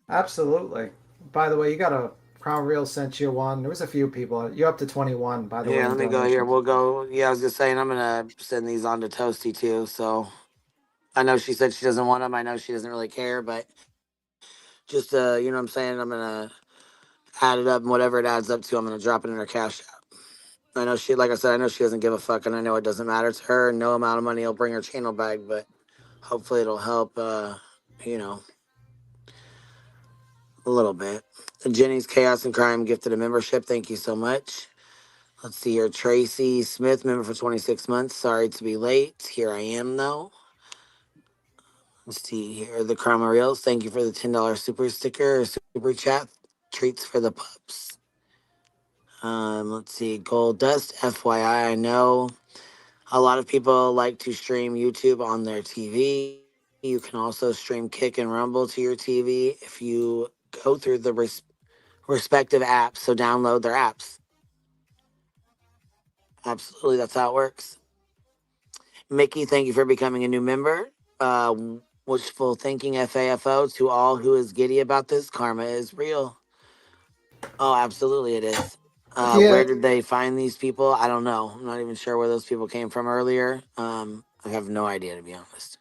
Absolutely. By the way, you got a Crown Real sent you one. There was a few people. You're up to 21, by the way.
Yeah, let me go here. We'll go. Yeah, I was just saying, I'm going to send these on to Toasty too. So I know she said she doesn't want them. I know she doesn't really care, but just, you know what I'm saying? I'm going to add it up, and whatever it adds up to, I'm going to drop it in her cash app. I know she, like I said, I know she doesn't give a fuck, and I know it doesn't matter to her. No amount of money will bring her channel back, but hopefully it'll help, you know, a little bit. Jenny's Chaos and Crime gifted a membership. Thank you so much. Let's see here. Tracy Smith, member for 26 months. Sorry to be late. Here I am, though. Let's see here. The Crime Reels. Thank you for the $10 super sticker, super chat. Treats for the pups. Let's see. Gold Dust. FYI, I know a lot of people like to stream YouTube on their TV. You can also stream Kick and Rumble to your TV if you go through the respective apps. So download their apps. Absolutely, that's how it works. Mickey, thank you for becoming a new member. Wishful thinking, FAFO. To all who is giddy about this, karma is real. Oh, absolutely it is. Where did they find these people? I don't know. I'm not even sure where those people came from earlier. I have no idea, to be honest.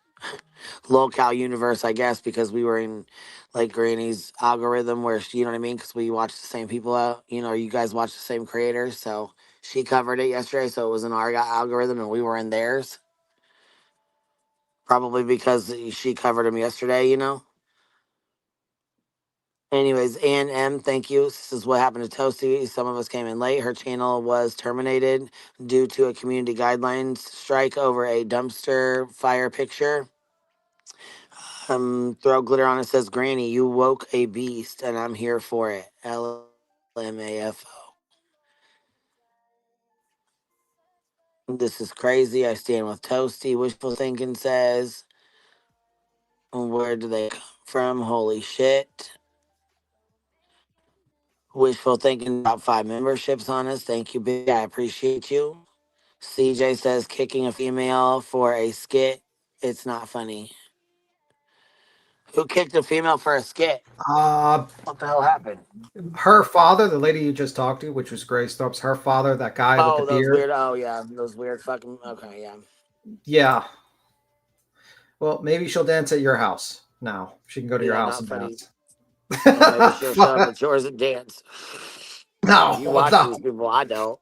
Local universe, I guess, because we were in like Granny's algorithm where she, you know what I mean? Because we watch the same people out, you know, you guys watch the same creators. So she covered it yesterday. So it was in our algorithm and we were in theirs. Probably because she covered them yesterday, you know? Anyways, Ann M, thank you. This is what happened to Toasty. Some of us came in late. Her channel was terminated due to a community guidelines strike over a dumpster fire picture. Throw glitter on it, says, Granny, you woke a beast, and I'm here for it. LMAFO. This is crazy. I stand with Toasty. Wishful thinking says, where do they come from? Holy shit. Wishful thinking about 5 memberships on us. Thank you, Big. I appreciate you. CJ says kicking a female for a skit. It's not funny. Who kicked a female for a skit? What the hell happened?
Her father, the lady you just talked to, which was Grace Thorpe's, her father, that guy with the
those
beard.
weird. Oh yeah, those weird fucking. Okay, yeah.
Yeah. Well, maybe she'll dance at your house now. She can go to your house and
funny.
dance.
Well, maybe she'll show up at yours and dance.
No,
You watch these people. I don't.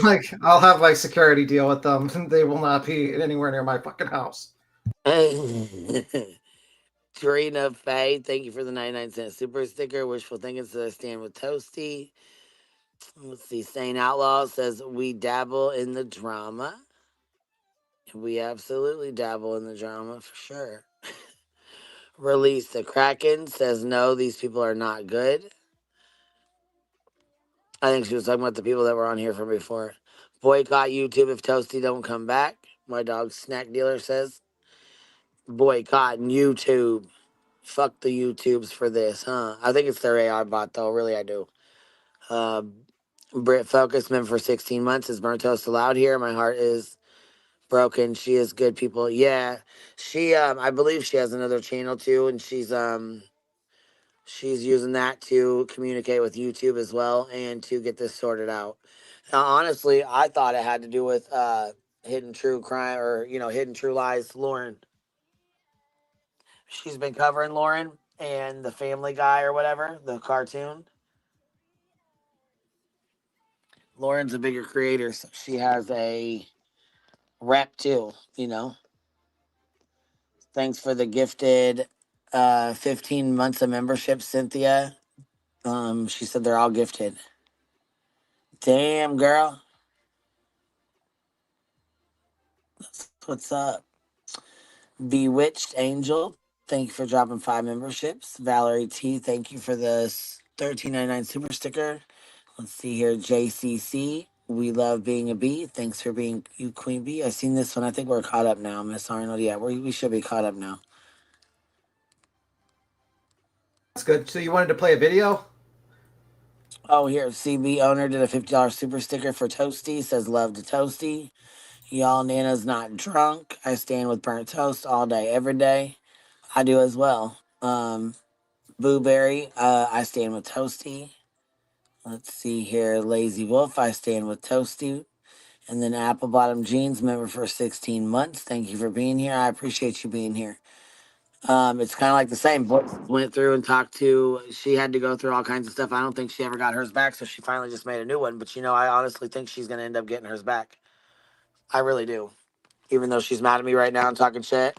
Like, I'll have my security deal with them. They will not be anywhere near my fucking house.
Karina Faye, thank you for the 99-cent super sticker. Wishful thinking says I stand with Toasty. Let's see. Sane Outlaw says we dabble in the drama. We absolutely dabble in the drama for sure. Release the Kraken says no, these people are not good. I think she was talking about the people that were on here from before. Boycott YouTube if Toasty don't come back. My dog Snack Dealer says boycott YouTube. Fuck the YouTubes for this, huh? I think it's their AI bot though. Really, I do. Brit Focus meant for 16 months. Is burnt toast allowed here? My heart is broken. She is good people. Yeah, she I believe she has another channel too, and she's using that to communicate with YouTube as well and to get this sorted out. Now, honestly, I thought it had to do with Hidden True Crime or Hidden True Lies. Lauren, she's been covering Lauren and the Family Guy or whatever, the cartoon. Lauren's a bigger creator, so she has a rep too, Thanks for the gifted 15 months of membership, Cynthia. She said they're all gifted. Damn, girl. What's up? Bewitched Angel, thank you for dropping 5 memberships. Valerie T, thank you for the $13.99 super sticker. Let's see here. JCC, we love being a bee. Thanks for being you, Queen Bee. I've seen this one. I think we're caught up now, Miss Arnold. Yeah, we should be caught up now.
That's good. So you wanted to play a video?
Oh, here. CB owner did a $50 super sticker for Toasty. Says love to Toasty. Y'all, Nana's not drunk. I stand with burnt toast all day, every day. I do as well. Blueberry, I stand with Toasty. Let's see here. Lazy Wolf, I stand with Toasty. And then Apple Bottom Jeans, member for 16 months. Thank you for being here. I appreciate you being here. It's kind of like the same. Voice went through and talked to. She had to go through all kinds of stuff. I don't think she ever got hers back, so she finally just made a new one. But I honestly think she's gonna end up getting hers back. I really do. Even though she's mad at me right now and talking shit,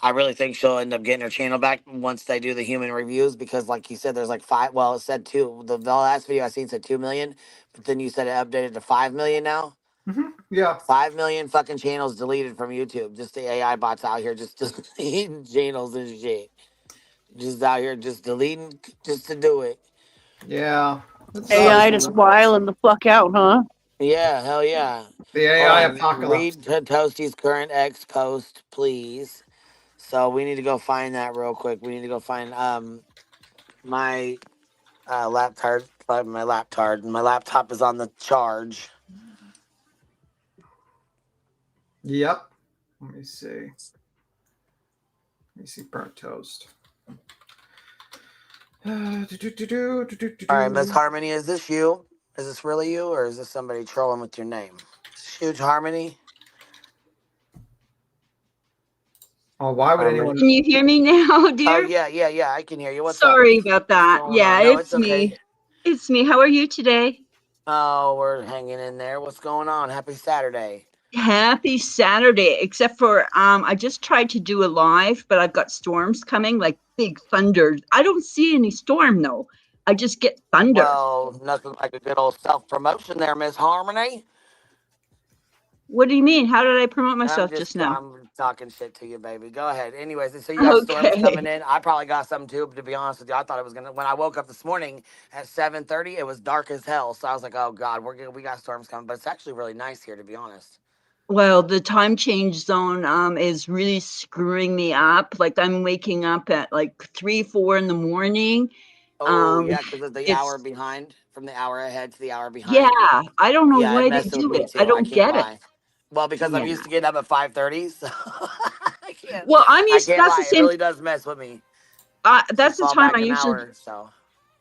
I really think she'll end up getting her channel back once they do the human reviews. Because, like you said, there's like 5. Well, it said 2. The last video I seen said 2 million, but then you said it updated to 5 million now.
Mm-hmm. Yeah.
5 million fucking channels deleted from YouTube. Just the AI bots out here just deleting channels and shit. Just out here just deleting just to do it.
Yeah.
AI just wiling the fuck out, huh?
Yeah, hell yeah.
The AI apocalypse.
Read Toasty's current ex post, please. So we need to go find that real quick. We need to go find my laptop. My laptop is on the charge.
Yep. Let me see. Burnt toast.
All right, Miss Harmony, is this you? Is this really you, or is this somebody trolling with your name? Huge Harmony.
Oh, why would anyone?
Can you hear me now, dear?
Oh yeah. I can hear you. What's
Sorry
up?
about that. Yeah,
no,
it's
okay.
me. It's me. How are you today?
Oh, we're hanging in there. What's going on? Happy Saturday.
Happy Saturday. Except for I just tried to do a live, but I've got storms coming, like big thunder. I don't see any storm though. I just get thunder.
Well, nothing like a good old self-promotion there, Miss Harmony.
What do you mean? How did I promote myself just now?
I'm talking shit to you, baby. Go ahead. Anyways, so you got storms coming in. I probably got some too, but to be honest with you, I thought it was gonna. When I woke up this morning at 7:30, it was dark as hell. So I was like, "Oh God, we got storms coming." But it's actually really nice here, to be honest.
Well, the time change zone is really screwing me up. Like I'm waking up at like 3, 4 in the morning,
Oh yeah, because of the hour
It's
behind, from the hour ahead to the hour
yeah.
behind.
I don't know
Yeah, it
why they
messes with
do
me
it. I
too. I
don't
can't
get it.
lie. Well, because I'm
Yeah.
used to getting up at 5:30, so I can't.
Well,
I can't
That's the
lie. It
same.
really does mess with me to
That's the
fall
time I
back an
usually.
hour. So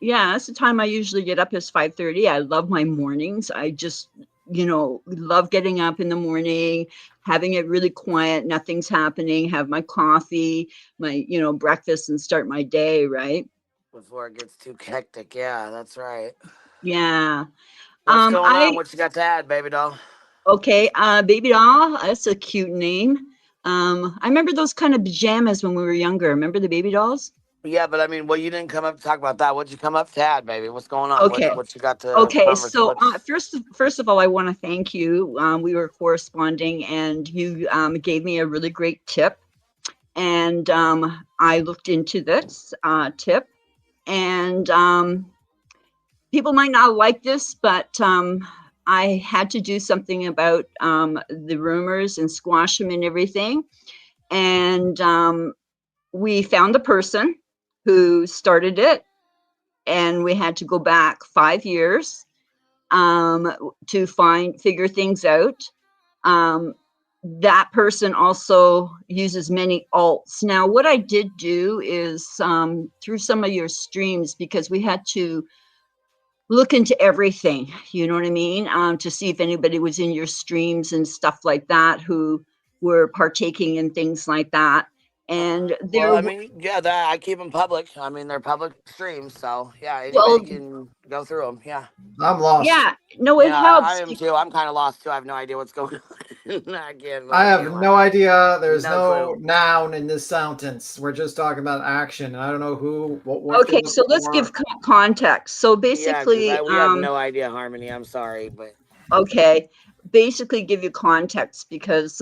Yeah, that's the time I usually get up is 5:30. I love my mornings. I just, love getting up in the morning, having it really quiet, nothing's happening, have my coffee, my, breakfast and start my day, right?
before it gets too hectic, yeah, that's right.
Yeah.
What's going on?
I
What you got to add, baby doll?
Okay, Baby Doll, that's a cute name. I remember those kind of pajamas when we were younger. Remember the baby dolls?
Yeah, but I mean, well, you didn't come up to talk about that. What'd you come up to add, baby? What's going on?
Okay.
What you got to
Okay,
converse?
so
What's
first of all, I want to thank you. We were corresponding, and you gave me a really great tip, and I looked into this tip, and people might not like this, but I had to do something about the rumors and squash them and everything, and we found the person who started it, and we had to go back 5 years to figure things out. That person also uses many alts. Now, what I did do is through some of your streams, because we had to look into everything, you know what I mean? To see if anybody was in your streams and stuff like that who were partaking in things like that. And
well, I mean, yeah, that I keep them public. I mean, they're public streams, so yeah, anybody
well,
can go through them. Yeah,
I'm lost.
yeah, no, it
yeah, I
helps.
am too. I'm kind of lost too. I have no idea what's going on.
I
I
have
can't
no
lie.
idea. There's
No
no
clue.
noun in this sentence. We're just talking about action, and I don't know what they're
Okay, so
looking
let's
for.
give context. So
Yeah, because
basically,
we have no idea, Harmony. I'm sorry, but
okay, basically give you context because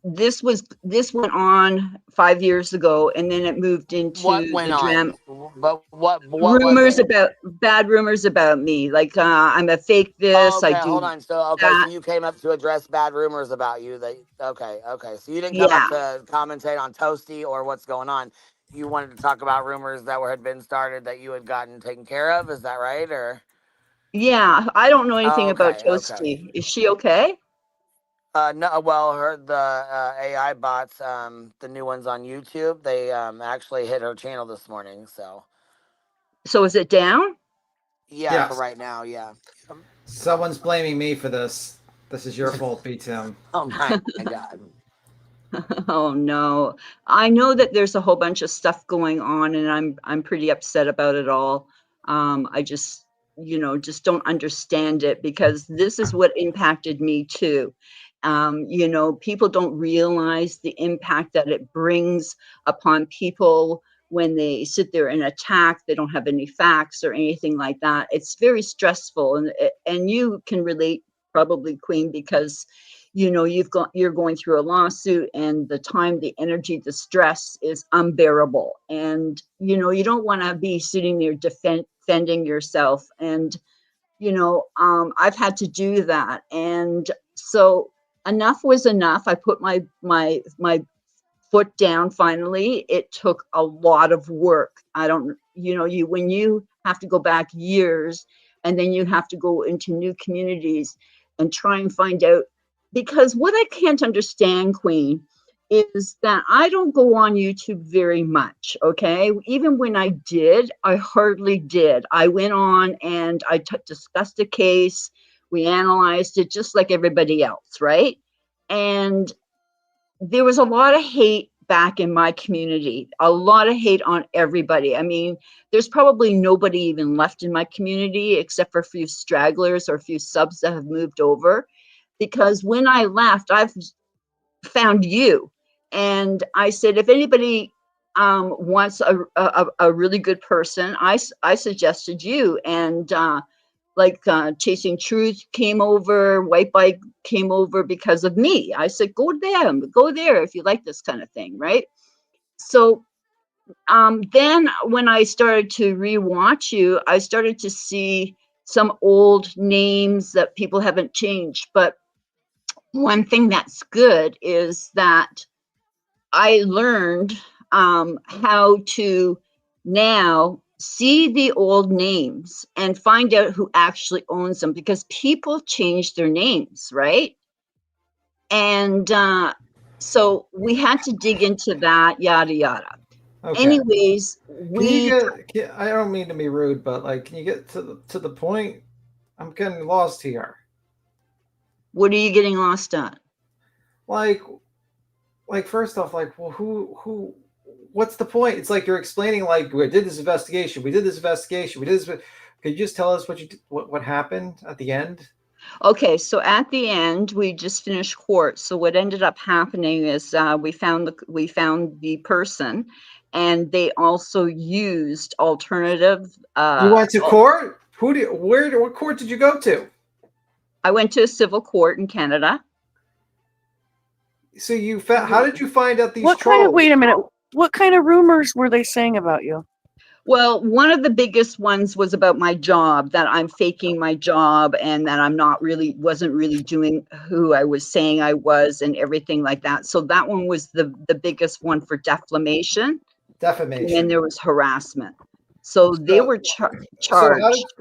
this went on 5 years ago, and then it moved
what
into
went
the
on?
drama.
But what was it?
Bad rumors about me, like I'm a fake
Oh,
this, I
okay, hold
do
on. So
that.
you came up to address bad rumors about you. Okay. So you didn't come up
Yeah,
to commentate on Toasty or what's going on. You wanted to talk about rumors that had been started that you had gotten taken care of. Is that right? Or
yeah. I don't know anything about
okay.
Toasty. Is she okay?
No, well, the AI bots, the new ones on YouTube, they actually hit her channel this morning. So
So is it down?
yeah, for
Yes.
right now, yeah.
Someone's blaming me for this. This is your fault, B-Tim.
Oh my God.
Oh no. I know that there's a whole bunch of stuff going on, and I'm pretty upset about it all. I just just don't understand it, because this is what impacted me too. People don't realize the impact that it brings upon people when they sit there and attack. They don't have any facts or anything like that. It's very stressful, and you can relate probably, Queen, because you're going through a lawsuit, and the time, the energy, the stress is unbearable, and you don't want to be sitting there defending yourself. And I've had to do that, and so enough was enough. I put my foot down finally. It took a lot of work. I don't you when you have to go back years, and then you have to go into new communities and try and find out. Because what I can't understand, Queen, is that I don't go on YouTube very much, okay? Even when I did, I hardly did. I went on and I discussed a case. We analyzed it just like everybody else, right? And there was a lot of hate back in my community, a lot of hate on everybody. I mean, there's probably nobody even left in my community except for a few stragglers or a few subs that have moved over. Because when I left, I've found you. And I said, if anybody wants a really good person, I suggested you. And Chasing Truth came over, White Bike came over because of me. I said, go there if you like this kind of thing, right? So then when I started to rewatch you, I started to see some old names that people haven't changed. But one thing that's good is that I learned how to now see the old names and find out who actually owns them, because people change their names, right? And so we had to dig into that, yada yada.
Okay.
Anyways,
I don't mean to be rude, but like, can you get to the point? I'm getting lost here.
What are you getting lost on?
Like first off, like, well, who? What's the point? It's like you're explaining, like, we did this investigation. We did this investigation. We did this. Could you just tell us what happened at the end?
Okay, so at the end, we just finished court. So what ended up happening is we found the person, and they also used alternative.
You went to court? What court did you go to?
I went to a civil court in Canada.
So you found? How did you find out these trolls?
Wait a minute. What kind of rumors were they saying about you?
Well, one of the biggest ones was about my job, that I'm faking my job and that wasn't really doing who I was saying I was and everything like that. So that one was the biggest one for defamation.
Defamation.
And then there was harassment. So they were charged.
So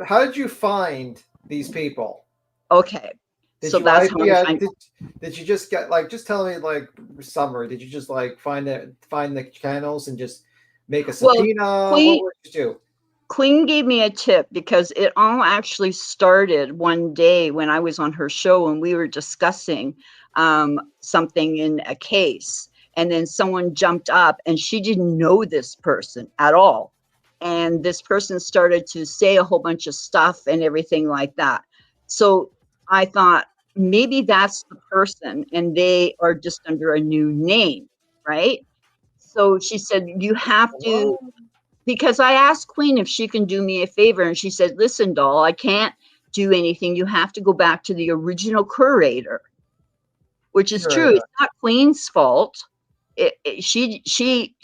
how did you find these people?
Okay.
Did
so
you
that's
did you just get, like, just tell me, like, summary? Did you just, like, find the channels and just make a subpoena? What would you do?
Queen gave me a tip, because it all actually started one day when I was on her show and we were discussing something in a case. And then someone jumped up, and she didn't know this person at all. And this person started to say a whole bunch of stuff and everything like that. So I thought, maybe that's the person and they are just under a new name, right? So she said, you have to, because I asked Queen if she can do me a favor, and she said, listen, doll, I can't do anything. You have to go back to the original curator, which is true. It's not Queen's fault. She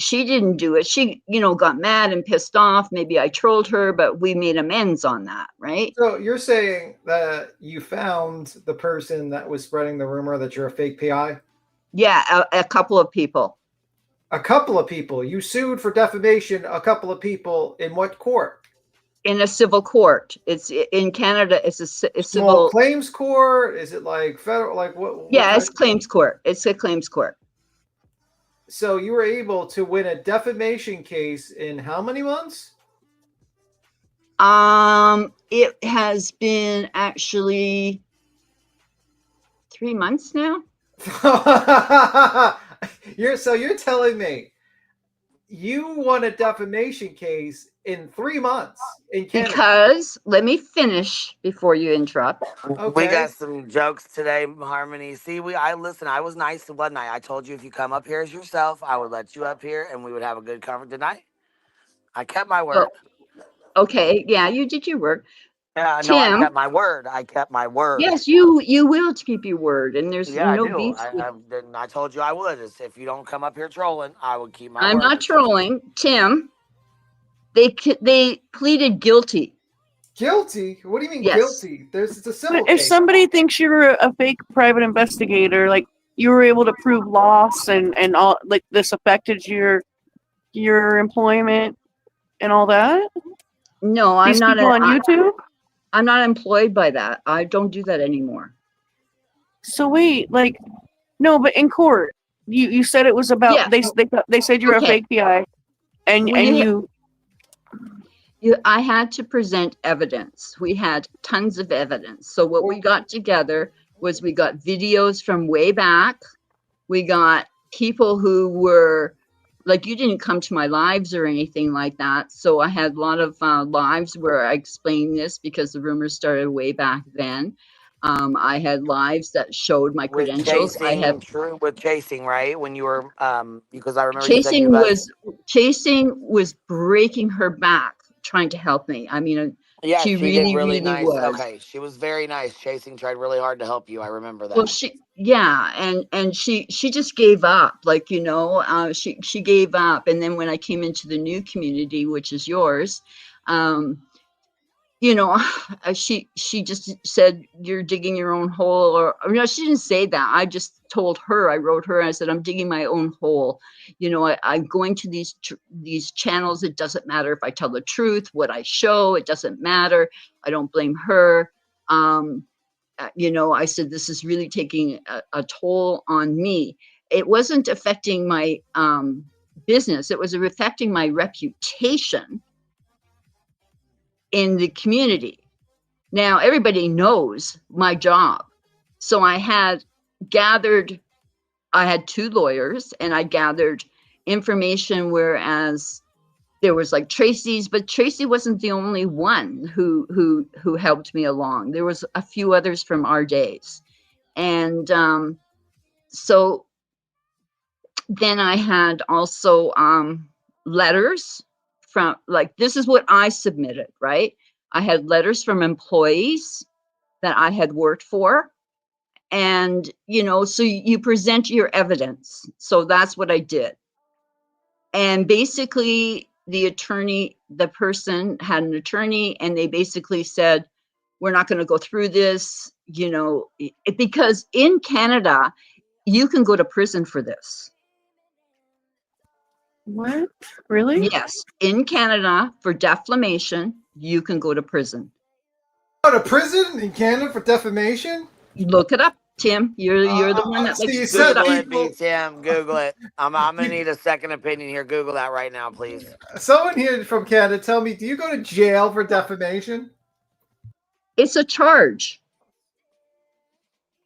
didn't do it. She, got mad and pissed off. Maybe I trolled her, but we made amends on that, right?
So you're saying that you found the person that was spreading the rumor that you're a fake PI?
Yeah, a couple of people.
A couple of people. You sued for defamation a couple of people in what court?
In a civil court. It's in Canada. It's a
Small
civil
claims court. Is it like federal? Like what?
Yeah, it's claims court. It's a claims court.
So you were able to win a defamation case in how many months?
It has been actually 3 months now.
You're telling me you won a defamation case in 3 months in Canada?
Because let me finish before you interrupt.
Okay. We got some jokes today, Harmony. See, I was nice, wasn't I? I told you if you come up here as yourself, I would let you up here and we would have a good conversation tonight. I kept my word.
Oh, okay, yeah, you did your work.
Yeah,
Tim,
no, I kept my word. I kept my word.
Yes, you will keep your word, and there's no beef.
I told you I would. If you don't come up here trolling, I would keep my word.
I'm not trolling, Tim. They pleaded guilty.
Guilty? What do you mean guilty? It's a civil
case. If somebody thinks you're a fake private investigator, like you were able to prove loss and all, like this affected your employment and all that.
No, I'm not
on YouTube.
I'm not employed by that. I don't do that anymore.
So wait, no, but in court, you said it was about they said you were a fake PI, and
I had to present evidence. We had tons of evidence. So what we got together was we got videos from way back. We got people who were like, you didn't come to my lives or anything like that. So I had a lot of lives where I explained this because the rumors started way back then. I had lives that showed my credentials.
With chasing, right? When you were, because I remember
Chasing was breaking her back, trying to help me. I mean,
yeah,
she really
nice.
was.
Okay, she was very nice. Chasing tried really hard to help you. I remember that.
Well, and she just gave up. Like, she gave up. And then when I came into the new community, which is yours, she just said, you're digging your own hole, or no, she didn't say that. I just told her, I wrote her, I said, I'm digging my own hole. I'm going to these channels. It doesn't matter if I tell the truth, what I show, it doesn't matter. I don't blame her. I said, this is really taking a toll on me. It wasn't affecting my business. It was affecting my reputation in the community. Now, everybody knows my job. So I had 2 lawyers, and I gathered information, whereas there was like Tracy's, but Tracy wasn't the only one who helped me along. There was a few others from our days. And so then I had also letters from, like, this is what I submitted, right? I had letters from employees that I had worked for. And, so you present your evidence. So that's what I did. And basically the person had an attorney, and they basically said, we're not going to go through this, because in Canada, you can go to prison for this.
What? Really?
Yes. In Canada, for defamation, you can go to prison.
Go to prison in Canada for defamation?
Look it up, Tim. You're the one that likes to
Google it, Tim. Google it. I'm gonna need a second opinion here. Google that right now, please.
Someone here from Canada, tell me, do you go to jail for defamation?
It's a charge.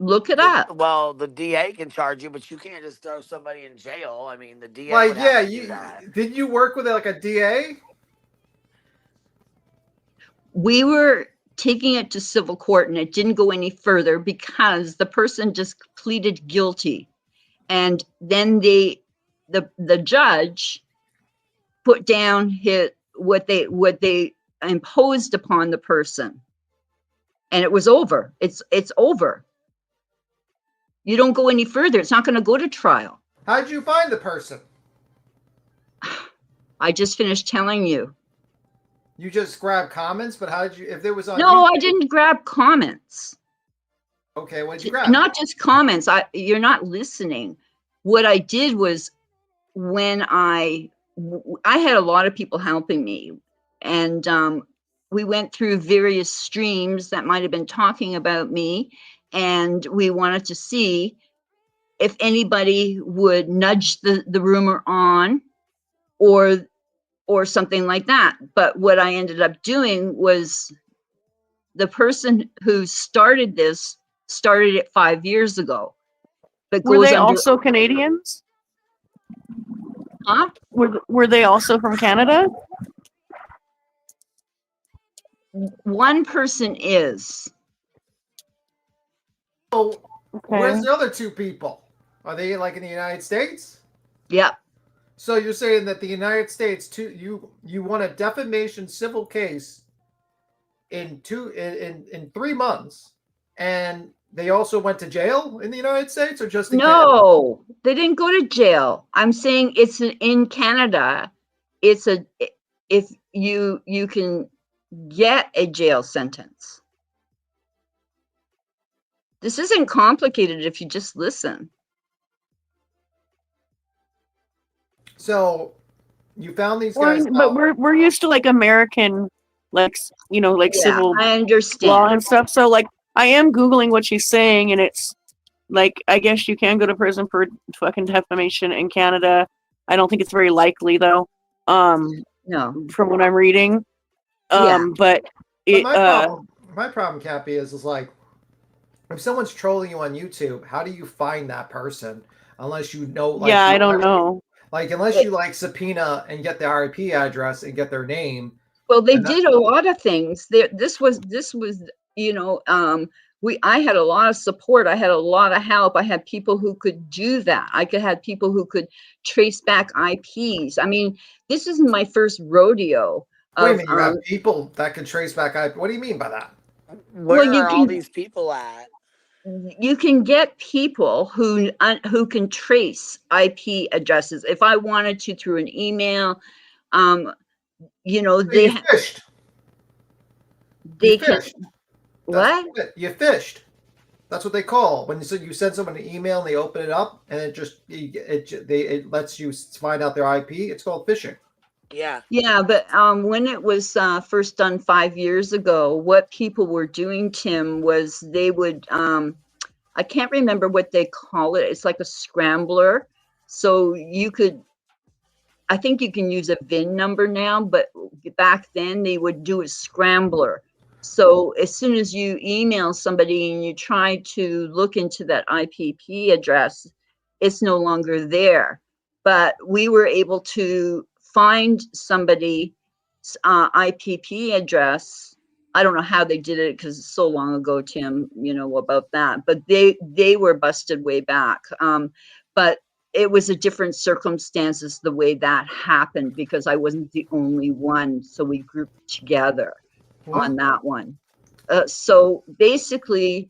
Look it up.
Well, the DA can charge you, but you can't just throw somebody in jail. I mean, the DA.
Like, yeah, did you work with like a DA?
We were taking it to civil court, and it didn't go any further because the person just pleaded guilty, and then the judge put down what they imposed upon the person, and it was over. It's over. You don't go any further. It's not going to go to trial.
How'd you find the person?
I just finished telling you.
You just grabbed comments, but how did you, if there was on
No,
YouTube?
I didn't grab comments.
Okay, what did you grab?
Not just comments. You're not listening. What I did was, when I had a lot of people helping me, and we went through various streams that might have been talking about me, and we wanted to see if anybody would nudge the rumor on, or something like that. But what I ended up doing was, the person who started this started it 5 years ago. But
were they also Canadians?
Huh?
Were they also from Canada?
One person is.
Oh, where's the other 2 people? Are they like in the United States?
Yep.
So you're saying that the United States, you won a defamation civil case in 3 months, and they also went to jail in the United States, or just in
No,
Canada?
They didn't go to jail. I'm saying it's in Canada. If you can get a jail sentence. This isn't complicated if you just listen.
So you found these guys,
but we're used to like American, like civil
I understand
law and stuff. So like, I am Googling what she's saying, and it's like, I guess you can go to prison for fucking defamation in Canada. I don't think it's very likely though.
No,
from what I'm reading. But
my problem, Cappy, is like, if someone's trolling you on YouTube, how do you find that person unless you know? Like,
I don't know.
Like, unless you like subpoena and get the IP address and get their name.
Well, they did a lot of things. This was I had a lot of support. I had a lot of help. I had people who could do that. I had people who could trace back IPs. I mean, this isn't my first rodeo.
Wait a minute, you have people that can trace back IP. What do you mean by that?
Where are all these people at?
You can get people who can trace IP addresses. If I wanted to, through an email,
they fished.
they
You
can.
fished.
What?
You fished. That's what they call when you send someone an email and they open it up and it lets you find out their IP. It's called phishing.
Yeah. Yeah, but when it was first done 5 years ago, what people were doing, Tim, was they would I can't remember what they call it. It's like a scrambler. So I think you can use a VIN number now, but back then they would do a scrambler. So as soon as you email somebody and you try to look into that IPP address, it's no longer there. But we were able to find somebody's IPP address. I don't know how they did it because it's so long ago, Tim, about that. But they were busted way back. But it was a different circumstances the way that happened because I wasn't the only one. So we grouped together on that one. So basically,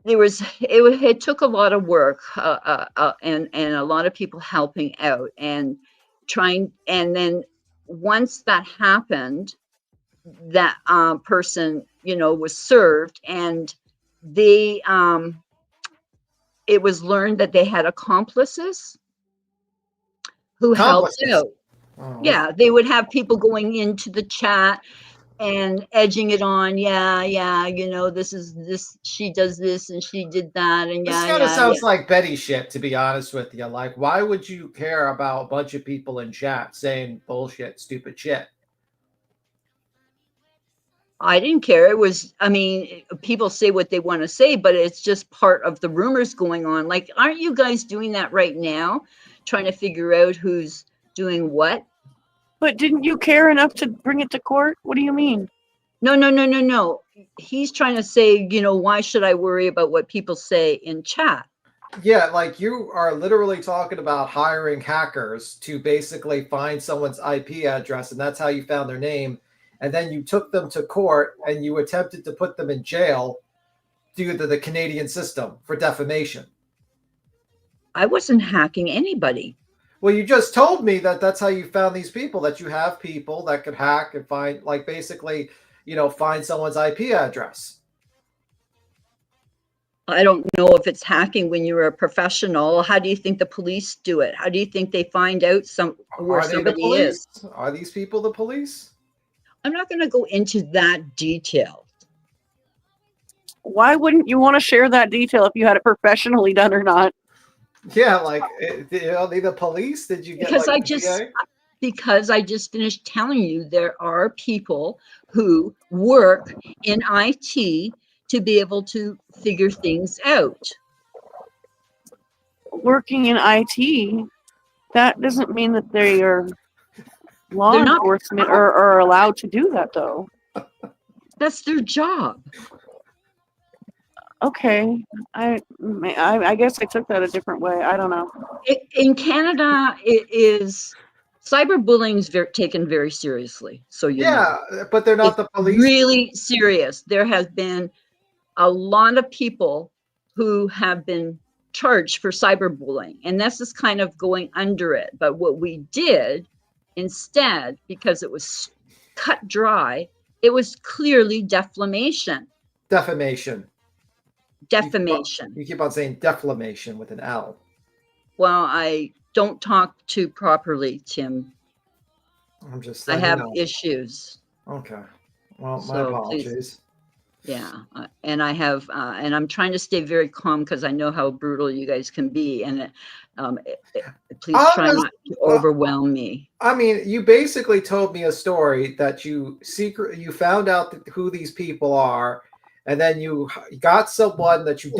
it took a lot of work and a lot of people helping out and trying. And then once that happened, that person, was served, and they it was learned that they had accomplices who helped out.
Oh.
Yeah, they would have people going into the chat and edging it on. This, she does this and she did that. And
This kind of sounds like Betty shit, to be honest with you. Like, why would you care about a bunch of people in chat saying bullshit, stupid shit?
I didn't care. It was, people say what they want to say, but it's just part of the rumors going on. Like, aren't you guys doing that right now? Trying to figure out who's doing what?
But didn't you care enough to bring it to court? What do you mean?
No. He's trying to say, why should I worry about what people say in chat?
Yeah, like you are literally talking about hiring hackers to basically find someone's IP address, and that's how you found their name. And then you took them to court and you attempted to put them in jail due to the Canadian system for defamation.
I wasn't hacking anybody.
Well, you just told me that that's how you found these people, that you have people that could hack and find, like, basically, find someone's IP address.
I don't know if it's hacking when you're a professional. How do you think the police do it? How do you think they find out where somebody is?
Are these people the police?
I'm not going to go into that detail.
Why wouldn't you want to share that detail if you had it professionally done or not?
Yeah, like, the police? Did you get
Because I just finished telling you there are people who work in IT to be able to figure things out.
Working in IT, that doesn't mean that they are law enforcement are allowed to do that, though.
That's their job.
Okay, I guess I took that a different way. I don't know.
In Canada, cyberbullying is taken very seriously. So
but they're not the police.
Really serious. There has been a lot of people who have been charged for cyberbullying, and this is kind of going under it. But what we did instead, because it was cut dry, it was clearly defamation.
Defamation.
You
keep on saying defamation with an L.
Well, I don't talk too properly, Tim.
I'm just.
I have issues.
Okay. Well, my apologies.
And I have, and I'm trying to stay very calm because I know how brutal you guys can be, and please try not to overwhelm me.
I mean, you basically told me a story that you found out who these people are, and then you got someone that you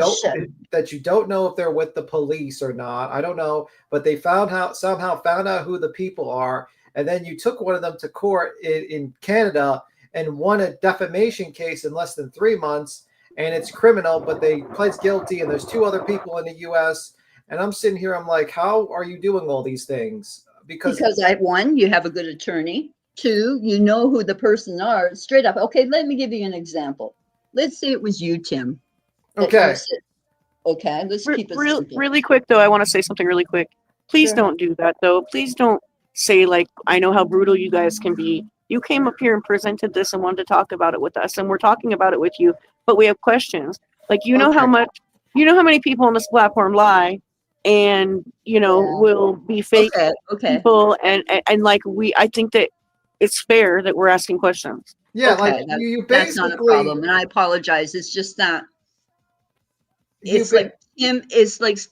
don't know if they're with the police or not. I don't know, but they somehow found out who the people are, and then you took one of them to court in Canada and won a defamation case in less than 3 months, and it's criminal, but they pled guilty, and there's 2 other people in the U.S., and I'm sitting here, I'm like, how are you doing all these things? Because
one, you have a good attorney. 2, you know who the person are straight up. Okay, let me give you an example. Let's say it was you, Tim.
Okay.
Okay, let's keep it simple.
Really quick, though, I want to say something really quick. Please don't do that, though. Please don't say, like, I know how brutal you guys can be. You came up here and presented this and wanted to talk about it with us, and we're talking about it with you, but we have questions. Like, you know how many people on this platform lie and, will be fake people. And like, I think that it's fair that we're asking questions.
Yeah,
okay,
like you basically.
That's not a problem, and I apologize. It's just that it's like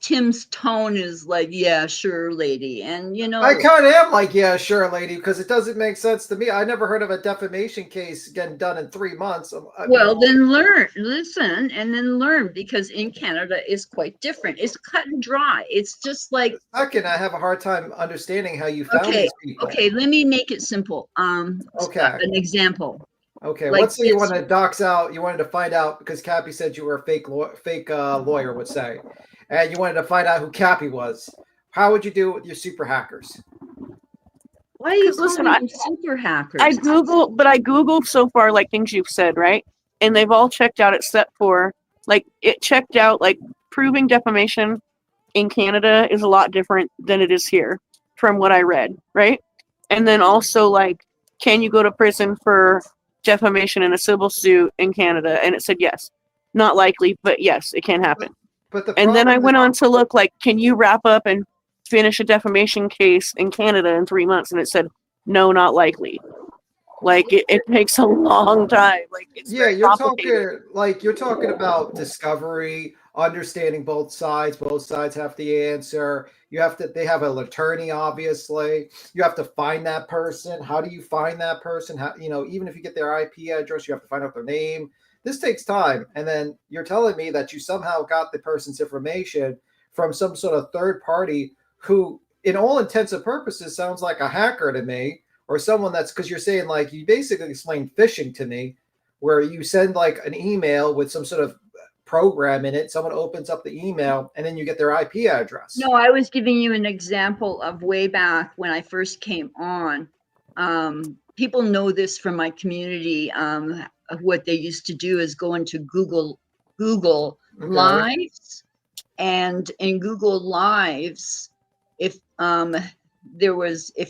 Tim's tone is like, yeah, sure, lady, and
I kind of am like, yeah, sure, lady, because it doesn't make sense to me. I never heard of a defamation case getting done in 3 months.
Then listen, and then learn, because in Canada it's quite different. It's cut and dry. It's just like.
Second, I have a hard time understanding how you found these people.
Okay, let me make it simple. An example.
Okay, like, let's say you want to dox out. You wanted to find out because Cappy said you were a fake lawyer, would say, and you wanted to find out who Cappy was. How would you do it with your super hackers?
Why are you calling them super hackers?
I Googled so far like things you've said, right? And they've all checked out except for it checked out like proving defamation in Canada is a lot different than it is here, from what I read, right? And then also like, can you go to prison for defamation in a civil suit in Canada? And it said yes. Not likely, but yes, it can happen. And then I went on to look like, can you wrap up and finish a defamation case in Canada in 3 months? And it said, no, not likely. Like it takes a long time. Like it's
you're talking about discovery, understanding both sides. Both sides have the answer. They have an attorney, obviously. You have to find that person. How do you find that person? How, even if you get their IP address, you have to find out their name. This takes time. And then you're telling me that you somehow got the person's information from some sort of third party who, in all intents and purposes, sounds like a hacker to me, or someone that's, because you're saying like, you basically explained phishing to me, where you send like an email with some sort of program in it. Someone opens up the email and then you get their IP address.
No, I was giving you an example of way back when I first came on. People know this from my community. What they used to do is go into Google Lives, and in Google Lives, if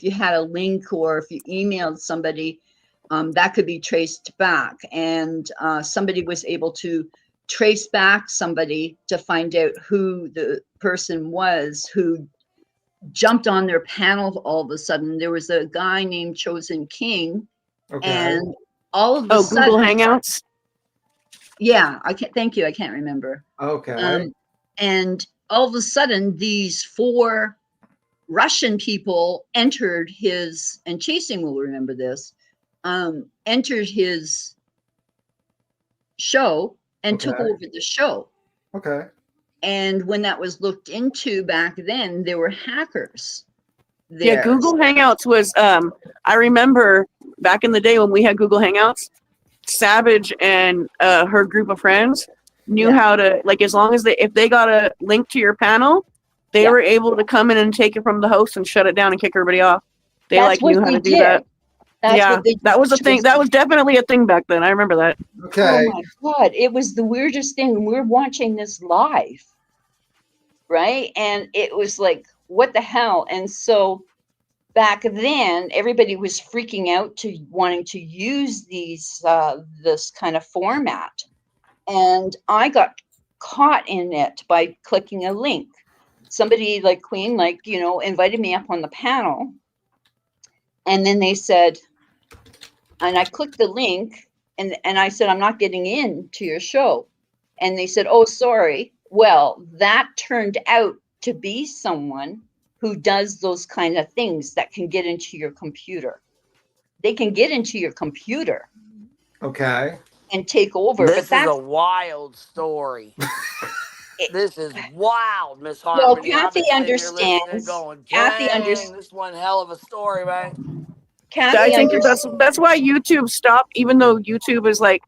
you had a link or if you emailed somebody, that could be traced back, and somebody was able to trace back somebody to find out who the person was who jumped on their panel all of a sudden. There was a guy named Chosen King, and all of a sudden,
Google Hangouts.
Yeah, thank you. I can't remember.
Okay.
And all of a sudden, these 4 Russian people entered his, and Chasing will remember this, entered his show and took over the show.
Okay.
And when that was looked into back then, there were hackers there.
Yeah, Google Hangouts was, I remember back in the day when we had Google Hangouts, Savage and her group of friends knew how to, like, as long as if they got a link to your panel, they were able to come in and take it from the host and shut it down and kick everybody off. They knew how to do that. That was a thing. That was definitely a thing back then. I remember that.
Okay.
Oh my God. It was the weirdest thing. We're watching this live, right? And it was like, what the hell? And so back then, everybody was freaking out to wanting to use this kind of format. And I got caught in it by clicking a link. Somebody like Queen, invited me up on the panel. And then they said, and I clicked the link and I said, I'm not getting in to your show. And they said, oh, sorry. Well, that turned out to be someone who does those kind of things that can get into your computer. They can get into your computer.
Okay.
And take over.
This is a wild story. This is wild, Miss Harmony.
Well, Kathy understands.
Kathy understands. This is one hell of a story, man.
I think that's why YouTube stopped, even though YouTube is like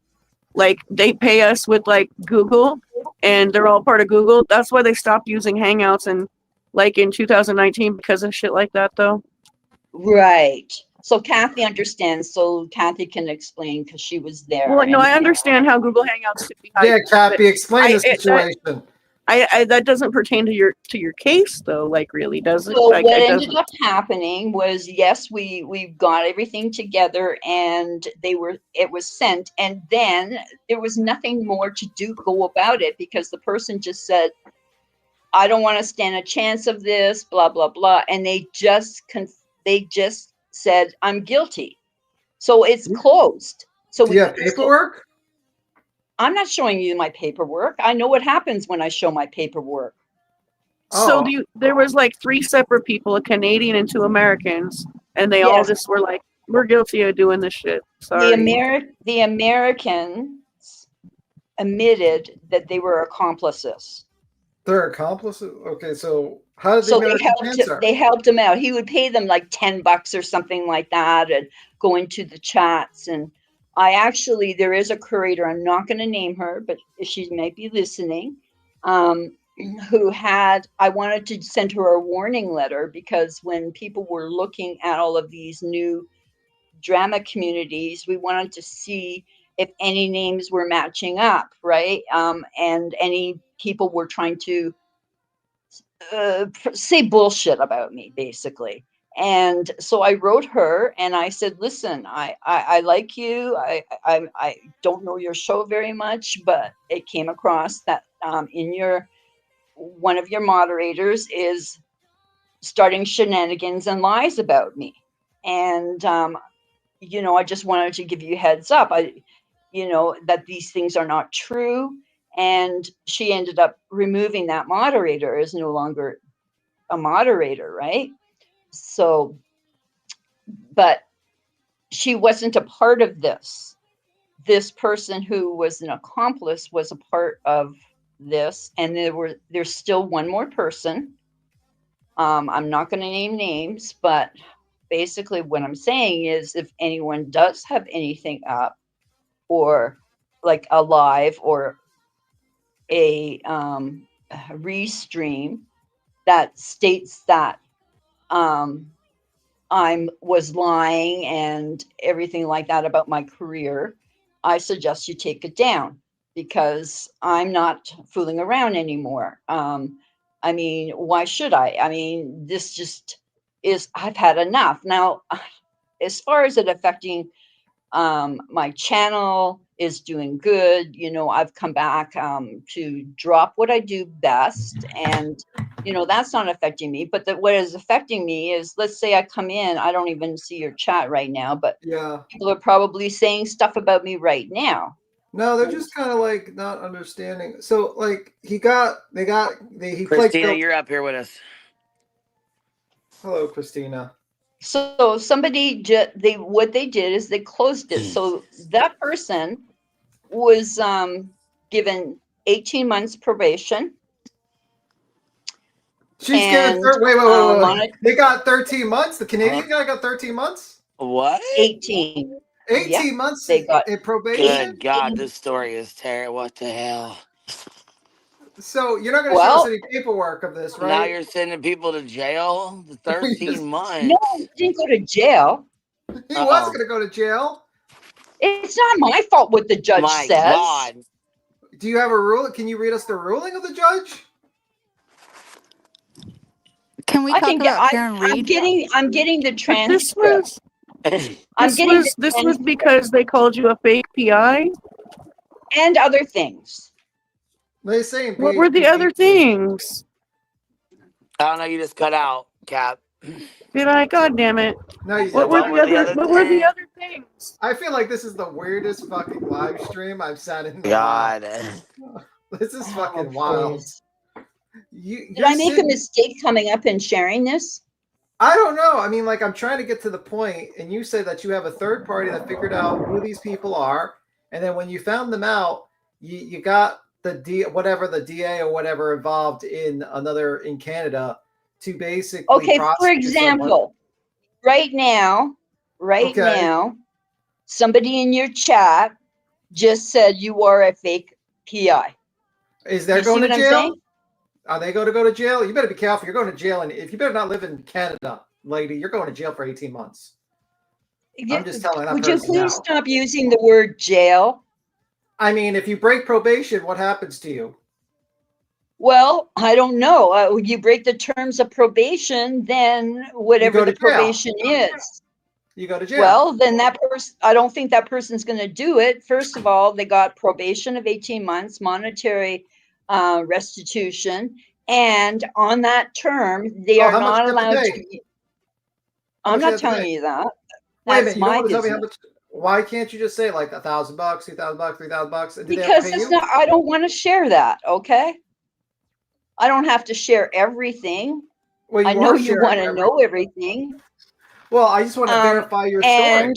they pay us with like Google and they're all part of Google. That's why they stopped using Hangouts and in 2019 because of shit like that, though.
Right. So Kathy understands. So Kathy can explain because she was there.
Well, no, I understand how Google Hangouts should be.
Yeah, Kathy, explain the situation.
I that doesn't pertain to your case though, like really, does it?
So
Like,
what
it
ended
doesn't.
up happening was, yes, we got everything together and it was sent, and then there was nothing more to go about it, because the person just said, I don't want to stand a chance of this, blah blah blah, and they just said I'm guilty, so it's closed. So
do you have paperwork?
I'm not showing you my paperwork. I know what happens when I show my paperwork.
So there was like 3 separate people, a Canadian and 2 Americans, and they all just were like, we're guilty of doing this shit. Sorry.
The Americans admitted that they were accomplices.
They're accomplices? Okay, so how did the Americans answer?
They helped him out. He would pay them like $10 or something like that and go into the chats. And there is a curator, I'm not going to name her, but she might be listening, I wanted to send her a warning letter, because when people were looking at all of these new drama communities, we wanted to see if any names were matching up, right? And any people were trying to say bullshit about me, basically. And so I wrote her and I said, listen, I like you. I don't know your show very much, but it came across that one of your moderators is starting shenanigans and lies about me. And, I just wanted to give you a heads up. That these things are not true. And she ended up removing that moderator, is no longer a moderator, right? So, but she wasn't a part of this. This person who was an accomplice was a part of this, and there's still one more person. I'm not going to name names, but basically what I'm saying is, if anyone does have anything up, or like a live or a restream that states that I was lying and everything like that about my career, I suggest you take it down, because I'm not fooling around anymore. I mean, why should I? I mean, this just I've had enough. Now, as far as it affecting my channel is doing good. I've come back to drop what I do best, and that's not affecting me. But what is affecting me is, let's say I come in, I don't even see your chat right now, but people are probably saying stuff about me right now.
No, they're just kind of like not understanding. So like he played.
Christina, you're up here with us.
Hello, Christina.
So somebody what they did is they closed it. So that person was given 18 months probation.
She's given wait. They got 13 months. The Canadian guy got 13 months.
What?
18.
18 months they got in probation.
Good God, this story is terrible. What the hell?
So you're not going to show us any paperwork of this, right?
Now you're sending people to jail? 13 months.
No, he didn't go to jail.
He was going to go to jail.
It's not my fault what the judge says.
God. Do you have a ruling? Can you read us the ruling of the judge?
Can we talk about Karen Reed?
I'm getting the transcript.
This was because they called you a fake PI?
And other things.
They saying
what were the other things?
I don't know. You just cut out, Cap.
Did I? God damn it!
No, you
what were the other things?
I feel like this is the weirdest fucking live stream I've sat in.
God,
this is fucking wild.
Did I make a mistake coming up and sharing this?
I don't know. I mean, like, I'm trying to get to the point, and you say that you have a third party that figured out who these people are, and then when you found them out, you got the DA or whatever involved in Canada to basically
for example, right now, somebody in your chat just said you are a fake PI.
Is that going to jail? Are they going to go to jail? You better be careful. You're going to jail, and if you better not live in Canada, lady, you're going to jail for 18 months. I'm just telling that.
Would you please stop using the word jail?
I mean, if you break probation, what happens to you?
Well, I don't know. You break the terms of probation, then whatever the probation is.
You go to jail.
Well, then that person, I don't think that person's going to do it. First of all, they got probation of 18 months, monetary restitution. And on that term, they are not allowed to. I'm not telling you that.
Wait a minute, you don't want to tell me how much? Why can't you just say like $1,000, $2,000, $3,000?
Because it's not. I don't want to share that. Okay. I don't have to share everything.
Well,
I know you want to know everything.
Well, I just want to verify your story.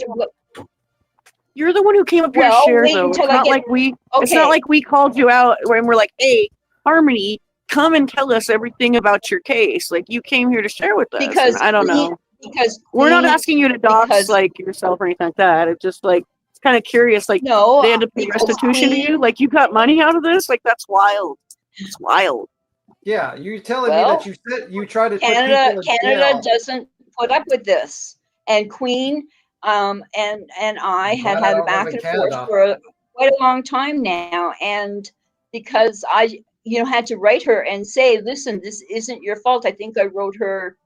You're the one who came up here to share, though. It's not like we. It's not like we called you out when we're like, "Hey, Harmony, come and tell us everything about your case." Like you came here to share with us.
Because
I don't know.
Because
we're not asking you to dox like yourself or anything like that. It's just like it's kind of curious. Like they had to pay restitution to you. Like you got money out of this. Like that's wild. It's wild.
Yeah, you're telling me that you said you tried to.
Canada doesn't put up with this, and Queen and I had a back and forth for quite a long time now, and because I had to write her and say, listen, this isn't your fault. I think I wrote her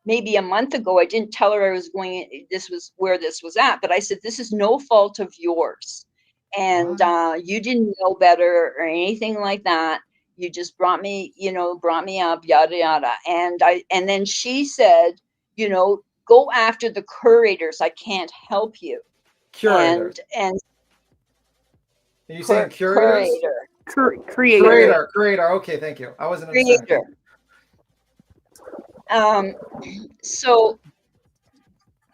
maybe a month ago. I didn't tell her I was going, this was where this was at, but I said, this is no fault of yours, and you didn't know better or anything like that. You just brought me up, yada yada. And then she said, go after the curators. I can't help you.
Curator.
And
are you saying curators? Creator. Okay, thank you. I wasn't
creator. So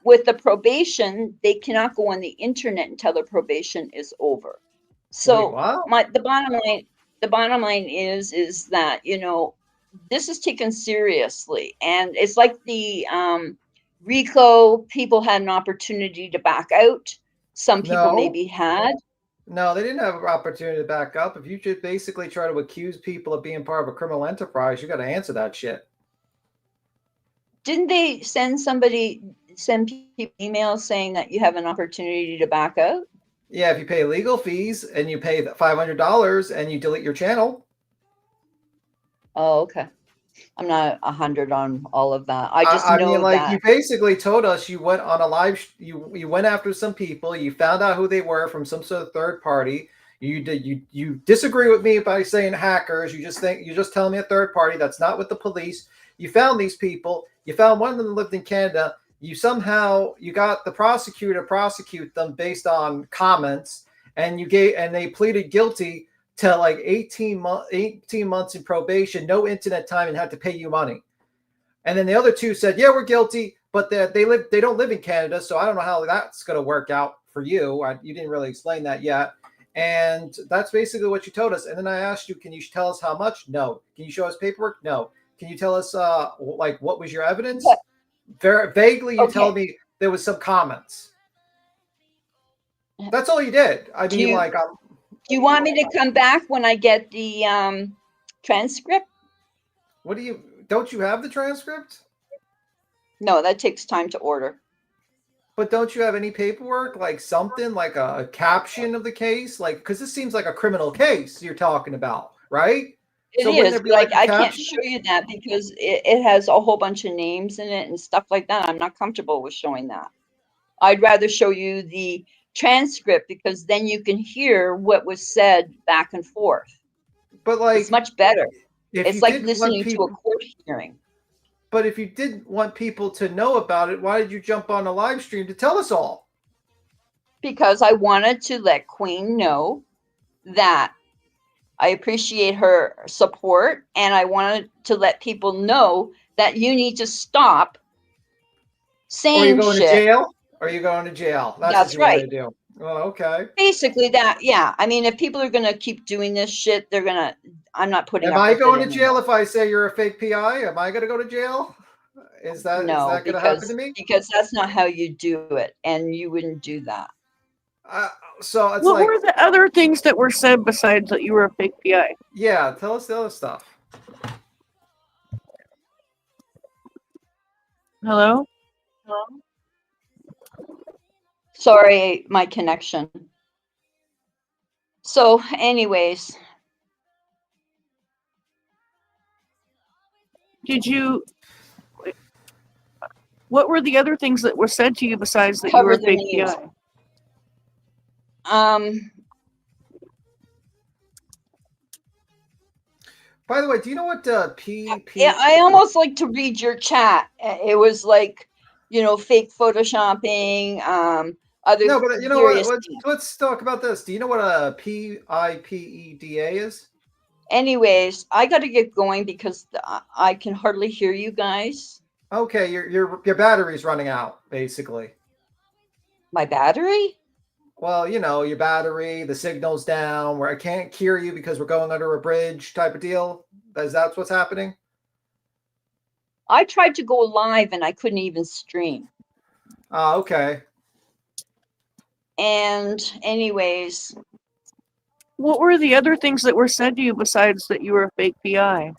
with the probation, they cannot go on the internet until the probation is over. So the bottom line is that, this is taken seriously, and it's like the RICO people had an opportunity to back out. Some people maybe had.
No, they didn't have an opportunity to back up. If you should basically try to accuse people of being part of a criminal enterprise, you got to answer that shit.
Didn't they send people emails saying that you have an opportunity to back out?
Yeah, if you pay legal fees and you pay $500 and you delete your channel.
Oh, okay. I'm not 100 on all of that. I mean,
like you basically told us you went on a live. You went after some people. You found out who they were from some sort of third party. You disagree with me by saying hackers. You're just telling me a third party. That's not with the police. You found these people. You found one of them lived in Canada. You got the prosecutor to prosecute them based on comments, and they pleaded guilty to like 18 months in probation, no internet time, and had to pay you money. And then the other two said, yeah, we're guilty, but they don't live in Canada, so I don't know how that's going to work out for you. You didn't really explain that yet. And that's basically what you told us. And then I asked you, can you tell us how much? No. Can you show us paperwork? No. Can you tell us like what was your evidence? Very vaguely, you tell me there was some comments. That's all you did. I mean,
do you want me to come back when I get the transcript?
Don't you have the transcript?
No, that takes time to order.
But don't you have any paperwork, like something like a caption of the case? Like, because this seems like a criminal case you're talking about, right?
It is, but I can't show you that because it has a whole bunch of names in it and stuff like that. I'm not comfortable with showing that. I'd rather show you the transcript because then you can hear what was said back and forth.
But like,
it's much better. It's like listening to a court hearing.
But if you didn't want people to know about it, why did you jump on a live stream to tell us all?
Because I wanted to let Queen know that I appreciate her support, and I wanted to let people know that you need to stop saying shit.
Are you going to jail? Are you going to jail?
That's right.
Want to do. Well, okay.
Basically that, yeah. I mean, if people are going to keep doing this shit, I'm not putting up with it.
Am I going to jail if I say you're a fake PI? Am I going to go to jail? Is that going to happen to me?
Because that's not how you do it, and you wouldn't do that.
So it's
what were the other things that were said besides that you were a fake PI?
Yeah, tell us the other stuff.
Hello?
Sorry, my connection. So anyways,
did you? What were the other things that were said to you besides that you
Cover
were a
the
fake
names.
PI?
By the way, do you know what PP?
Yeah, I almost like to read your chat. It was like, fake photoshopping, other
No, but you know
various
what?
things.
Let's talk about this. Do you know what a PIPEDA is?
Anyways, I got to get going because I can hardly hear you guys.
Okay, your battery's running out, basically.
My battery?
Well, your battery, the signal's down, where I can't hear you because we're going under a bridge type of deal. That's what's happening?
I tried to go live and I couldn't even stream.
Okay.
And anyways.
What were the other things that were said to you besides that you were a fake PI?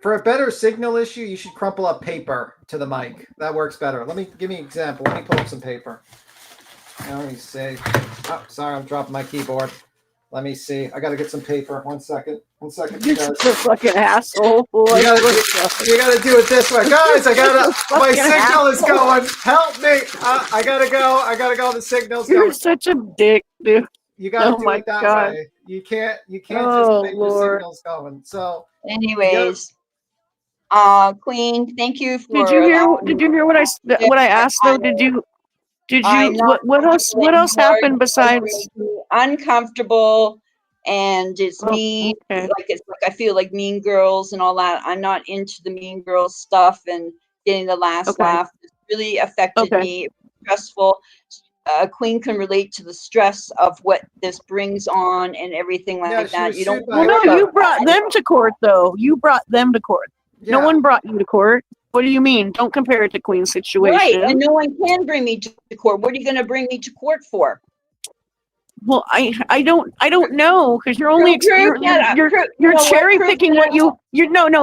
For a better signal issue, you should crumple up paper to the mic. That works better. Give me an example. Let me pull up some paper. Let me see. Oh, sorry, I'm dropping my keyboard. Let me see. I got to get some paper. One second.
You're such a fucking asshole, boy.
You gotta do it this way, guys. My signal is going. Help me! I gotta go. The signal's going.
You're such a dick, dude.
You gotta do it that way. You can't just make your signals going. So,
anyways, Queen, thank you for.
Did you hear what I asked though? Did you? What else happened besides?
Uncomfortable, and it's mean.
Okay.
It's like I feel like Mean Girls and all that. I'm not into the Mean Girls stuff and getting the last laugh. It really affected me. It was stressful. Queen can relate to the stress of what this brings on and everything like that. You don't.
Well, no, you brought them to court though. You brought them to court. Yeah. No one brought you to court. What do you mean? Don't compare it to Queen's situation.
Right, and no one can bring me to court. What are you going to bring me to court for?
Well, I don't know because you're only you're cherry picking what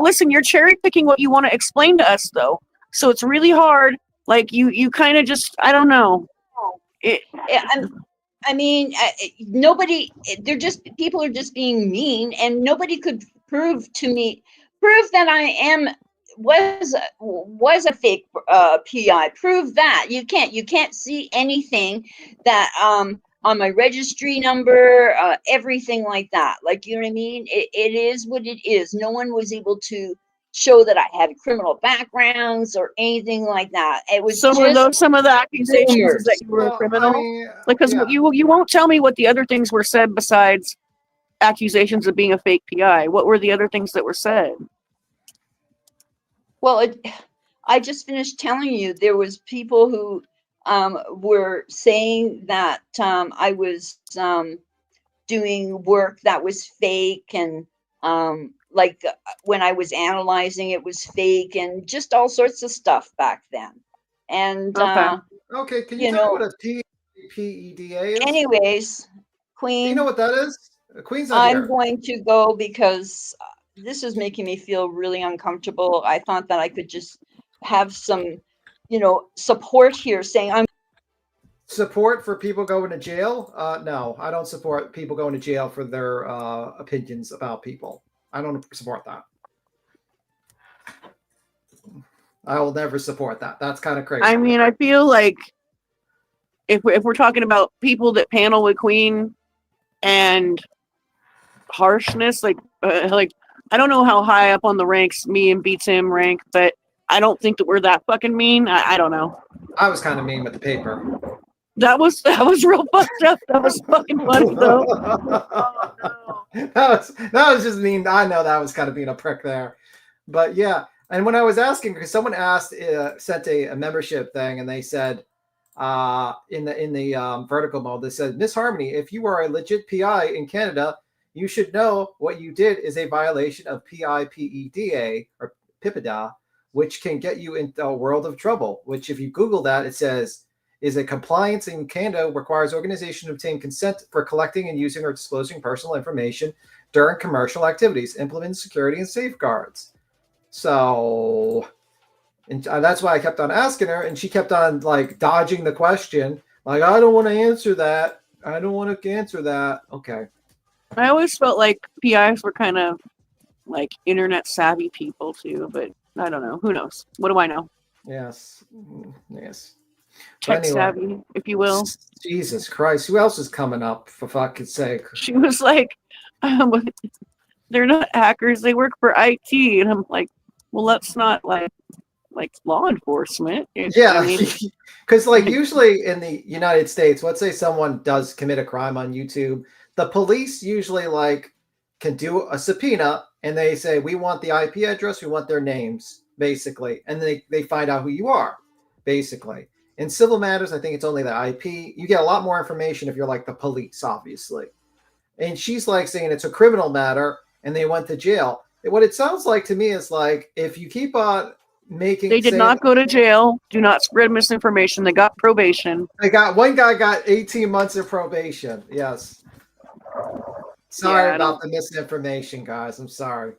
listen, you're cherry picking what you want to explain to us though. So it's really hard. Like you kind of just I don't know.
Nobody. People are just being mean, and nobody could prove that I was a fake PI. Prove that. You can't see anything that on my registry number, everything like that. Like, you know what I mean? It is what it is. No one was able to show that I had criminal backgrounds or anything like that. It was
were those some of the accusations that you were a criminal? Because you won't tell me what the other things were said besides accusations of being a fake PI. What were the other things that were said?
Well, I just finished telling you there was people who were saying that I was doing work that was fake, and when I was analyzing, it was fake, and just all sorts of stuff back then. And
okay, can you tell me what a PEDA is?
Anyways, Queen,
do you know what that is? Queen's not here.
I'm going to go because this is making me feel really uncomfortable. I thought that I could just have some, support here saying I'm.
Support for people going to jail? No, I don't support people going to jail for their opinions about people. I don't support that. I will never support that. That's kind of crazy.
I mean, I feel like if we're talking about people that panel with Queen and harshness, like I don't know how high up on the ranks me and Beats Him rank, but I don't think that we're that fucking mean. I don't know.
I was kind of mean with the paper.
That was real fucked up. That was fucking funny though.
That was just mean. I know that was kind of being a prick there, but yeah. And when I was asking, because someone sent a membership thing, and they said in the vertical mode, they said, Miss Harmony, if you are a legit PI in Canada, you should know what you did is a violation of PIPEDA or PIPEDA, which can get you into a world of trouble. Which, if you Google that, it says is a compliance in Canada requires organization to obtain consent for collecting and using or disclosing personal information during commercial activities, implement security and safeguards. So And that's why I kept on asking her, and she kept on like dodging the question. Like, I don't want to answer that. I don't want to answer that. Okay.
I always felt like PIs were kind of like internet savvy people too, but I don't know. Who knows? What do I know?
Yes. Yes.
Tech savvy, if you will.
Jesus Christ. Who else is coming up, for fuck's sake?
She was like, they're not hackers, they work for IT. And I'm like, well, that's not like law enforcement.
Yeah, because like usually in the United States, let's say someone does commit a crime on YouTube, the police usually like can do a subpoena and they say, we want the IP address, we want their names, basically. And they find out who you are, basically. In civil matters, I think it's only the IP. You get a lot more information if you're like the police, obviously. And she's like saying it's a criminal matter and they went to jail. What it sounds like to me is like, if you keep on making...
They did not go to jail. Do not spread misinformation. They got probation.
One guy got 18 months of probation. Yes. Sorry about the misinformation, guys. I'm sorry.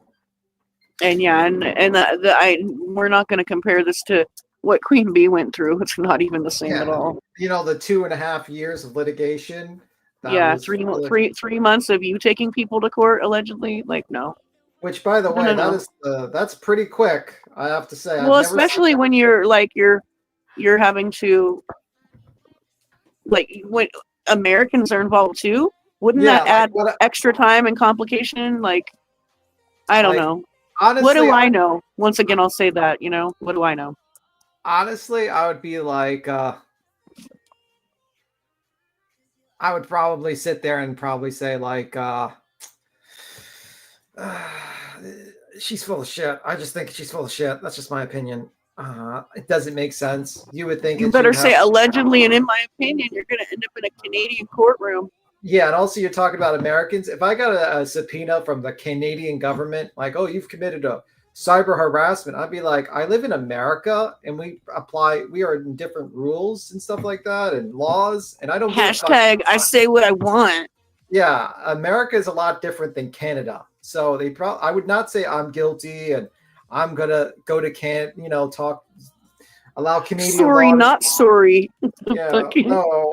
And we're not going to compare this to what Queen Bee went through. It's not even the same at all.
You know, the 2.5 years of litigation.
Three months of you taking people to court allegedly. Like, no.
Which, by the way, that's pretty quick. I have to say.
Well, especially when you're having to, like, when Americans are involved too. Wouldn't that add extra time and complication? Like, I don't know.
Honestly,
what do I know? Once again, I'll say that. You know, what do I know?
Honestly, I would be like, I would probably sit there and probably say like, she's full of shit. I just think she's full of shit. That's just my opinion. It doesn't make sense. You would think
you better say allegedly, and in my opinion, you're going to end up in a Canadian courtroom.
Yeah, and also you're talking about Americans. If I got a subpoena from the Canadian government, like, oh, you've committed a cyber harassment, I'd be like, I live in America, and we are in different rules and stuff like that, and laws, and I don't.
Hashtag I say what I want.
Yeah, America is a lot different than Canada. So I would not say I'm guilty and I'm gonna go to allow Canadian.
Sorry, not sorry.
Yeah, no.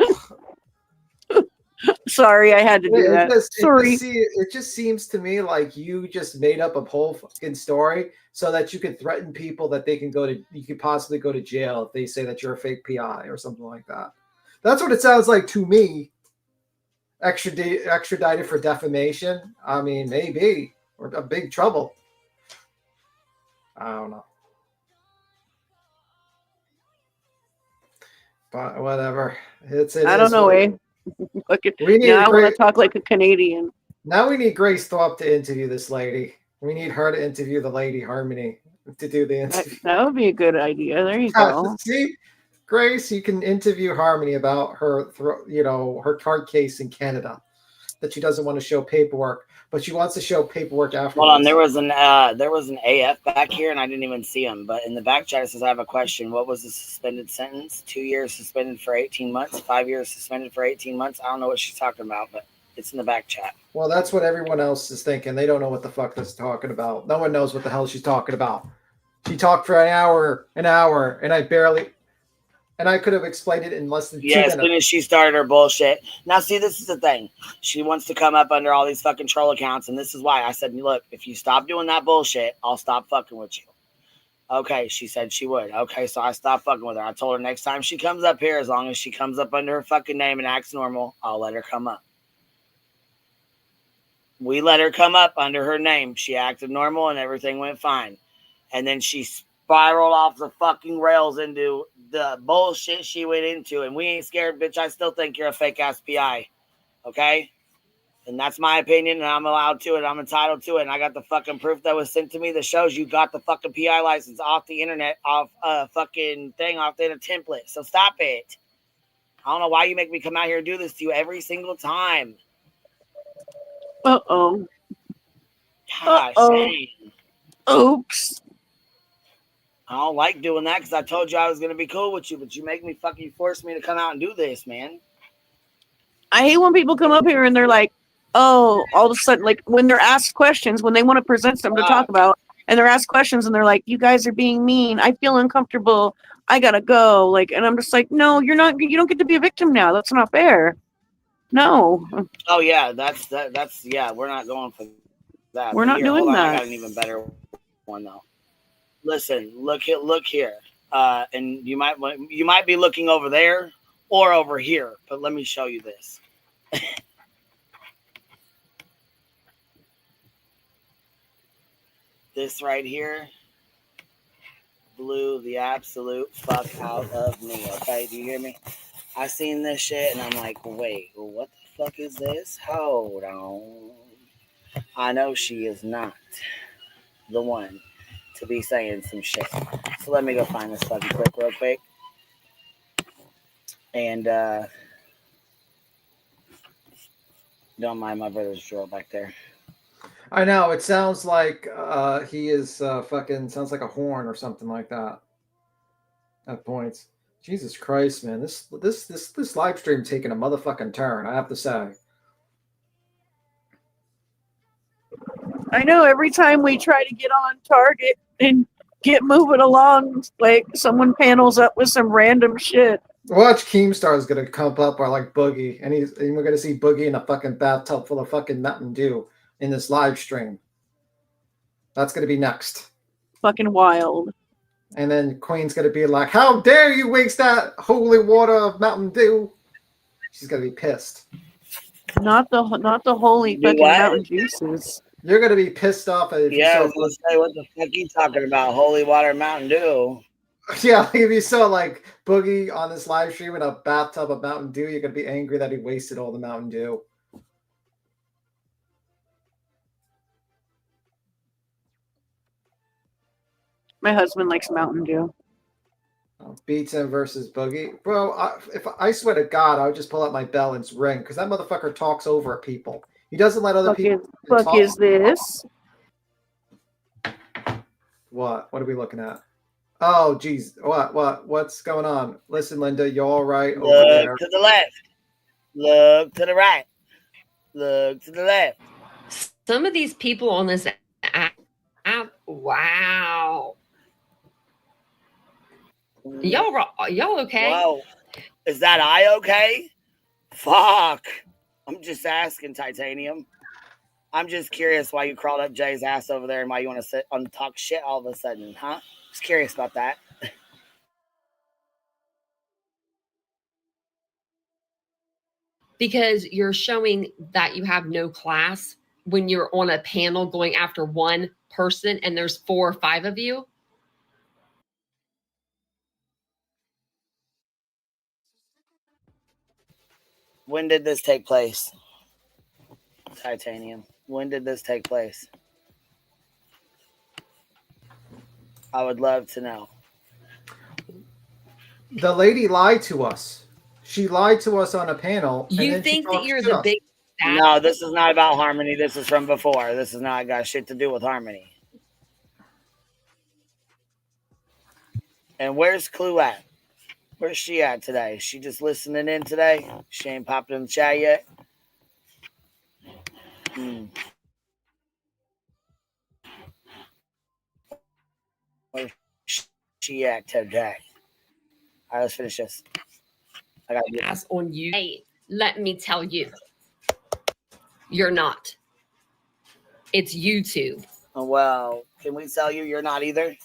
Sorry, I had to do that. Sorry.
It just seems to me like you just made up a whole fucking story so that you could threaten people that you could possibly go to jail if they say that you're a fake PI or something like that. That's what it sounds like to me. Extradited for defamation. I mean, maybe we're in big trouble. I don't know. But whatever.
I don't know, eh? Now I want to talk like a Canadian.
Now we need Grace Thorpe to interview this lady. We need her to interview the lady Harmony to do the interview.
That would be a good idea. There you go.
See, Grace, you can interview Harmony about her, her card case in Canada. That she doesn't want to show paperwork, but she wants to show paperwork afterwards.
Hold on, there was an AF back here, and I didn't even see him. But in the back chat, it says, I have a question. What was the suspended sentence? 2 years suspended for 18 months, 5 years suspended for 18 months. I don't know what she's talking about, but it's in the back chat.
Well, that's what everyone else is thinking. They don't know what the fuck this is talking about. No one knows what the hell she's talking about. She talked for an hour, and I could have explained it in less than 2 minutes.
As soon as she started her bullshit. Now, see, this is the thing. She wants to come up under all these fucking troll accounts, and this is why I said, look, if you stop doing that bullshit, I'll stop fucking with you. Okay, she said she would. Okay, so I stopped fucking with her. I told her next time she comes up here, as long as she comes up under her fucking name and acts normal, I'll let her come up. We let her come up under her name. She acted normal, and everything went fine. And then she spiraled off the fucking rails into the bullshit she went into, and we ain't scared, bitch. I still think you're a fake ass PI, okay? And that's my opinion, and I'm allowed to it. I'm entitled to it, and I got the fucking proof that was sent to me that shows you got the fucking PI license off the internet, off a fucking thing, off the template. So stop it. I don't know why you make me come out here and do this to you every single time.
Uh-oh.
Gosh, dang.
Oops.
I don't like doing that because I told you I was going to be cool with you, but you make me fucking force me to come out and do this, man.
I hate when people come up here and they're like, oh, all of a sudden, like when they're asked questions, when they want to present something to talk about, and they're asked questions and they're like, you guys are being mean. I feel uncomfortable. I gotta go. Like, and I'm just like, no, you're not. You don't get to be a victim now. That's not fair. No.
Oh yeah, that's yeah. We're not going for that.
We're
But
not
here,
doing
hold on.
that.
I got an even better one though. Listen, look here, and you might be looking over there or over here, but let me show you this. This right here blew the absolute fuck out of me. Okay, do you hear me? I seen this shit and I'm like, wait, what the fuck is this? Hold on. I know she is not the one to be saying some shit. So let me go find this fucking clip real quick. And don't mind my brother's drill back there.
I know, it sounds like he is fucking sounds like a horn or something like that. At points. Jesus Christ, man. This live stream taking a motherfucking turn, I have to say.
I know every time we try to get on target and get moving along, like someone panels up with some random shit.
Watch Keemstar's gonna come up or like Boogie, and we're gonna see Boogie in a fucking bathtub full of fucking Mountain Dew in this live stream. That's gonna be next.
Fucking wild.
And then Queen's gonna be like, "How dare you waste that holy water of Mountain Dew?" She's gonna be pissed.
Not the holy fucking
what?
Mountain Juices.
You're gonna be pissed off at
Yeah, I was gonna say, what the fuck you talking about? Holy water Mountain Dew.
Yeah, if you saw like Boogie on this live stream in a bathtub of Mountain Dew, you're gonna be angry that he wasted all the Mountain Dew.
My husband likes Mountain Dew.
Beats him versus Boogie. Bro, if I swear to God, I would just pull out my bell and ring, because that motherfucker talks over people. He doesn't let other people
Fuck
talk.
is this?
What? What are we looking at? Oh, geez. What's going on? Listen, Linda, you all right over there?
Look to the left. Look to the right. Look to the left.
Some of these people on this app, wow. Y'all okay?
Wow. Is that I okay? Fuck. I'm just asking, Titanium. I'm just curious why you crawled up Jay's ass over there and why you want to sit and talk shit all of a sudden, huh? Just curious about that.
Because you're showing that you have no class when you're on a panel going after one person and there's 4 or 5 of you.
When did this take place? Titanium. When did this take place? I would love to know.
The lady lied to us. She lied to us on a panel.
You think that you're the big...
No, this is not about Harmony. This is from before. This is not got shit to do with Harmony. And where's Clue at? Where's she at today? She just listening in today? She ain't popped in the chat yet? Where's she at today? All right, let's finish this. I got
ass on you. Hey, let me tell you. You're not. It's YouTube.
Oh, well, can we tell you you're not either?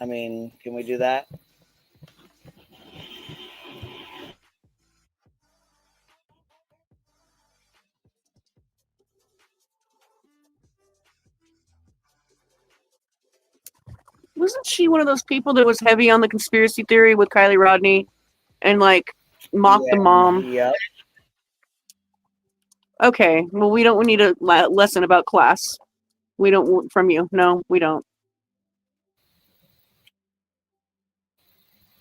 I mean, can we do that?
Wasn't she one of those people that was heavy on the conspiracy theory with Kylie Rodney and like mocked the mom?
Yep.
Okay, well, we need a lesson about class. We don't from you. No, we don't.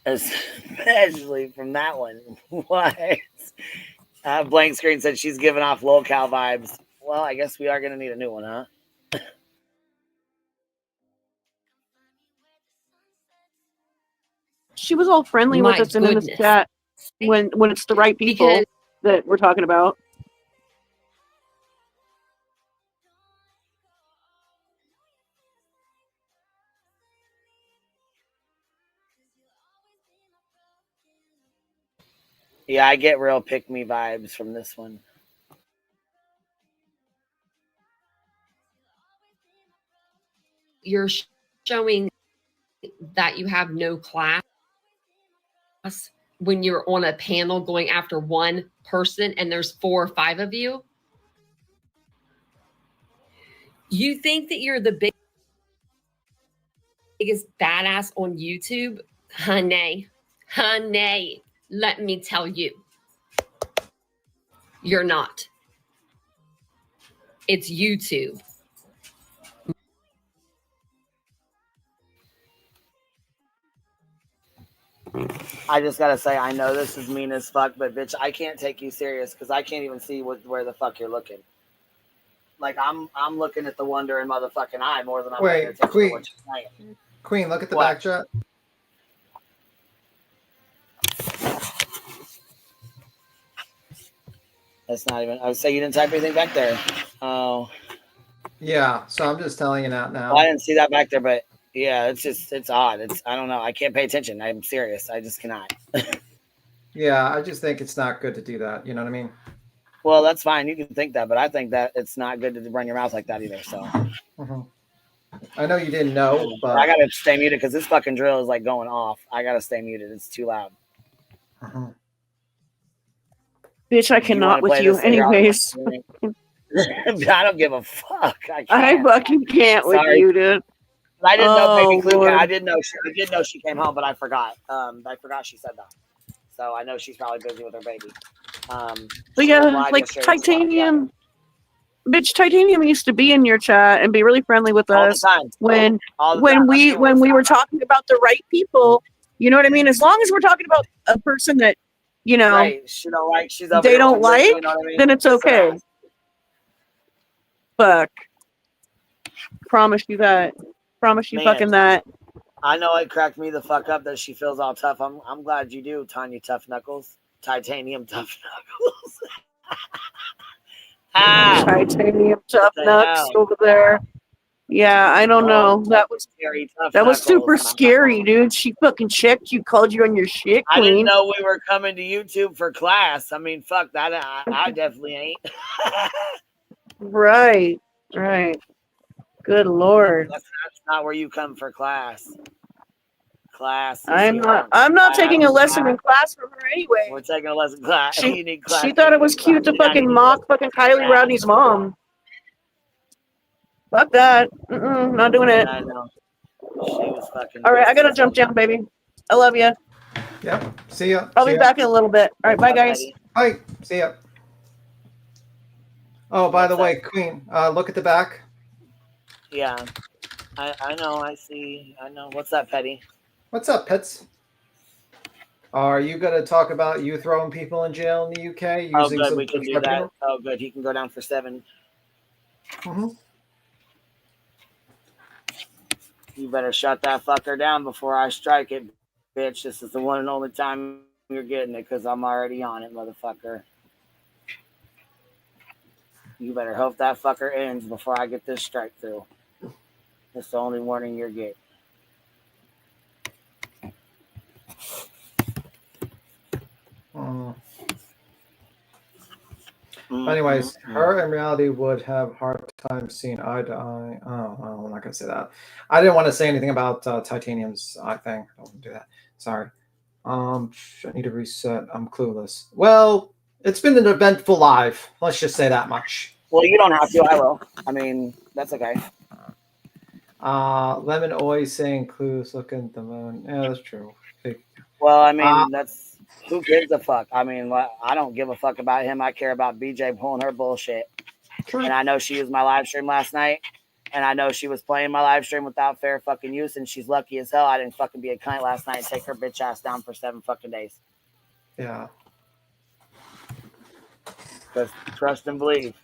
Especially from that one. What? Blank Screen said she's giving off locale vibes. Well, I guess we are going to need a new one, huh?
She was all friendly with us and in the chat when it's the right people that we're talking about.
Yeah, I get real pick me vibes from this one.
You're showing that you have no class when you're on a panel going after one person and there's 4 or 5 of you. You think that you're the biggest badass on YouTube? Honey, let me tell you, you're not. It's YouTube.
I just gotta say, I know this is mean as fuck, but bitch, I can't take you serious because I can't even see where the fuck you're looking. Like I'm looking at the wonder in motherfucking eye more than I'm paying attention to what you're saying.
Queen, look at the back chat.
That's not even. I would say you didn't type anything back there. Oh.
Yeah, so I'm just telling you that now.
Well, I didn't see that back there, but yeah, it's odd. I don't know. I can't pay attention. I'm serious. I just cannot.
Yeah, I just think it's not good to do that. You know what I mean?
Well, that's fine. You can think that, but I think that it's not good to run your mouth like that either. So.
I know you didn't know, but
I gotta stay muted because this fucking drill is like going off. I gotta stay muted. It's too loud.
Bitch, I cannot with you. Anyways.
I don't give a fuck.
I fucking can't with you, dude.
I didn't know Baby Clue.
Lord.
I did know she came home, but I forgot. I forgot she said that. So I know she's probably busy with her baby.
But yeah, like Titanium. Bitch, Titanium used to be in your chat and be really friendly with us when we were talking about the right people. You know what I mean? As long as we're talking about a person that, you know,
right. She don't like,
they don't like,
you know what I mean?
then it's okay. Fuck. Promise you that. Promise you fucking that.
I know it cracked me the fuck up that she feels all tough. I'm glad you do, Tanya Tough Knuckles. Titanium Tough Knuckles.
Titanium Tough Knucks over there. Yeah, I don't know. That was
scary.
That was super scary, dude. She fucking checked you, called you on your shit, queen.
I didn't know we were coming to YouTube for class. I mean, fuck that. I definitely ain't.
Right. Good Lord.
That's not where you come for class. Class.
I'm not taking a lesson in class from her anyway.
We're taking a lesson class.
She thought it was cute to fucking mock fucking Kylie Rodney's mom. Fuck that. Not doing it.
I know. She was fucking.
All right, I gotta jump down, baby. I love you.
Yep. See ya.
I'll be back in a little bit. All right, bye, guys.
Bye. See ya. Oh, by the way, Queen, look at the back.
Yeah, I know. I see. I know. What's up, Petty?
What's up, Pets? Are you going to talk about you throwing people in jail in the UK?
Oh, good. We can do that. Oh, good. He can go down for 7. You better shut that fucker down before I strike it, bitch. This is the one and only time you're getting it because I'm already on it, motherfucker. You better hope that fucker ends before I get this strike through. That's the only warning you're getting.
Anyways, her in reality would have a hard time seeing eye to eye. Oh, well, I'm not going to say that. I didn't want to say anything about Titanium's eye thing. I won't do that. Sorry. I need to reset. I'm clueless. Well, it's been an eventful live. Let's just say that much.
Well, you don't have to. I will. I mean, that's okay.
Lemon always saying clues. Look at the moon. Yeah, that's true.
Well, I mean, that's who gives a fuck. I mean, I don't give a fuck about him. I care about BJ pulling her bullshit. True. And I know she used my live stream last night, and I know she was playing my live stream without fair fucking use, and she's lucky as hell I didn't fucking be a cunt last night and take her bitch ass down for 7 fucking days.
Yeah.
Because trust and believe.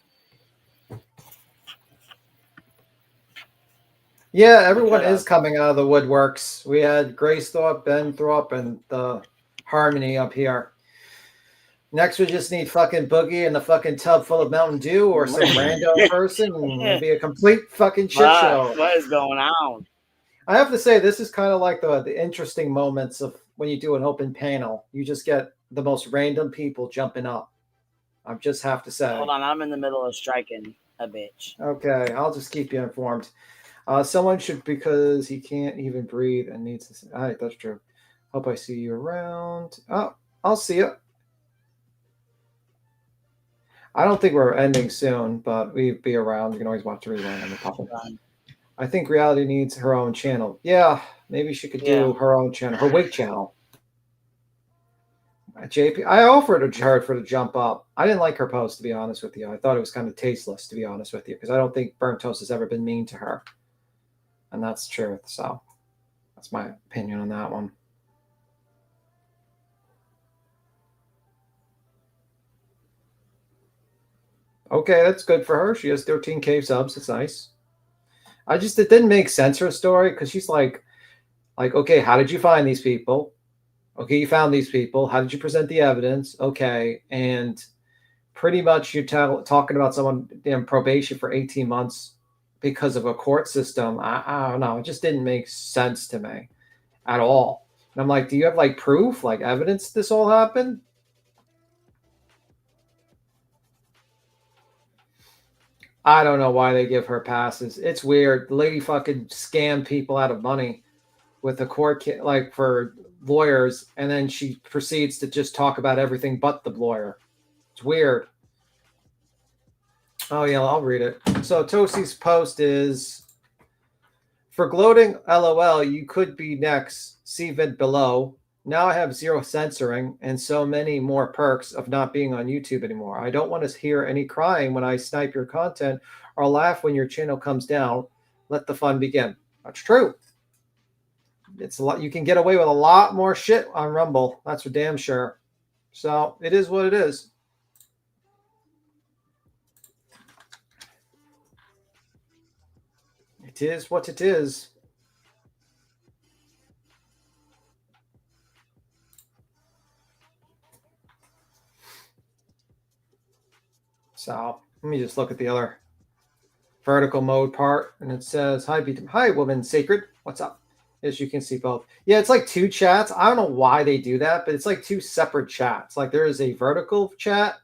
Yeah, everyone is coming out of the woodworks. We had Grace Thorpe, Ben Thorpe, and the Harmony up here. Next, we just need fucking Boogie and the fucking tub full of Mountain Dew or some random person. And it'll be a complete fucking shit show.
What is going on?
I have to say, this is kind of like the interesting moments of when you do an open panel. You just get the most random people jumping up. I just have to say.
Hold on, I'm in the middle of striking a bitch.
Okay, I'll just keep you informed. Someone should, because he can't even breathe and needs to. All right, that's true. Hope I see you around. Oh, I'll see you. I don't think we're ending soon, but we'd be around. You can always watch the rewind on the puppet. I think reality needs her own channel. Yeah, maybe she could do her own channel, her wig channel. JP, I offered her to jump up. I didn't like her post, to be honest with you. I thought it was kind of tasteless, to be honest with you, because I don't think Burnt Toast has ever been mean to her. And that's the truth. So that's my opinion on that one. Okay, that's good for her. She has 13K subs. It's nice. It didn't make sense, her story, because she's like, okay, how did you find these people? Okay, you found these people. How did you present the evidence? Okay, and pretty much you're talking about someone in probation for 18 months because of a court system. I don't know. It just didn't make sense to me at all. And I'm like, do you have like proof, like evidence this all happened? I don't know why they give her passes. It's weird. The lady fucking scammed people out of money with the court, like for lawyers, and then she proceeds to just talk about everything but the lawyer. It's weird. Oh yeah, I'll read it. So Tosi's post is, for gloating, LOL, you could be next. See vid below. Now I have 0 censoring and so many more perks of not being on YouTube anymore. I don't want to hear any crying when I snipe your content or laugh when your channel comes down. Let the fun begin. That's true. It's a lot. You can get away with a lot more shit on Rumble. That's for damn sure. So it is what it is. It is what it is. So let me just look at the other vertical mode part, and it says, hi, woman sacred. What's up? As you can see both. Yeah, it's like 2 chats. I don't know why they do that, but it's like 2 separate chats. Like there is a vertical chat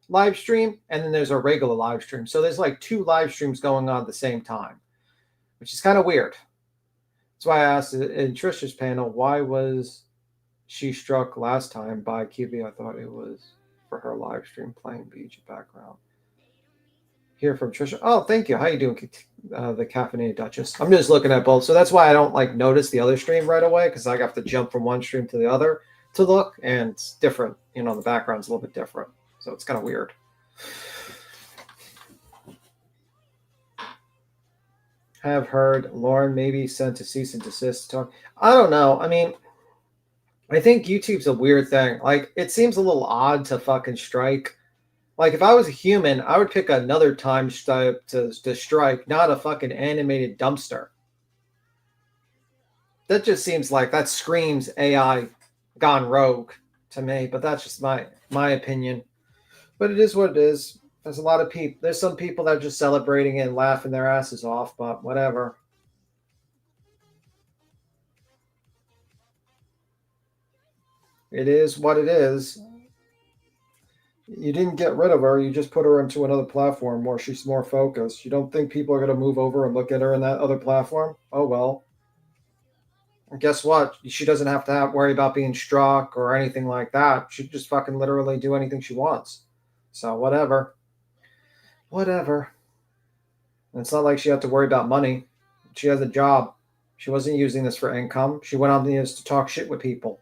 live stream, and then there's a regular live stream. So there's like 2 live streams going on at the same time, which is kind of weird. That's why I asked in Trisha's panel, why was she struck last time by QB? I thought it was for her live stream playing beach background. Hear from Trisha. Oh, thank you. How you doing, the Caffeinated Duchess? I'm just looking at both. So that's why I don't like notice the other stream right away, because I have to jump from one stream to the other to look, and it's different. You know, the background's a little bit different. So it's kind of weird. Have heard Lauren maybe sent to cease and desist talk. I don't know. I mean, I think YouTube's a weird thing. Like, it seems a little odd to fucking strike. Like, if I was a human, I would pick another time to strike, not a fucking animated dumpster. That just seems like, that screams AI gone rogue to me, but that's just my opinion. But it is what it is. There's a lot of people. There's some people that are just celebrating it and laughing their asses off, but whatever. It is what it is. You didn't get rid of her. You just put her into another platform where she's more focused. You don't think people are going to move over and look at her in that other platform? Oh, well. And guess what? She doesn't have to worry about being struck or anything like that. She can just fucking literally do anything she wants. So whatever. Whatever. And it's not like she had to worry about money. She has a job. She wasn't using this for income. She went on this to talk shit with people.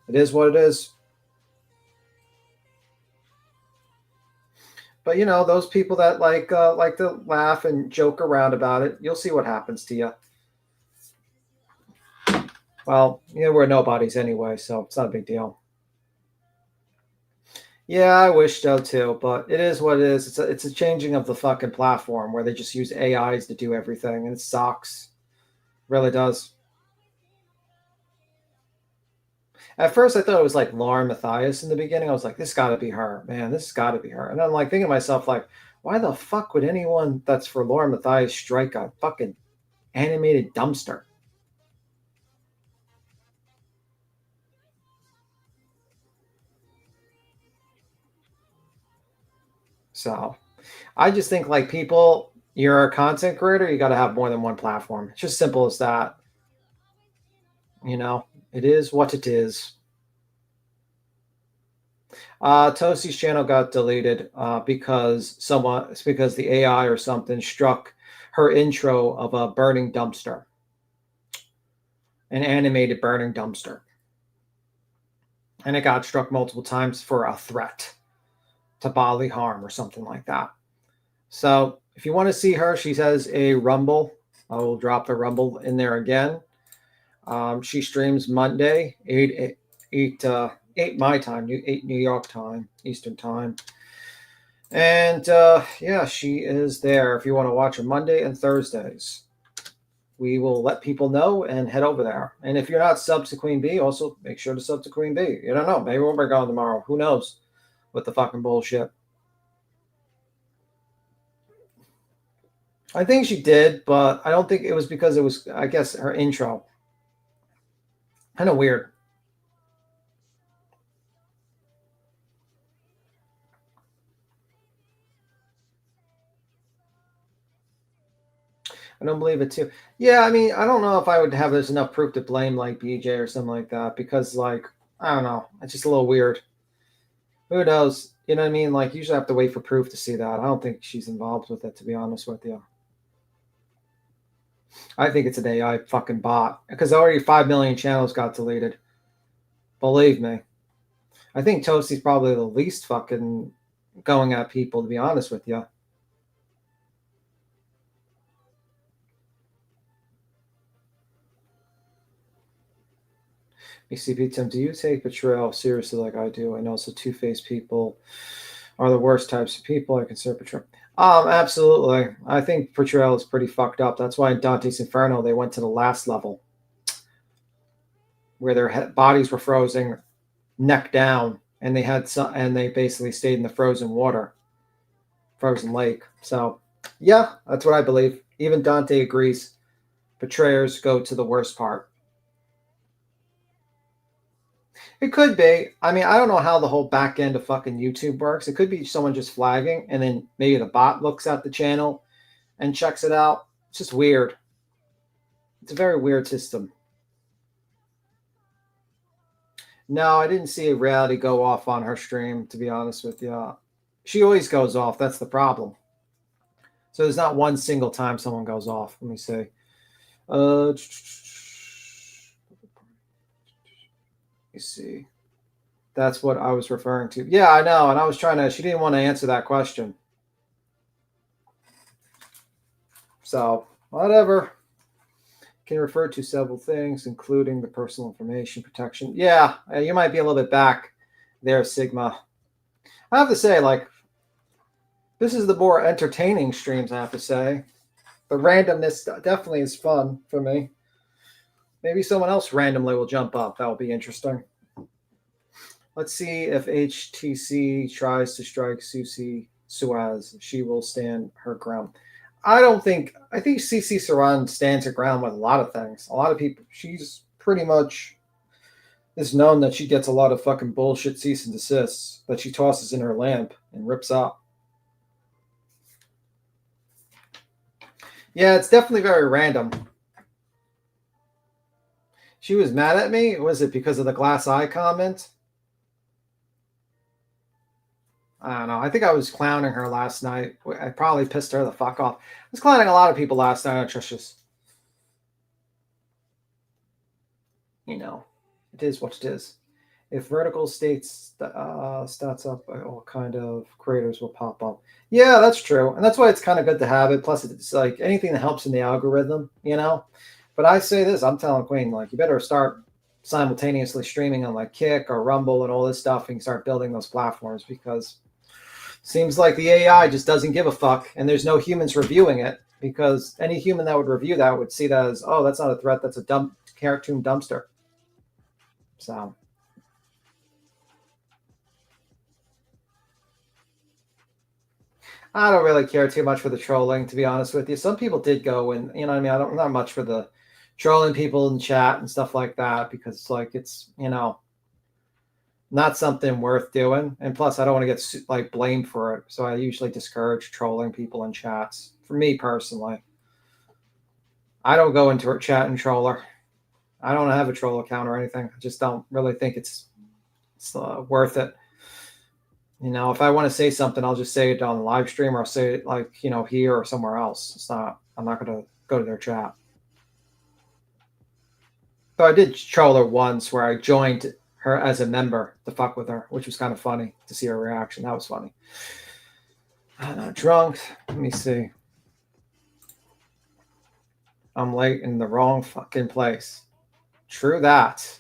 It is what it is. But, you know, those people that like to laugh and joke around about it, you'll see what happens to you. Well, you know, we're nobodies anyway, so it's not a big deal. Yeah, I wish so too, but it is what it is. It's a changing of the fucking platform where they just use AIs to do everything, and it sucks. It really does. At first, I thought it was like Lauren Matthias in the beginning. I was like, this got to be her. Man, this has got to be her. And I'm like thinking to myself, like, why the fuck would anyone that's for Lauren Matthias strike a fucking animated dumpster? So I just think like people, you're a content creator, you got to have more than one platform. It's just simple as that. You know, it is what it is. Toasty's channel got deleted because the AI or something struck her intro of a burning dumpster, an animated burning dumpster. And it got struck multiple times for a threat to bodily harm or something like that. So if you want to see her, she has a Rumble. I will drop the Rumble in there again. She streams Monday, 8 my time, 8 New York time, Eastern time. And yeah, she is there if you want to watch her Monday and Thursdays. We will let people know and head over there. And if you're not subbed to Queen Bee, also make sure to sub to Queen Bee. You don't know. Maybe we'll be gone tomorrow. Who knows with the fucking bullshit. I think she did, but I don't think it was because it was, I guess, her intro. Kind of weird. I don't believe it too. Yeah, I mean, I don't know if I would have there's enough proof to blame like BJ or something like that because, like, I don't know. It's just a little weird. Who knows? You know what I mean? Like, you usually have to wait for proof to see that. I don't think she's involved with it, to be honest with you. I think it's an AI fucking bot because already 5 million channels got deleted. Believe me. I think Toasty's probably the least fucking going at people, to be honest with you. BCP Tim, do you take betrayal seriously like I do? I know so two-faced people are the worst types of people. I consider betrayal. Absolutely. I think betrayal is pretty fucked up. That's why in Dante's Inferno they went to the last level where their bodies were frozen, neck down, and they basically stayed in the frozen water, frozen lake. So yeah, that's what I believe. Even Dante agrees. Betrayers go to the worst part. It could be. I mean, I don't know how the whole back end of fucking YouTube works. It could be someone just flagging, and then maybe the bot looks at the channel and checks it out. It's just weird. It's a very weird system. No, I didn't see a reality go off on her stream, to be honest with you. She always goes off. That's the problem. So there's not one single time someone goes off. Let me see. You see, that's what I was referring to. Yeah, I know. And I was trying to, she didn't want to answer that question. So whatever. Can refer to several things, including the personal information protection. Yeah, you might be a little bit back there, Sigma. I have to say, like, this is the more entertaining streams, I have to say. The randomness definitely is fun for me. Maybe someone else randomly will jump up. That will be interesting. Let's see if HTC tries to strike Suez. She will stand her ground. I think CC Saran stands her ground with a lot of things. A lot of people, she's pretty much is known that she gets a lot of fucking bullshit cease and desists that she tosses in her lamp and rips up. Yeah, it's definitely very random. She was mad at me. Was it because of the glass eye comment? I don't know. I think I was clowning her last night. I probably pissed her the fuck off. I was clowning a lot of people last night on Trish's. You know, it is what it is. If vertical stats up, all kind of creators will pop up. Yeah, that's true. And that's why it's kind of good to have it. Plus, it's like anything that helps in the algorithm, you know? But I say this, I'm telling Queen, like, you better start simultaneously streaming on like Kick or Rumble and all this stuff and start building those platforms because it seems like the AI just doesn't give a fuck and there's no humans reviewing it because any human that would review that would see that as, oh, that's not a threat, that's a dumb cartoon dumpster. So I don't really care too much for the trolling, to be honest with you. Some people did go and, you know what I mean? I'm not much for the trolling people in chat and stuff like that because it's like, it's, you know, not something worth doing. And plus, I don't want to get like blamed for it. So I usually discourage trolling people in chats. For me personally, I don't go into a chat and troller. I don't have a troll account or anything. I just don't really think it's worth it. You know, if I want to say something, I'll just say it on the live stream, or I'll say it like, you know, here or somewhere else. It's not, I'm not going to go to their chat. So I did troll her once where I joined her as a member to fuck with her, which was kind of funny to see her reaction. That was funny. I'm not drunk. Let me see. I'm late in the wrong fucking place. True that.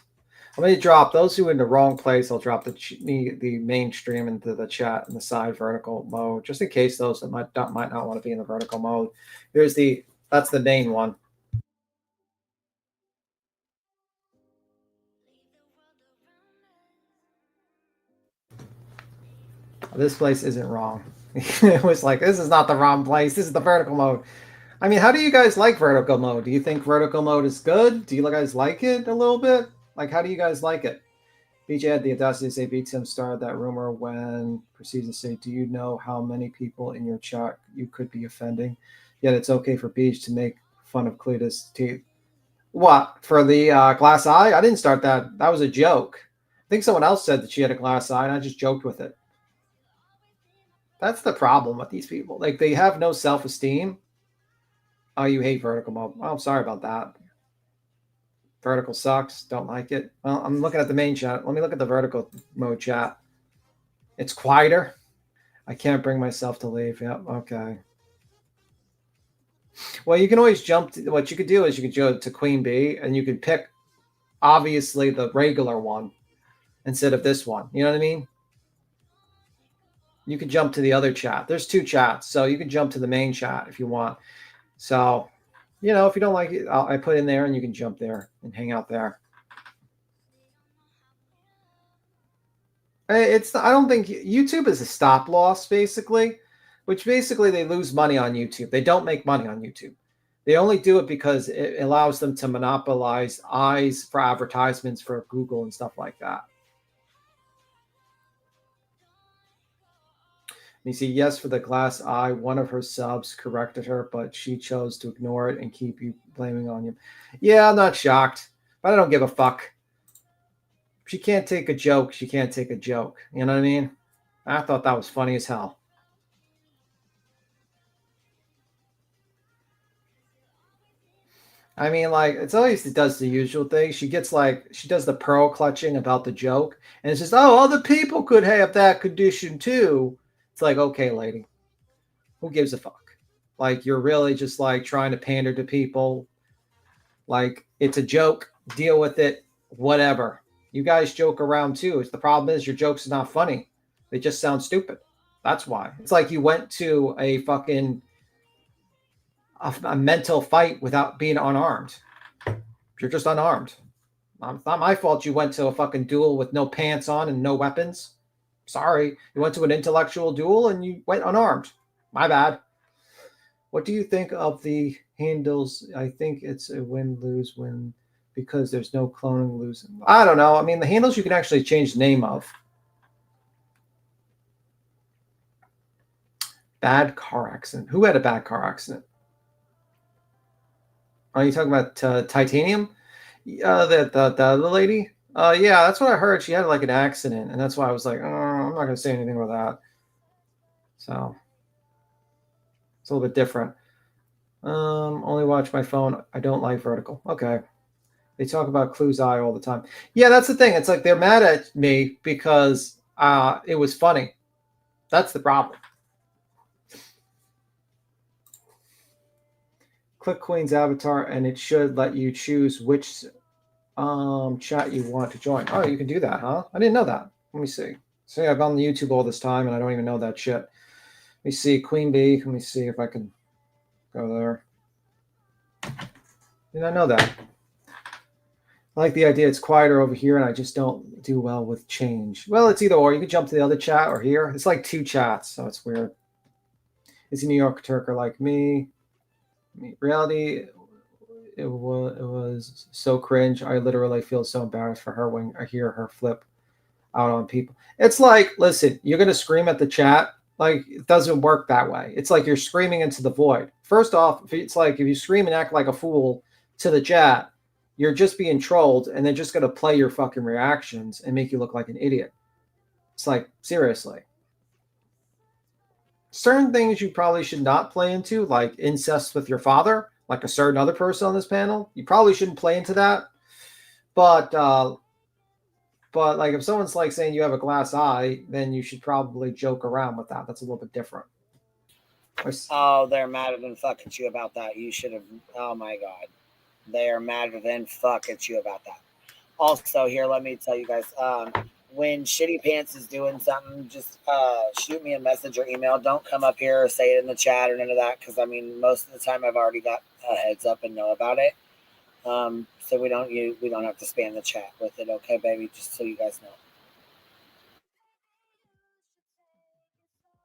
I'm going to drop those who are in the wrong place. I'll drop the mainstream into the chat in the side vertical mode, just in case those that might not want to be in the vertical mode. That's the main one. This place isn't wrong. It was like, this is not the wrong place. This is the vertical mode. I mean, how do you guys like vertical mode? Do you think vertical mode is good? Do you guys like it a little bit? Like, how do you guys like it? BJ had the audacity to say BTM started that rumor when proceeds to say, do you know how many people in your chat you could be offending? Yet it's okay for Beach to make fun of Cletus' teeth. What? For the glass eye? I didn't start that. That was a joke. I think someone else said that she had a glass eye, and I just joked with it. That's the problem with these people. Like, they have no self-esteem. Oh, you hate vertical mode. Oh, I'm sorry about that. Vertical sucks. Don't like it. Well, I'm looking at the main chat. Let me look at the vertical mode chat. It's quieter. I can't bring myself to leave. Yep. Okay. Well, you can always jump to, what you could do is you could go to Queen Bee and you could pick, obviously, the regular one instead of this one. You know what I mean? You could jump to the other chat. There's two chats, so you can jump to the main chat if you want. So, you know, if you don't like it, I put in there and you can jump there and hang out there. I don't think YouTube is a stop loss, basically, which basically they lose money on YouTube. They don't make money on YouTube. They only do it because it allows them to monopolize eyes for advertisements for Google and stuff like that. You see, yes, for the glass eye, one of her subs corrected her, but she chose to ignore it and keep you blaming on you. Yeah, I'm not shocked, but I don't give a fuck. She can't take a joke. She can't take a joke. You know what I mean? I thought that was funny as hell. I mean, like, it's always, it does the usual thing. She gets like, she does the pearl clutching about the joke. And it's just, oh, other people could have that condition too. It's like, okay, lady, who gives a fuck? Like, you're really just like trying to pander to people. Like, it's a joke. Deal with it. Whatever. You guys joke around too. The problem is your jokes are not funny. They just sound stupid. That's why. It's like you went to a fucking a mental fight without being unarmed. You're just unarmed. It's not my fault you went to a fucking duel with no pants on and no weapons. Sorry. You went to an intellectual duel and you went unarmed. My bad. What do you think of the handles? I think it's a win-lose win because there's no cloning losing. I don't know. I mean, the handles you can actually change the name of. Bad car accident. Who had a bad car accident? Are you talking about Titanium? The other lady? Yeah, that's what I heard. She had like an accident, and that's why I was like, oh, I'm not going to say anything about that. So it's a little bit different. Only watch my phone. I don't like vertical. Okay. They talk about Clue's eye all the time. Yeah, that's the thing. It's like they're mad at me because it was funny. That's the problem. Click Queen's avatar, and it should let you choose which chat you want to join. Oh, you can do that, huh? I didn't know that. Let me see. See, I've been on YouTube all this time, and I don't even know that shit. Let me see. Queen Bee. Let me see if I can go there. Did I know that? I like the idea it's quieter over here, and I just don't do well with change. Well, it's either or. You can jump to the other chat or here. It's like two chats, so it's weird. Is he New York Turker like me? Reality, it was so cringe. I literally feel so embarrassed for her when I hear her flip out on people. It's like, listen, you're going to scream at the chat. Like, it doesn't work that way. It's like you're screaming into the void. First off, it's like if you scream and act like a fool to the chat, you're just being trolled, and they're just going to play your fucking reactions and make you look like an idiot. It's like, seriously. Certain things you probably should not play into, like incest with your father, like a certain other person on this panel. You probably shouldn't play into that. But like if someone's like saying you have a glass eye, then you should probably joke around with that. That's a little bit different.
Oh, they're madder than fuck at you about that. You should have. Oh my god, they are madder than fuck at you about that. Also, here, let me tell you guys. When Shitty Pants is doing something, just shoot me a message or email. Don't come up here or say it in the chat or none of that, because I mean, most of the time I've already got a heads up and know about it. So we don't have to spam the chat with it, okay, baby? Just so you guys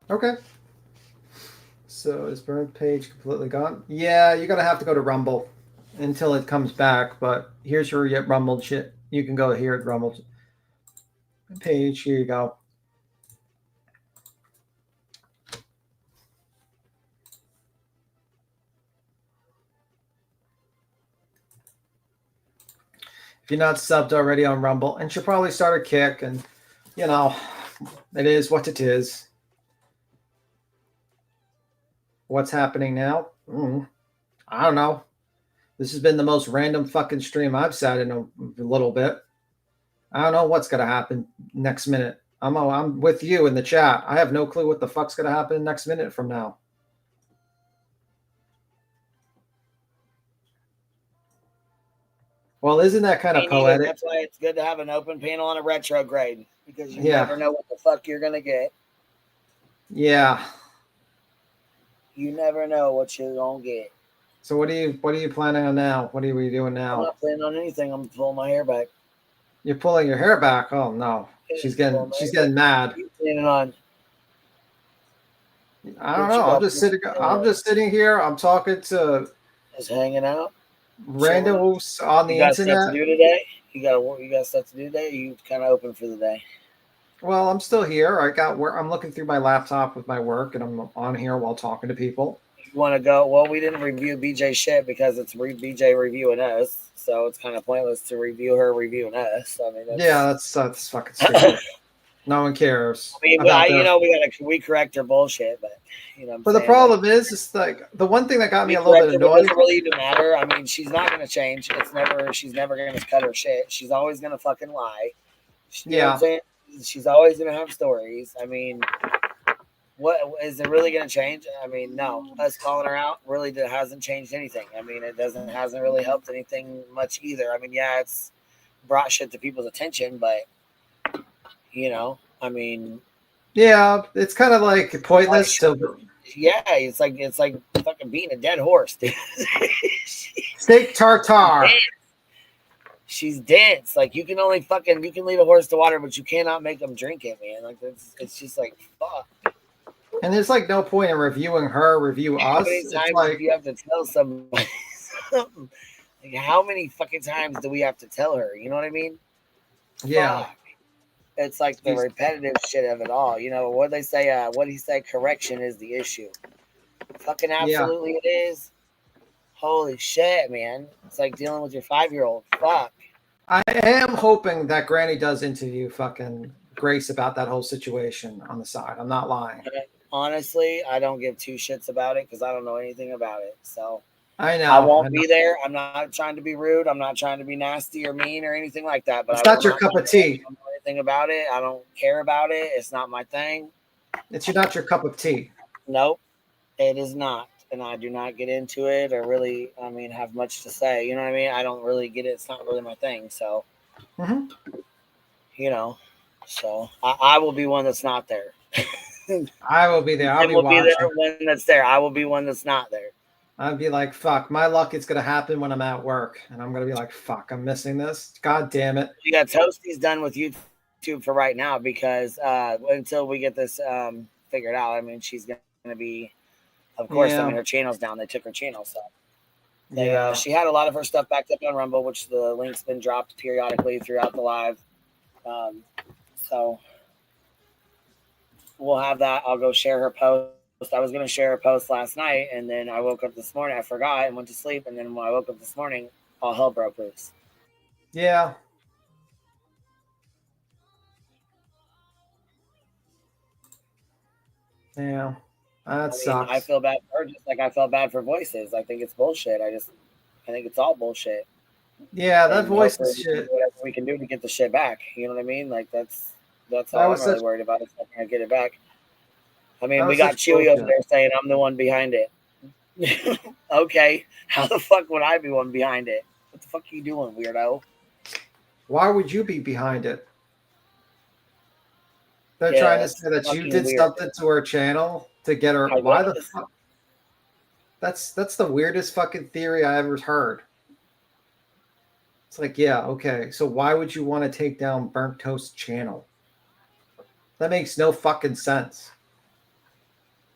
know.
Okay. So is Burn page completely gone? Yeah, you're gonna have to go to Rumble until it comes back. But here's your Rumble shit. You can go here at Rumble page. Here you go. If you're not subbed already on Rumble, and she'll probably start a kick, and you know, it is what it is. What's happening now? I don't know. This has been the most random fucking stream I've sat in a little bit. I don't know what's gonna happen next minute. I'm with you in the chat. I have no clue what the fuck's gonna happen next minute from now. Well, isn't that kind of poetic?
That's why it's good to have an open panel on a retrograde, because you never know what the fuck you're gonna get.
Yeah.
You never know what you're gonna get.
So what are you planning on now? What are we doing now?
I'm not planning on anything. I'm pulling my hair back.
You're pulling your hair back? Oh no. She's getting mad.
What are you planning on?
I don't know. I'm just sitting here. I'm talking to
just hanging out.
Randos on the internet.
Stuff to do today? You got stuff to do today? You kind of open for the day?
Well, I'm still here. I'm looking through my laptop with my work, and I'm on here while talking to people.
You want to go? Well, we didn't review BJ shit because it's BJ reviewing us, so it's kind of pointless to review her reviewing us. I mean,
that's fucking stupid. No one cares.
I mean, we correct her bullshit, but you know.
But the problem is like the one thing that got me a little bit annoyed.
It doesn't really even matter. I mean, she's not going to change. She's never going to cut her shit. She's always going to fucking lie. You know what I'm saying? She's always going to have stories. I mean, what is it really going to change? I mean, no. Us calling her out really hasn't changed anything. I mean, it hasn't really helped anything much either. I mean, yeah, it's brought shit to people's attention, but you know, I mean,
yeah, it's kind of like pointless.
Yeah, it's like fucking beating a dead horse, dude.
Steak tartare.
She's dense. Like you can lead a horse to water, but you cannot make them drink it, man. Like it's just like fuck.
And there's like no point in reviewing her, review us.
How many times do you have to tell somebody something? Like how many fucking times do we have to tell her? You know what I mean?
Yeah.
Fuck. It's like the repetitive shit of it all. You know what they say? What do you say? Correction is the issue. Fucking absolutely, it is. Holy shit, man! It's like dealing with your 5-year-old. Fuck.
I am hoping that Granny does interview fucking Grace about that whole situation on the side. I'm not lying.
Honestly, I don't give two shits about it because I don't know anything about it. So
I know
I won't be there. I'm not trying to be rude. I'm not trying to be nasty or mean or anything like that. But
it's not your cup of tea.
I don't know anything about it. I don't care about it. It's not my thing.
It's not your cup of tea.
Nope, it is not. And I do not get into it or really, I mean, have much to say. You know what I mean? I don't really get it. It's not really my thing. So, you know, so I will be one that's not there.
I will be there. I'll be
there when that's there. I will be one that's not there.
I'd be like, fuck, my luck is going to happen when I'm at work. And I'm going to be like, fuck, I'm missing this. God damn it.
You got Toasty's done with YouTube for right now because until we get this figured out, I mean, she's going to be, of course, I mean, her channel's down. They took her channel. So she had a lot of her stuff backed up on Rumble, which the link's been dropped periodically throughout the live. So we'll have that. I'll go share her post. I was going to share a post last night, and then I woke up this morning. I forgot and went to sleep. And then when I woke up this morning, all hell broke loose.
Yeah. Yeah. That sucks.
I feel bad for her just like I felt bad for Voices. I think it's bullshit. I think it's all bullshit.
Yeah, that voice is shit.
Whatever we can do to get the shit back. You know what I mean? Like that's all I'm really worried about is trying to get it back. I mean, we got Chewy over there saying I'm the one behind it. Okay, how the fuck would I be one behind it? What the fuck are you doing, weirdo?
Why would you be behind it? They're trying to say that you did something to her channel to get her. Why the fuck? That's the weirdest fucking theory I ever heard. It's like, yeah, okay. So why would you want to take down Burnt Toast channel? That makes no fucking sense.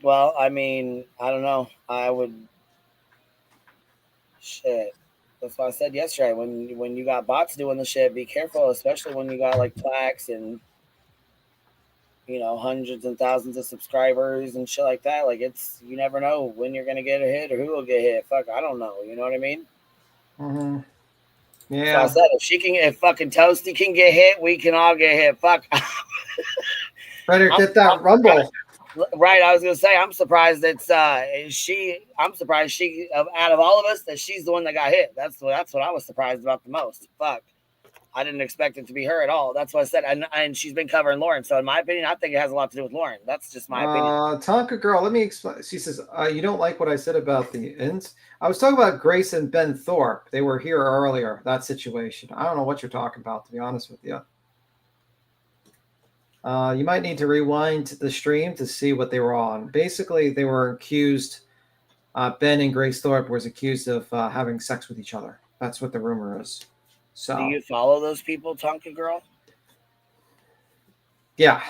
Well, I mean, I don't know. I would. Shit. That's what I said yesterday. When you got bots doing the shit, be careful, especially when you got like plaques and hundreds and thousands of subscribers and shit like that. Like you never know when you're gonna get a hit or who will get hit. Fuck, I don't know. You know what I mean?
Mm-hmm. Yeah.
So I said if fucking Toasty can get hit, we can all get hit. Fuck.
Better get that Rumble.
Right, I was gonna say I'm surprised it's I'm surprised she out of all of us that she's the one that got hit. That's what I was surprised about the most. Fuck, I didn't expect it to be her at all. That's what I said, and she's been covering Lauren. So in my opinion, I think it has a lot to do with Lauren. That's just my opinion.
Tonka girl, let me explain. She says you don't like what I said about the ins. I was talking about Grace and Ben Thorpe. They were here earlier. That situation. I don't know what you're talking about, to be honest with you. You might need to rewind the stream to see what they were on. Basically, they were accused. Ben and Grace Thorpe was accused of having sex with each other. That's what the rumor is. So,
do you follow those people, Tonka girl?
Yeah.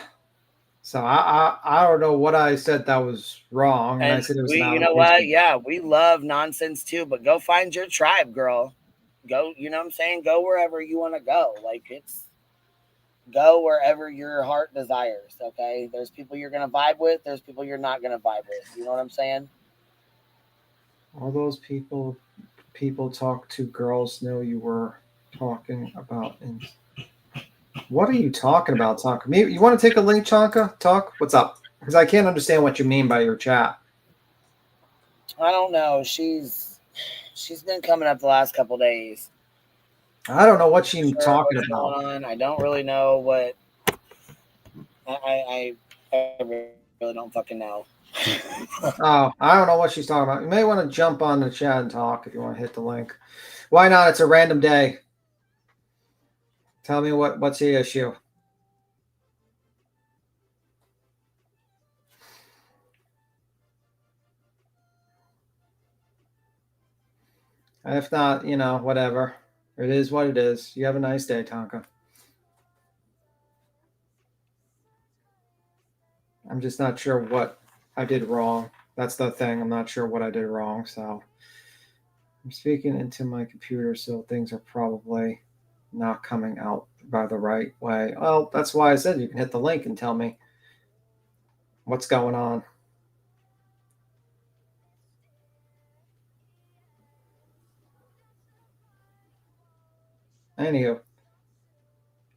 So I don't know what I said that was wrong, and I said it was.
You know what? Yeah, we love nonsense too, but go find your tribe, girl. Go. You know what I'm saying? Go wherever you want to go. Like go wherever your heart desires, okay? There's people you're going to vibe with. There's people you're not going to vibe with. You know what I'm saying?
All those people talk to girls know you were talking about. What are you talking about, Tonka? Maybe you want to take a link, Tonka? Talk? What's up? Because I can't understand what you mean by your chat.
I don't know. She's been coming up the last couple days.
I don't know what she's talking about.
On. I don't really know what. I really don't fucking know.
Oh, I don't know what she's talking about. You may want to jump on the chat and talk if you want to hit the link. Why not? It's a random day. Tell me what's the issue. If not, whatever. It is what it is. You have a nice day, Tonka. I'm just not sure what I did wrong. That's the thing. I'm not sure what I did wrong. So I'm speaking into my computer, so things are probably not coming out by the right way. Well, that's why I said you can hit the link and tell me what's going on. Anywho,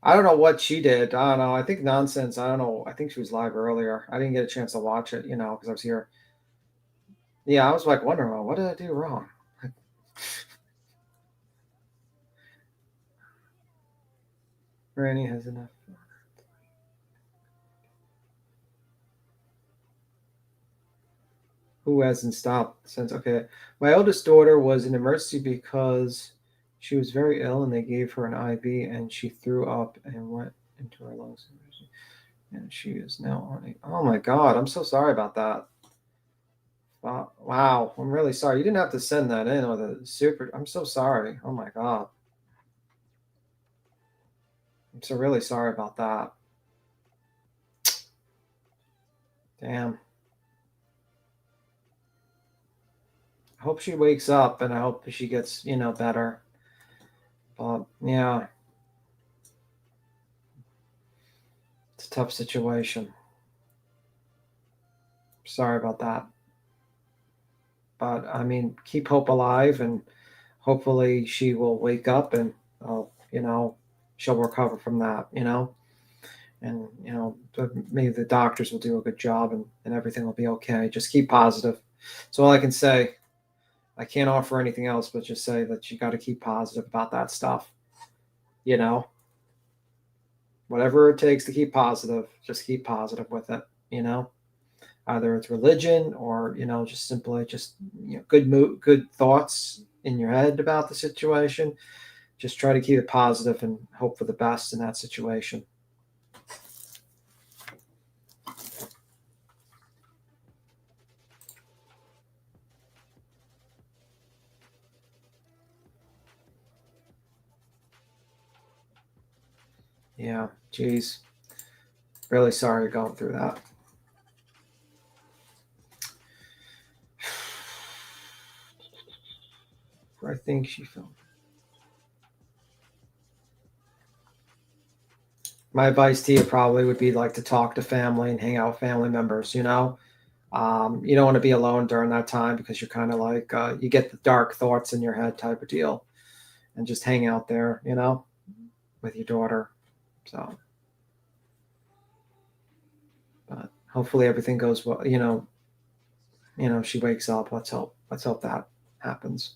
I don't know what she did. I don't know. I think nonsense. I don't know. I think she was live earlier. I didn't get a chance to watch it, because I was here. Yeah, I was like wondering, well, what did I do wrong? Granny has enough. Who hasn't stopped since? Okay. My oldest daughter was in emergency because she was very ill and they gave her an IV and she threw up and went into her lungs. And she is now on a. Oh my God. I'm so sorry about that. Wow. I'm really sorry. You didn't have to send that in with a super. I'm so sorry. Oh my God. I'm so really sorry about that. Damn. I hope she wakes up and I hope she gets, better. But yeah. tough situation. Sorry about that. But I mean, keep hope alive, and hopefully she will wake up and, she'll recover from that, and, maybe the doctors will do a good job and everything will be okay. Just keep positive. That's all I can say. I can't offer anything else, but just say that you got to keep positive about that stuff. Whatever it takes to keep positive, just keep positive with it, either it's religion or, just simply good thoughts in your head about the situation. Just try to keep it positive and hope for the best in that situation. Yeah, geez. Really sorry you're going through that. I think she felt. My advice to you probably would be like to talk to family and hang out with family members, you don't want to be alone during that time because you're kind of like, you get the dark thoughts in your head type of deal, and just hang out there, with your daughter. So, but hopefully everything goes well, she wakes up. Let's hope that happens.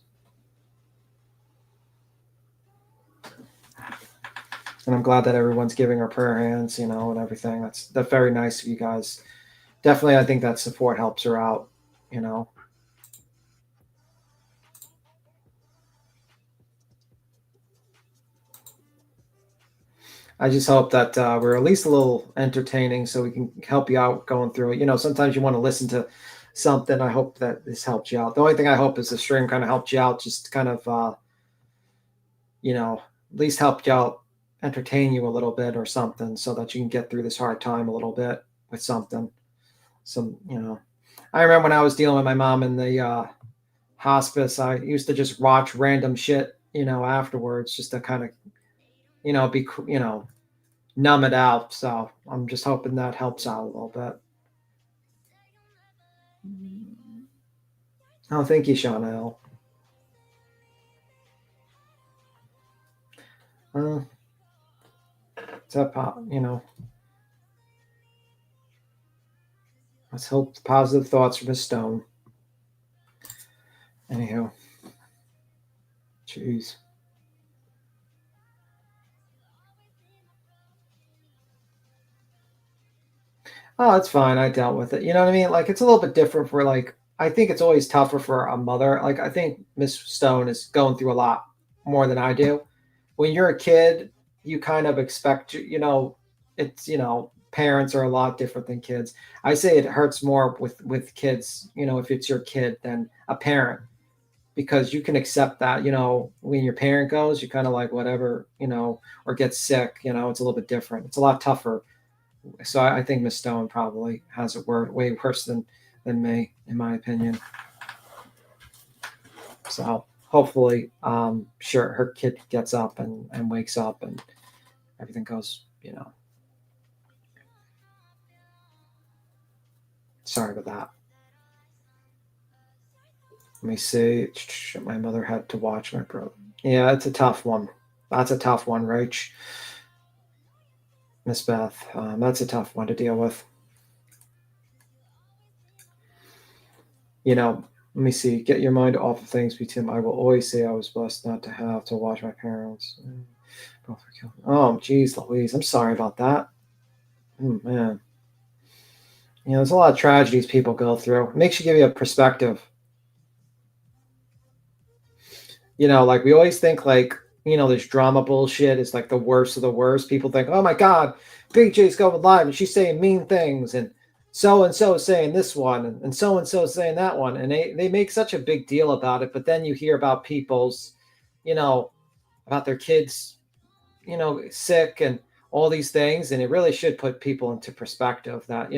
And I'm glad that everyone's giving her prayer hands, and everything. That's very nice of you guys. Definitely, I think that support helps her out, I just hope that we're at least a little entertaining so we can help you out going through it. Sometimes you want to listen to something. I hope that this helped you out. The only thing I hope is the stream kind of helped you out, just kind of, at least helped you out, entertain you a little bit or something so that you can get through this hard time a little bit with something. I remember when I was dealing with my mom in the hospice, I used to just watch random shit, afterwards just to kind of, be, numb it out. So I'm just hoping that helps out a little bit. Oh, thank you, Chanel. It's that pop, let's hope positive thoughts from Miss Stone. Anyhow, jeez. Oh, it's fine. I dealt with it. You know what I mean? Like, it's a little bit different for, like, I think it's always tougher for a mother. Like, I think Miss Stone is going through a lot more than I do. When you're a kid, you kind of expect, it's, parents are a lot different than kids. I say it hurts more with kids, if it's your kid than a parent, because you can accept that, when your parent goes, you're kind of like, whatever, or gets sick, it's a little bit different. It's a lot tougher. So I think Miss Stone probably has it way worse than me, in my opinion. So hopefully, sure, her kid gets up and wakes up and everything goes, Sorry about that. Let me see. My mother had to watch my brother. Yeah, it's a tough one. That's a tough one, Rach. Miss Beth, that's a tough one to deal with. Let me see. Get your mind off of things, Tim. I will always say I was blessed not to have to watch my parents. Both were killed. Oh, geez, Louise. I'm sorry about that. Oh, man. There's a lot of tragedies people go through. It makes you give you a perspective. Like we always think like, this drama bullshit is like the worst of the worst. People think, oh my God, BJ's going live and she's saying mean things and so saying this one and so saying that one. And they make such a big deal about it. But then you hear about people's, about their kids, sick and all these things. And it really should put people into perspective that,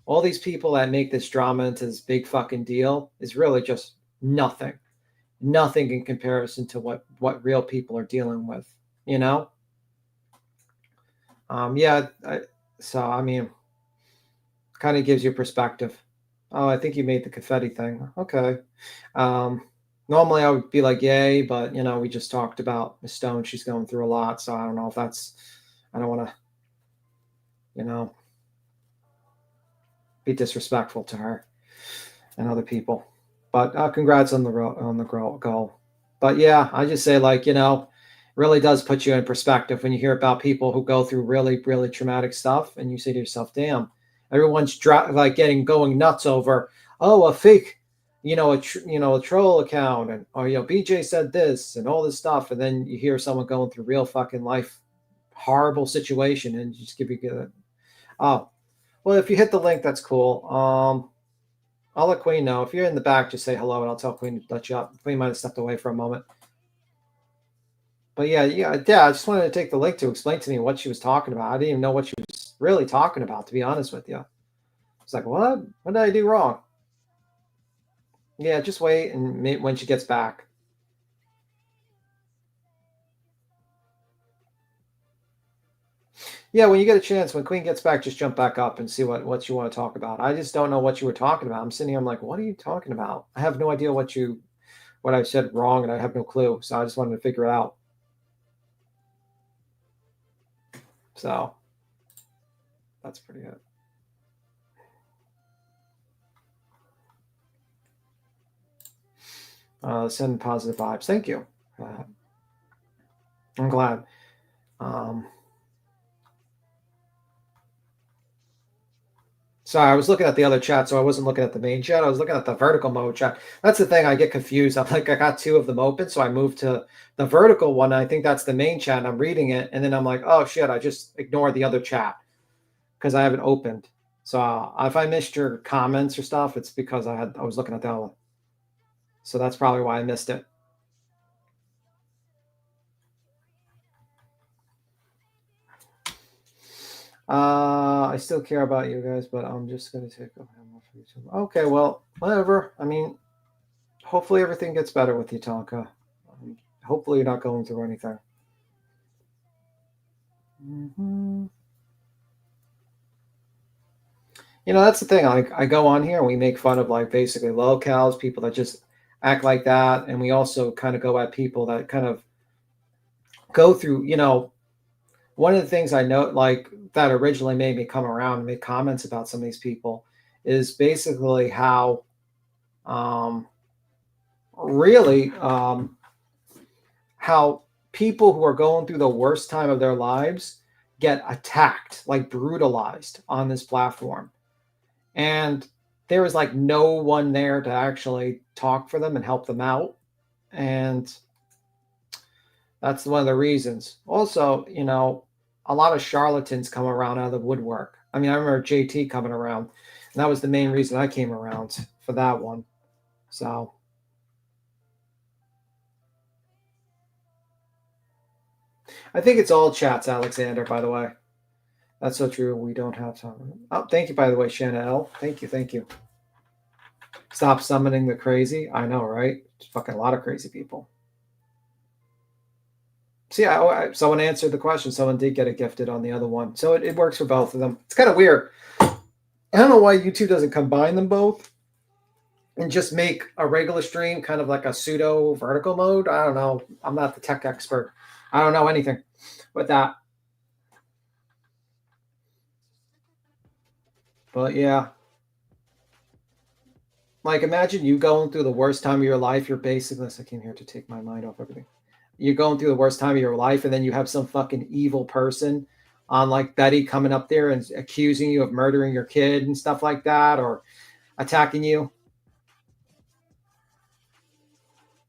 all these people that make this drama into this big fucking deal is really just nothing in comparison to what real people are dealing with, Yeah, So, I mean, kind of gives you perspective. Oh, I think you made the confetti thing. Okay. Normally I would be like, yay, but you know, we just talked about Miss Stone. She's going through a lot. So I don't know if that's, I don't want to, you know, be disrespectful to her and other people. But congrats on the goal. But yeah, I just say, like, you know, really does put you in perspective when you hear about people who go through really, really traumatic stuff, and you say to yourself, damn, everyone's like going nuts over, oh, a fake, you know, a troll account, and, or, you know, BJ said this and all this stuff. And then you hear someone going through real fucking life, horrible situation, and you just give you good. Oh, well, if you hit the link, that's cool. I'll let Queen know. If you're in the back, just say hello, and I'll tell Queen to let you up. Queen might have stepped away for a moment. But yeah, I just wanted to take the link to explain to me what she was talking about. I didn't even know what she was really talking about, to be honest with you. It's like, what? What did I do wrong? Yeah, just wait, and when she gets back. Yeah, when you get a chance, when Queen gets back, just jump back up and see what you want to talk about. I just don't know what you were talking about. I'm sitting here, I'm like, what are you talking about? I have no idea what I said wrong, and I have no clue. So I just wanted to figure it out. So that's pretty good. Send positive vibes. Thank you. I'm glad. Sorry, I was looking at the other chat, so I wasn't looking at the main chat. I was looking at the vertical mode chat. That's the thing. I get confused. I'm like, I got two of them open, so I moved to the vertical one. I think that's the main chat, and I'm reading it, and then I'm like, oh, shit, I just ignored the other chat because I haven't opened. So if I missed your comments or stuff, it's because I was looking at the other one. So that's probably why I missed it. I still care about you guys, but I'm just going to take a hammer for YouTube. Okay, well, whatever. I mean, hopefully everything gets better with you, Tonka. Hopefully you're not going through anything. Mm-hmm. You know, that's the thing. I go on here and we make fun of, like, basically locals, people that just act like that. And we also kind of go at people that kind of go through, you know, one of the things I know, like, that originally made me come around and make comments about some of these people is basically how how people who are going through the worst time of their lives get attacked, like brutalized on this platform. And there was like no one there to actually talk for them and help them out. And that's one of the reasons. Also, you know, a lot of charlatans come around out of the woodwork. I mean, I remember JT coming around, and that was the main reason I came around for that one. So I think it's all chats, Alexander, by the way. That's so true. We don't have time. Oh, thank you, by the way, Shanna L. Thank you. Stop summoning the crazy. I know, right? It's fucking a lot of crazy people. See, someone answered the question. Someone did get it gifted on the other one. So it works for both of them. It's kind of weird. I don't know why YouTube doesn't combine them both and just make a regular stream kind of like a pseudo vertical mode. I don't know. I'm not the tech expert. I don't know anything with that. But yeah. Like, imagine you going through the worst time of your life. You're basically, I came here to take my mind off everything. You're going through the worst time of your life, and then you have some fucking evil person on, like, Betty coming up there and accusing you of murdering your kid and stuff like that, or attacking you.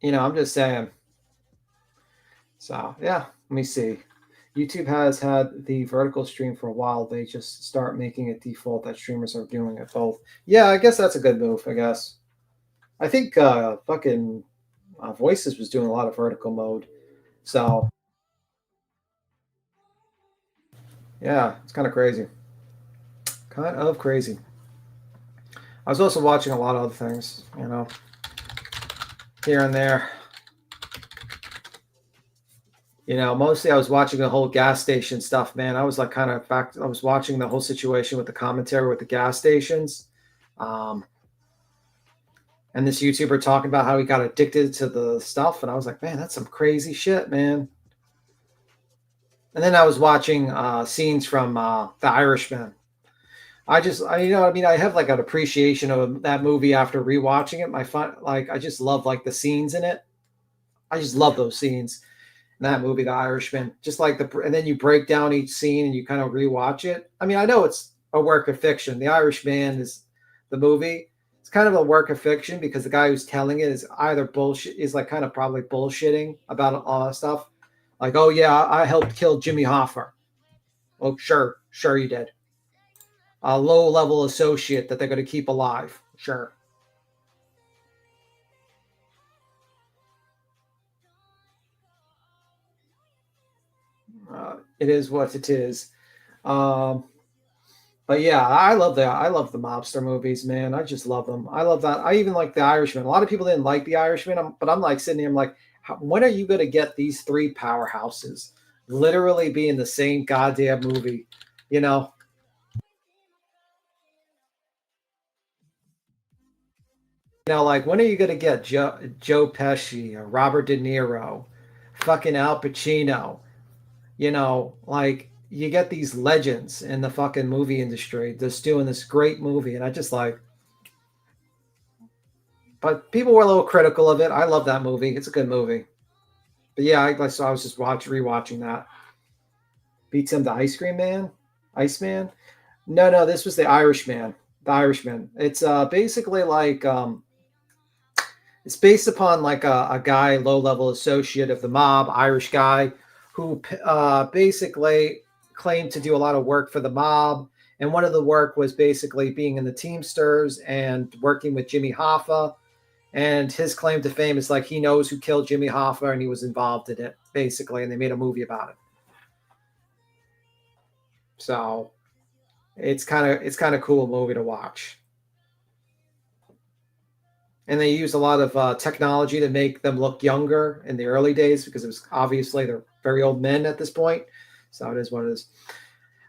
You know, I'm just saying. So, yeah, let me see. YouTube has had the vertical stream for a while. They just start making it default that streamers are doing it both. Yeah, I guess that's a good move, I guess. I think fucking Voices was doing a lot of vertical mode. So, yeah, it's kind of crazy. Kind of crazy. I was also watching a lot of other things, you know, here and there. You know, mostly I was watching the whole gas station stuff, man. I was like kind of fact. I was watching the whole situation with the commentary with the gas stations. And this YouTuber talking about how he got addicted to the stuff. And I was like, man, that's some crazy shit, man. And then I was watching scenes from The Irishman. I have like an appreciation of that movie after rewatching it. I just love like the scenes in it. I just love those scenes in that movie, The Irishman. Just like and then you break down each scene and you kind of rewatch it. I mean, I know it's a work of fiction. The Irishman is the movie. It's kind of a work of fiction because the guy who's telling it is either bullshit, is like kind of probably bullshitting about all that stuff. Like, oh yeah, I helped kill Jimmy Hoffa. Oh, sure you did. A low-level associate that they're going to keep alive. Sure. It is what it is. But yeah, I love the mobster movies, man. I just love them. I love that. I even like The Irishman. A lot of people didn't like The Irishman, but I'm like sitting here, I'm like, when are you going to get these three powerhouses literally be in the same goddamn movie? You know? You know, like, when are you going to get Joe Pesci or Robert De Niro, fucking Al Pacino? You know, like, you get these legends in the fucking movie industry just doing this great movie. And I just like, but people were a little critical of it. I love that movie. It's a good movie. But yeah, I was just rewatching that. Beats him, the Ice Cream Man? Iceman? No, this was the Irishman. The Irishman. It's basically like, it's based upon like a guy, low-level associate of the mob, Irish guy, who basically claimed to do a lot of work for the mob. And one of the work was basically being in the Teamsters and working with Jimmy Hoffa. And his claim to fame is like he knows who killed Jimmy Hoffa and he was involved in it, basically. And they made a movie about it. So it's kind of cool movie to watch. And they use a lot of technology to make them look younger in the early days because it was obviously they're very old men at this point. So it is what it is.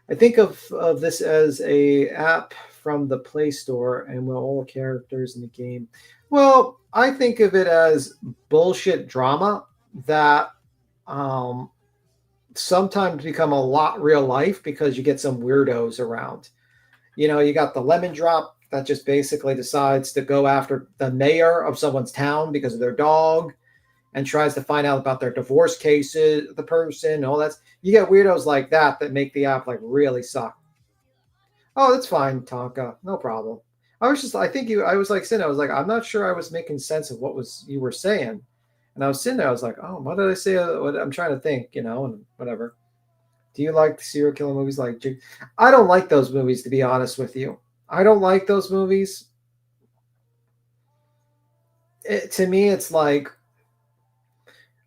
I think of this as a app from the Play Store and all characters in the game. Well, I think of it as bullshit drama that sometimes become a lot real life because you get some weirdos around. You know, you got the lemon drop that just basically decides to go after the mayor of someone's town because of their dog and tries to find out about their divorce cases, the person, all that. You get weirdos like that make the app like really suck. Oh, that's fine, Tonka. No problem. I was like sitting there, I was like, I'm not sure I was making sense of what you were saying. And I was sitting there, I was like, oh, what did I say? I'm trying to think, you know, and whatever. Do you like the serial killer movies? I don't like those movies, to be honest with you. I don't like those movies. To me, it's like,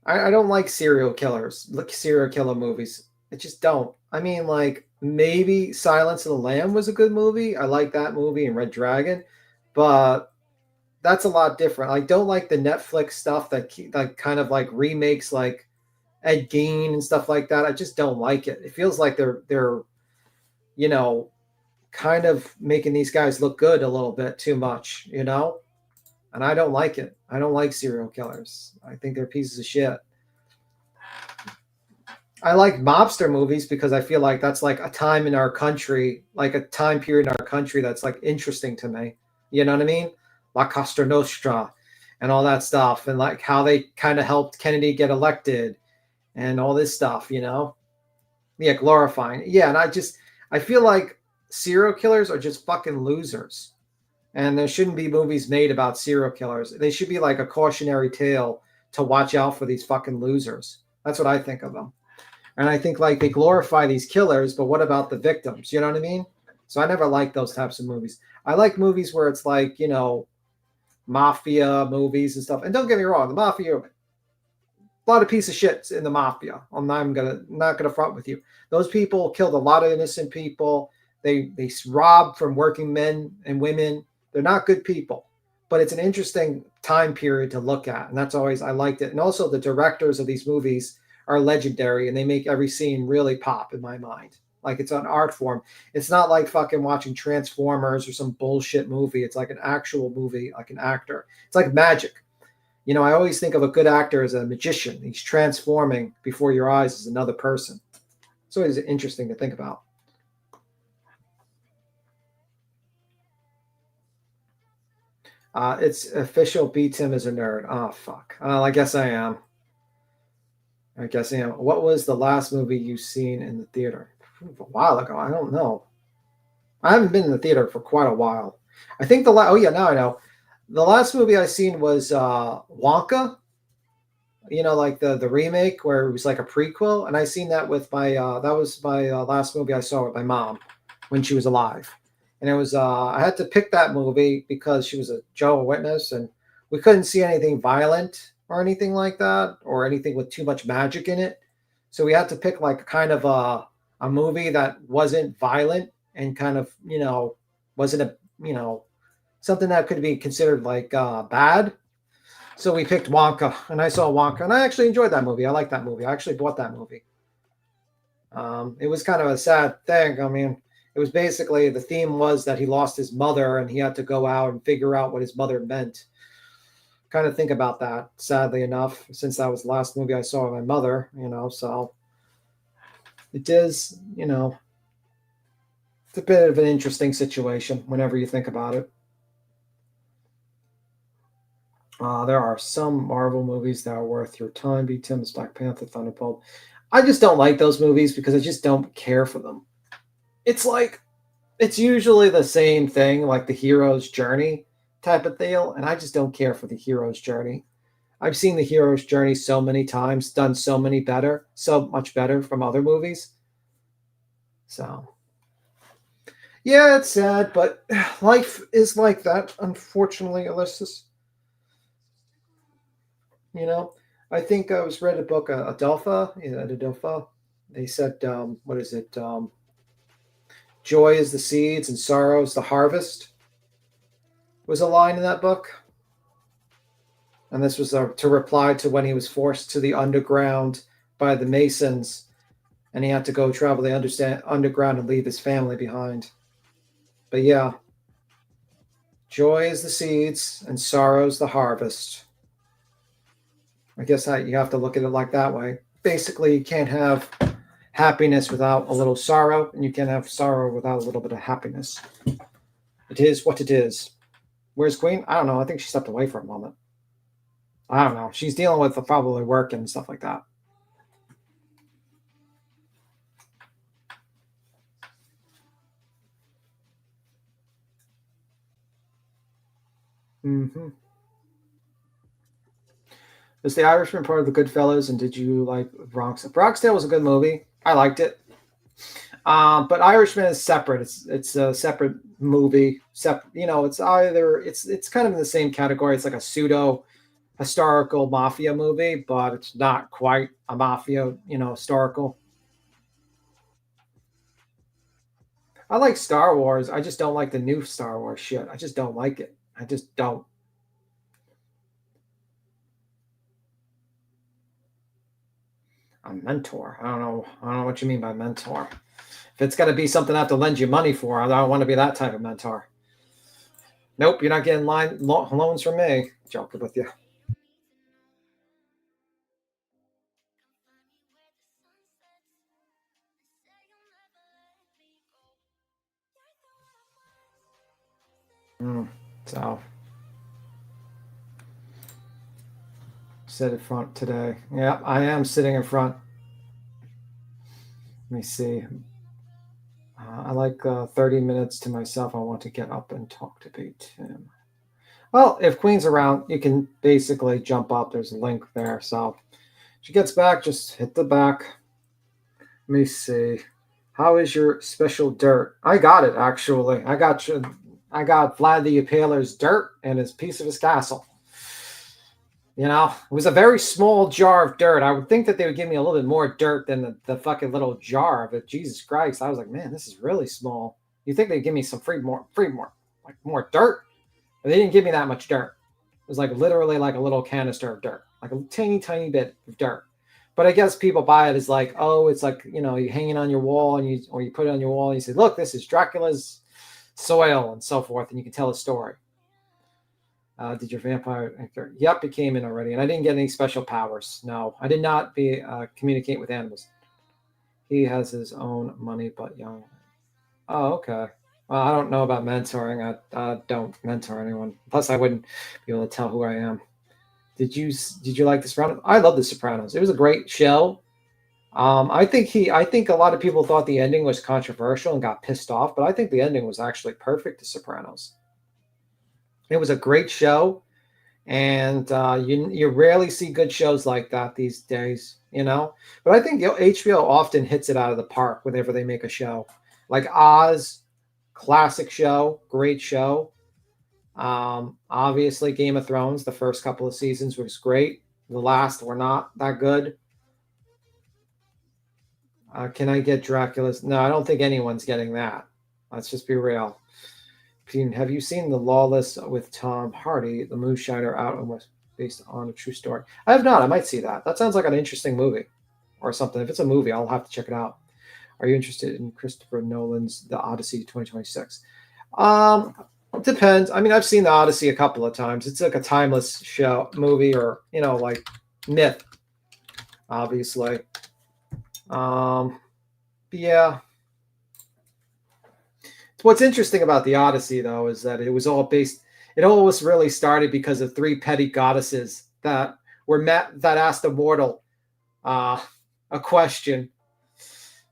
I don't like serial killer movies. I just don't. I mean, like, maybe Silence of the Lamb was a good movie. I like that movie and Red Dragon, but that's a lot different. I don't like the Netflix stuff that like kind of like remakes like Ed Gein and stuff like that. I just don't like it. It feels like they're you know, kind of making these guys look good a little bit too much, you know? And I don't like it. I don't like serial killers. I think they're pieces of shit. I like mobster movies because I feel like that's like a time in our country, like a time period in our country that's like interesting to me. You know what I mean? La Cosa Nostra and all that stuff. And like how they kind of helped Kennedy get elected and all this stuff, you know? Yeah, glorifying. Yeah, and I feel like serial killers are just fucking losers. And there shouldn't be movies made about serial killers. They should be like a cautionary tale to watch out for these fucking losers. That's what I think of them. And I think like they glorify these killers, but what about the victims? You know what I mean? So I never liked those types of movies. I like movies where it's like, you know, mafia movies and stuff. And don't get me wrong, the mafia, a lot of piece of shit in the mafia. I'm not gonna front with you. Those people killed a lot of innocent people. They robbed from working men and women. They're not good people, but it's an interesting time period to look at. And that's always, I liked it. And also the directors of these movies are legendary, and they make every scene really pop in my mind. Like it's an art form. It's not like fucking watching Transformers or some bullshit movie. It's like an actual movie, like an actor. It's like magic. You know, I always think of a good actor as a magician. He's transforming before your eyes as another person. It's always interesting to think about. It's official. B. Tim is a nerd. Oh, fuck. I guess I am. What was the last movie you've seen in the theater? A while ago. I don't know. I haven't been in the theater for quite a while. I think now I know. The last movie I seen was Wonka. You know, like the remake where it was like a prequel, and I seen that with my that was my last movie I saw with my mom when she was alive. And it was I had to pick that movie because she was a Jehovah's Witness, and we couldn't see anything violent or anything like that, or anything with too much magic in it. So we had to pick like kind of a movie that wasn't violent and kind of, you know, wasn't a, you know, something that could be considered like bad. So we picked Wonka, and I saw Wonka, and I actually enjoyed that movie. I like that movie. I actually bought that movie. It was kind of a sad thing. I mean, it was basically, the theme was that he lost his mother and he had to go out and figure out what his mother meant. Kind of think about that, sadly enough, since that was the last movie I saw of my mother, you know, so it is, you know, it's a bit of an interesting situation whenever you think about it. There are some Marvel movies that are worth your time. B. Tim's Black Panther, Thunderbolt. I just don't like those movies because I just don't care for them. It's like, it's usually the same thing, like the hero's journey type of deal, and I just don't care for the hero's journey. I've seen the hero's journey so many times, done so much better from other movies. So, yeah, it's sad, but life is like that, unfortunately, Alyssa's. You know, I think I read a book, Adelpha. They said, what is it? Joy is the seeds and sorrow is the harvest, was a line in that book. And this was to reply to when he was forced to the underground by the Masons, and he had to go travel the underground and leave his family behind. But yeah, joy is the seeds and sorrow is the harvest. I guess you have to look at it like that way. Basically, you can't have happiness without a little sorrow, and you can't have sorrow without a little bit of happiness. It is what it is. Where's Queen? I don't know. I think she stepped away for a moment. I don't know. She's dealing with probably work and stuff like that. Mm-hmm. Is The Irishman part of the Goodfellas, and did you like Bronx? Bronxdale was a good movie. I liked it. But Irishman is separate. It's a separate movie. You know, it's kind of in the same category. It's like a pseudo historical mafia movie, but it's not quite a mafia, you know, historical. I like Star Wars. I just don't like the new Star Wars shit. I just don't like it. I just don't. A mentor. I don't know what you mean by mentor. If it's got to be something I have to lend you money for, I don't want to be that type of mentor. Nope, you're not getting loans from me. Joking with you. So, sit in front today. Yeah, I am sitting in front. Let me see. I like 30 minutes to myself. I want to get up and talk to Tim. Well, if Queen's around, you can basically jump up. There's a link there. So she gets back, just hit the back. Let me see. How is your special dirt? I got it, actually. I got Vlad the Impaler's dirt and his piece of his castle. You know, it was a very small jar of dirt. I would think that they would give me a little bit more dirt than the fucking little jar of it. Jesus Christ. I was like, man, this is really small. You think they'd give me some more dirt? But they didn't give me that much dirt. It was like literally like a little canister of dirt, like a teeny, tiny bit of dirt. But I guess people buy it as like, oh, it's like, you know, you're hanging on your wall and you put it on your wall and you say, look, this is Dracula's soil and so forth. And you can tell a story. Did your vampire actor? Yep, it came in already. And I didn't get any special powers. No, I did not communicate with animals. He has his own money, but young. Oh, okay. Well, I don't know about mentoring. I don't mentor anyone. Plus, I wouldn't be able to tell who I am. Did you like The Sopranos? I love The Sopranos. It was a great show. I think a lot of people thought the ending was controversial and got pissed off, but I think the ending was actually perfect. The Sopranos. It was a great show, and you rarely see good shows like that these days, you know. But I think HBO often hits it out of the park whenever they make a show, like Oz, classic show, great show. Obviously, Game of Thrones, the first couple of seasons was great. The last were not that good. Can I get Dracula's? No, I don't think anyone's getting that. Let's just be real. Have you seen The Lawless with Tom Hardy, the moonshiner out and was based on a true story? I have not. I might see that. That sounds like an interesting movie or something. If it's a movie, I'll have to check it out. Are you interested in Christopher Nolan's The Odyssey 2026? It depends. I mean, I've seen The Odyssey a couple of times. It's like a timeless movie, or, you know, like myth, obviously. Yeah. What's interesting about the Odyssey, though, is that it always really started because of three petty goddesses that asked a mortal a question,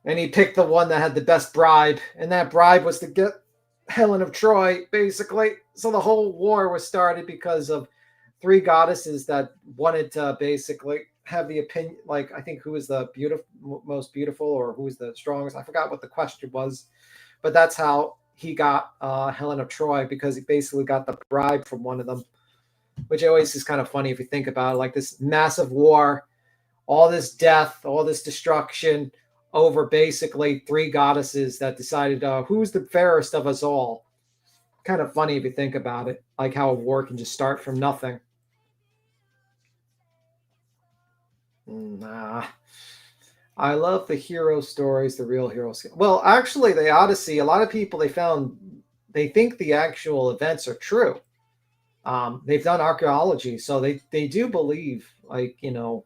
and he picked the one that had the best bribe, and that bribe was to get Helen of Troy, basically. So the whole war was started because of three goddesses that wanted to basically have the opinion, like, I think, who is the most beautiful, or who is the strongest. I forgot what the question was, but that's how he got Helen of Troy, because he basically got the bribe from one of them, which always is kind of funny if you think about it. Like, this massive war, all this death, all this destruction over basically three goddesses that decided who's the fairest of us all. Kind of funny if you think about it, like how a war can just start from nothing. Nah. I love the hero stories, the real heroes. Well, actually, the Odyssey, a lot of people, they think the actual events are true. They've done archaeology, so they do believe, like, you know,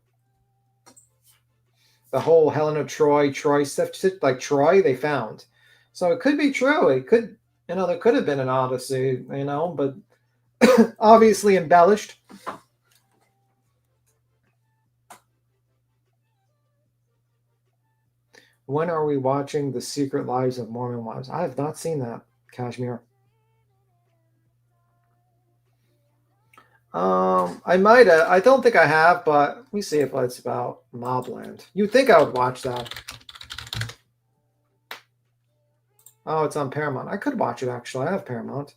the whole Helen of Troy stuff, like Troy, they found. So it could be true. It could, you know, there could have been an Odyssey, you know, but obviously embellished. When are we watching The Secret Lives of Mormon Wives? I have not seen that, Kashmir. I might have. I don't think I have, but let me see if it's about Mobland. You'd think I would watch that. Oh, it's on Paramount. I could watch it, actually. I have Paramount.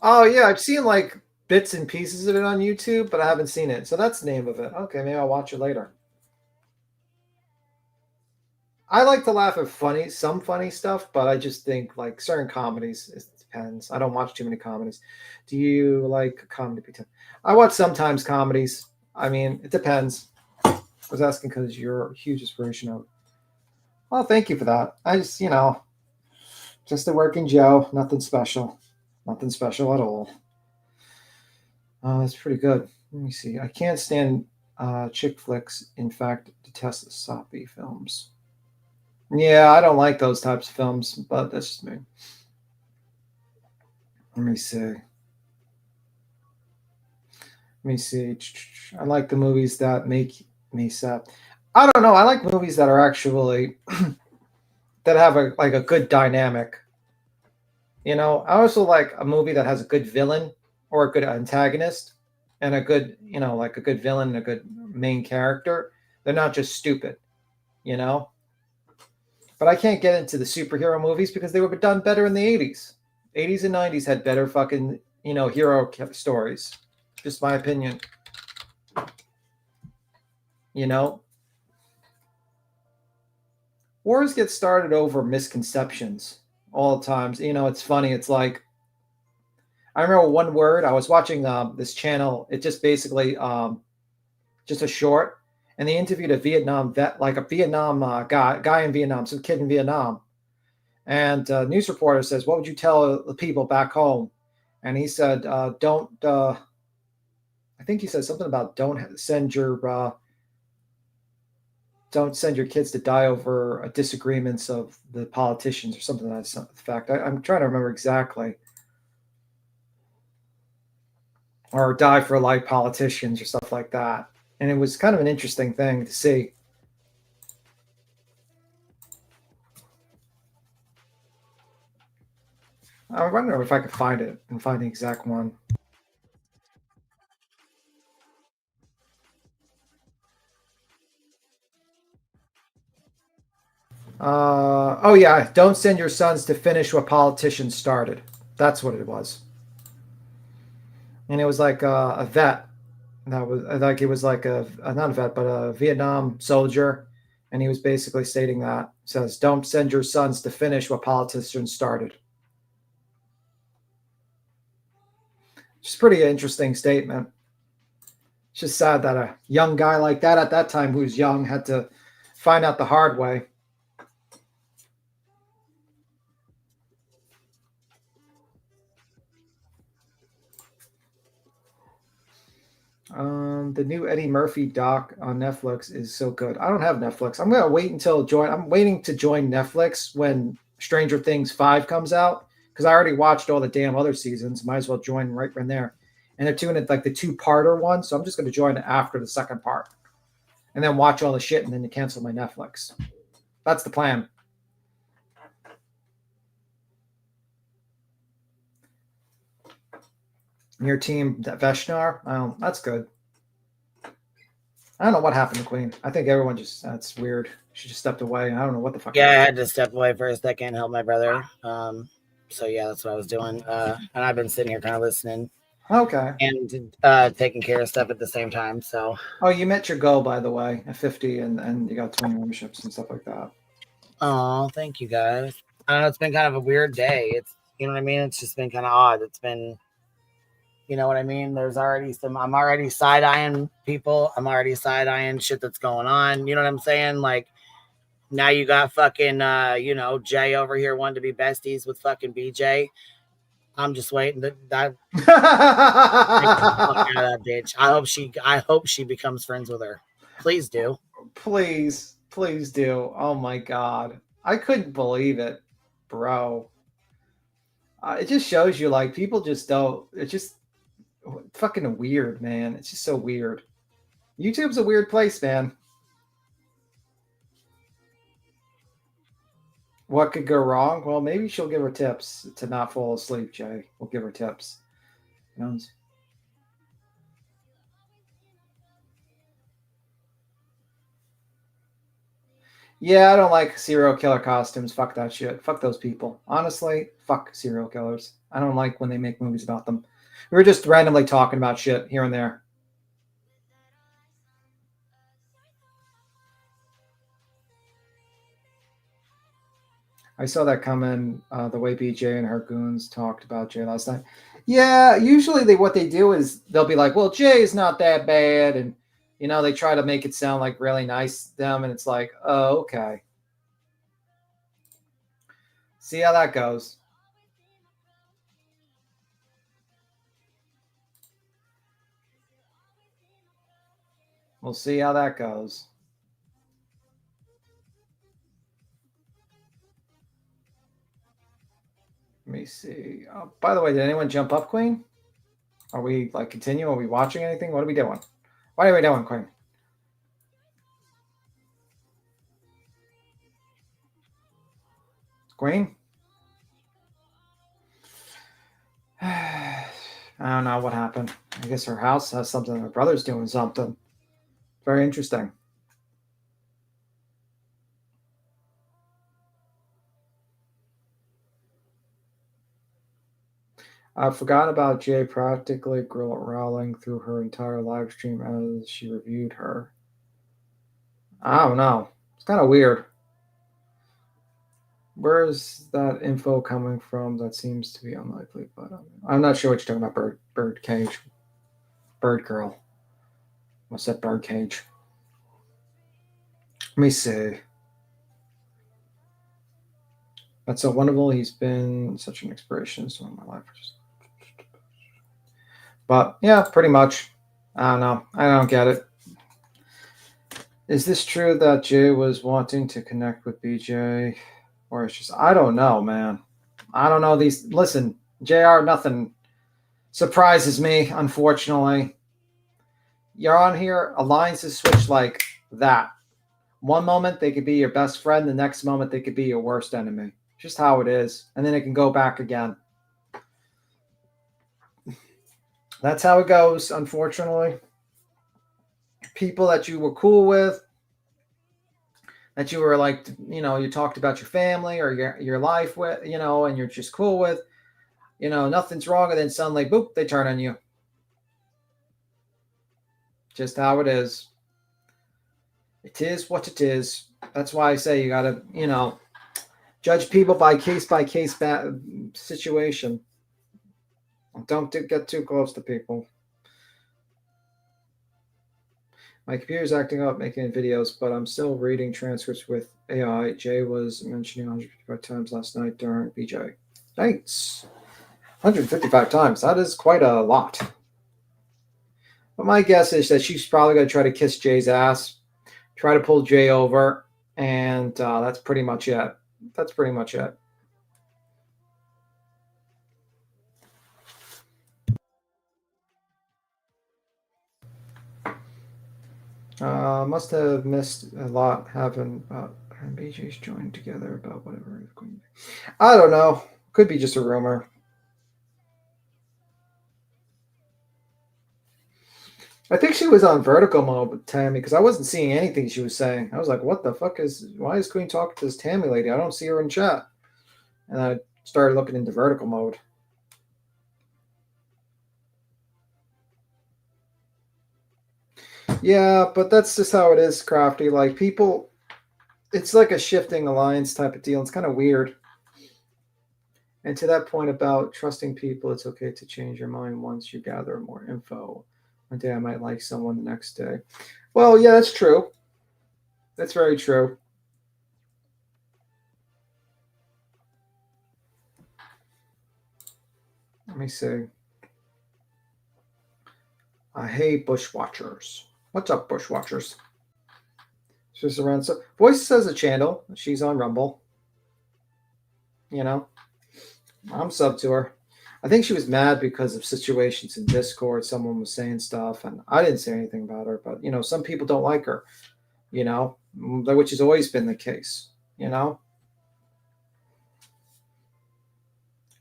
Oh, yeah, I've seen, like, bits and pieces of it on YouTube, but I haven't seen it. So that's the name of it. Okay, maybe I'll watch it later. I like to laugh at some funny stuff, but I just think, like, certain comedies, it depends. I don't watch too many comedies. Do you like comedy? I watch sometimes comedies. I mean, it depends. I was asking because you're a huge inspiration of. Well, thank you for that. I just, you know, just a working Joe. Nothing special. Nothing special at all. That's pretty good. Let me see. I can't stand chick flicks. In fact, detest the soppy films. Yeah, I don't like those types of films, but that's just me. Let me see. I like the movies that make me sad. I don't know. I like movies that are actually that have a good dynamic. You know, I also like a movie that has a good villain or a good antagonist and a good, you know, like a good villain and a good main character. They're not just stupid, you know? But I can't get into the superhero movies because they were done better in the 80s. 80s and 90s had better fucking, you know, hero stories. Just my opinion. You know? Wars get started over misconceptions all the times. You know, it's funny. It's like, I remember one word. I was watching this channel. It just basically just a short, and they interviewed a Vietnam vet, like a Vietnam guy in Vietnam, some kid in Vietnam. And news reporter says, "What would you tell the people back home?" And he said, "Don't." I think he said something about don't send your kids to die over disagreements of the politicians or something like that. Fact, I'm trying to remember exactly. Or die for like politicians or stuff like that. And it was kind of an interesting thing to see. I wonder if I could find it and find the exact one. Oh yeah, don't send your sons to finish what politicians started. That's what it was. And it was like a vet. That was like, it was like not a vet, but a Vietnam soldier. And he was basically stating that. It says, don't send your sons to finish what politicians started. It's a pretty interesting statement. It's just sad that a young guy like that at that time, who's young, had to find out the hard way. The new Eddie Murphy doc on Netflix is so good. I don't have Netflix. I'm waiting to join Netflix when Stranger Things 5 comes out, because I already watched all the damn other seasons. Might as well join right from there. And they're doing it like the 2-parter one, so I'm just going to join it after the second part, and then watch all the shit, and then to cancel my Netflix. That's the plan. Your team, Veshnar? Oh, that's good. I don't know what happened to Queen. I think everyone that's weird. She just stepped away. I don't know what the fuck.
Yeah, happened. I had to step away for a second, help my brother. So yeah, that's what I was doing. And I've been sitting here kind of listening.
Okay.
And taking care of stuff at the same time. So.
Oh, you met your goal, by the way, at 50, and you got 20 memberships and stuff like that.
Oh, thank you guys. I don't know. It's been kind of a weird day. It's, you know what I mean? It's just been kind of odd. It's been, you know what I mean? I'm already side-eyeing people. I'm already side-eyeing shit that's going on. You know what I'm saying? Like, now you got fucking, Jay over here wanting to be besties with fucking BJ. I'm just waiting to that. Fuck out of that bitch. I hope she becomes friends with her. Please do.
Please do. Oh my God. I couldn't believe it, bro. It just shows you, like, people just don't. It's just fucking weird, man. It's just so weird. YouTube's a weird place, man. What could go wrong? Well, maybe she'll give her tips to not fall asleep, Jay. We'll give her tips. You know? Yeah, I don't like serial killer costumes. Fuck that shit. Fuck those people. Honestly, fuck serial killers. I don't like when they make movies about them. We were just randomly talking about shit here and there. I saw that coming, the way BJ and her goons talked about Jay last night. Yeah, usually what they do is they'll be like, well, Jay's not that bad. And, they try to make it sound like really nice to them. And it's like, oh, okay. See how that goes. We'll see how that goes. Let me see. By the way, did anyone jump up, Queen? Are we continue? Are we watching anything? What are we doing? What are we doing, Queen? Queen? I don't know what happened. I guess her house has something. Her brother's doing something. Very interesting. I forgot about Jay practically growling through her entire live stream as she reviewed her. I don't know. It's kind of weird. Where's that info coming from? That seems to be unlikely, but I'm not sure what you're talking about. Bird cage, bird girl. What's that bird cage? Let me see. That's so wonderful. He's been such an inspiration to my life. But yeah, pretty much. I don't know. I don't get it. Is this true that Jay was wanting to connect with BJ? Or it's just, I don't know, man. I don't know these. Listen, JR, nothing surprises me, unfortunately. You're on here, alliances switch like that. One moment they could be your best friend, the next moment they could be your worst enemy. Just how it is. And then it can go back again. That's how it goes, unfortunately. People that you were cool with, that you were like, you know, you talked about your family or your life with, you know, and you're just cool with, you know, nothing's wrong. And then suddenly, boop, they turn on you. Just how it is. It is what it is. That's why I say you got to, you know, judge people by case situation. Don't get too close to people. My computer's acting up, making videos, but I'm still reading transcripts with AI. Jay was mentioning 155 times last night during BJ. Thanks. 155 times. That is quite a lot. But my guess is that she's probably going to try to kiss Jay's ass, try to pull Jay over, and that's pretty much it. That's pretty much it. Must have missed a lot having BJ's joined together about whatever is going on. I don't know. Could be just a rumor. I think she was on vertical mode with Tammy because I wasn't seeing anything she was saying. I was like, what the fuck why is Queen talking to this Tammy lady? I don't see her in chat. And I started looking into vertical mode. Yeah, but that's just how it is, Crafty. Like, people, it's like a shifting alliance type of deal. It's kind of weird. And to that point about trusting people, it's okay to change your mind once you gather more info. One day I might like someone, the next day. Well, yeah, that's true. That's very true. Let me see. I hate Bushwatchers. What's up, Bushwatchers? She's around. So Voice has a channel. She's on Rumble. You know, I'm sub to her. I think she was mad because of situations in Discord. Someone was saying stuff, and I didn't say anything about her. But, you know, some people don't like her, you know, which has always been the case, you know.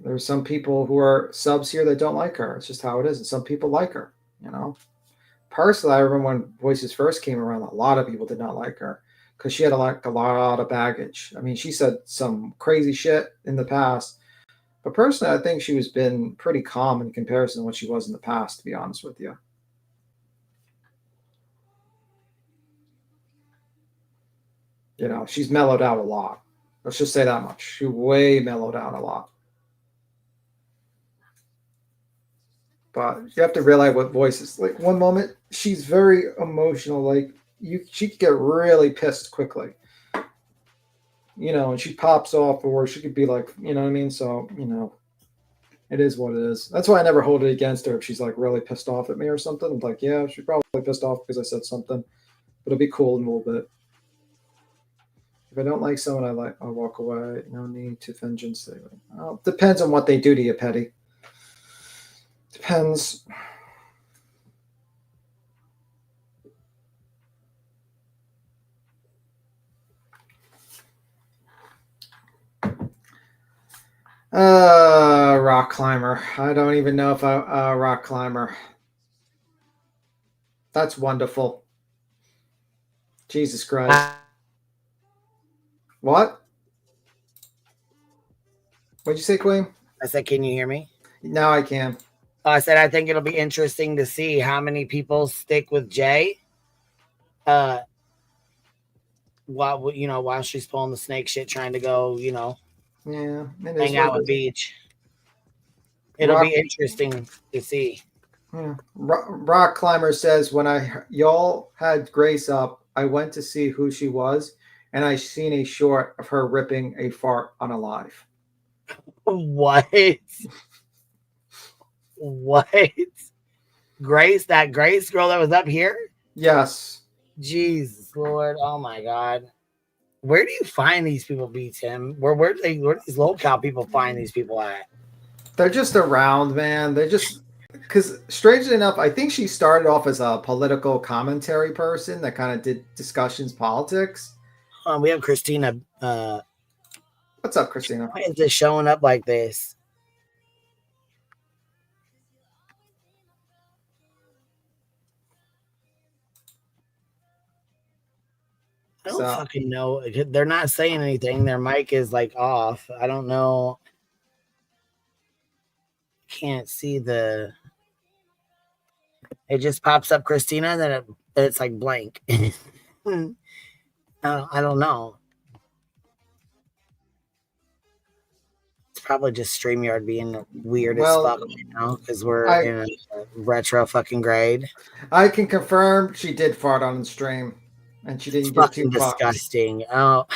There's some people who are subs here that don't like her. It's just how it is. And some people like her, you know. Personally, I remember when Voices first came around, a lot of people did not like her because she had a lot of baggage. I mean, she said some crazy shit in the past. But personally, I think she was been pretty calm in comparison to what she was in the past, to be honest with you. You know, she's mellowed out a lot. Let's just say that much. She way mellowed out a lot. But you have to realize what Voices like. One moment she's very emotional, like she could get really pissed quickly, you know, and she pops off, or she could be like, you know what I mean. So, you know, it is what it is. That's why I never hold it against her if she's like really pissed off at me or something. I'm like, yeah, she's probably pissed off because I said something, but it'll be cool in a little bit. If I don't like someone, I'll walk away. No need to vengeance. Well, depends on what they do to you, Petty. Depends. Rock climber. I don't even know if rock climber. That's wonderful. Jesus Christ. What? What'd you say, Queen?
I said, can you hear me?
Now I can.
I said, I think it'll be interesting to see how many people stick with Jay. While she's pulling the snake shit, trying to go, you know,
Yeah.
Hang out with Beach. It'll be interesting to see.
Yeah. Rock Climber says, when y'all had Grace up, I went to see who she was, and I seen a short of her ripping a fart on a live.
What? What? Grace? That Grace girl that was up here?
Yes.
Jesus Lord. Oh my God. Where do you find these people, B Tim? Where do these local people find these people at?
They're just around, man. They're just because, strangely enough, I think she started off as a political commentary person that kind of did discussions, politics.
We have Christina.
What's up, Christina?
Why is this showing up like this? I don't fucking know. They're not saying anything. Their mic is like off. I don't know. Can't see the. It just pops up Christina, and then it's like blank. I don't know. It's probably just StreamYard being weird as fuck right now because we're in a retro fucking grade.
I can confirm she did fart on the stream, and she didn't give 2 fucks.
Disgusting. Oh,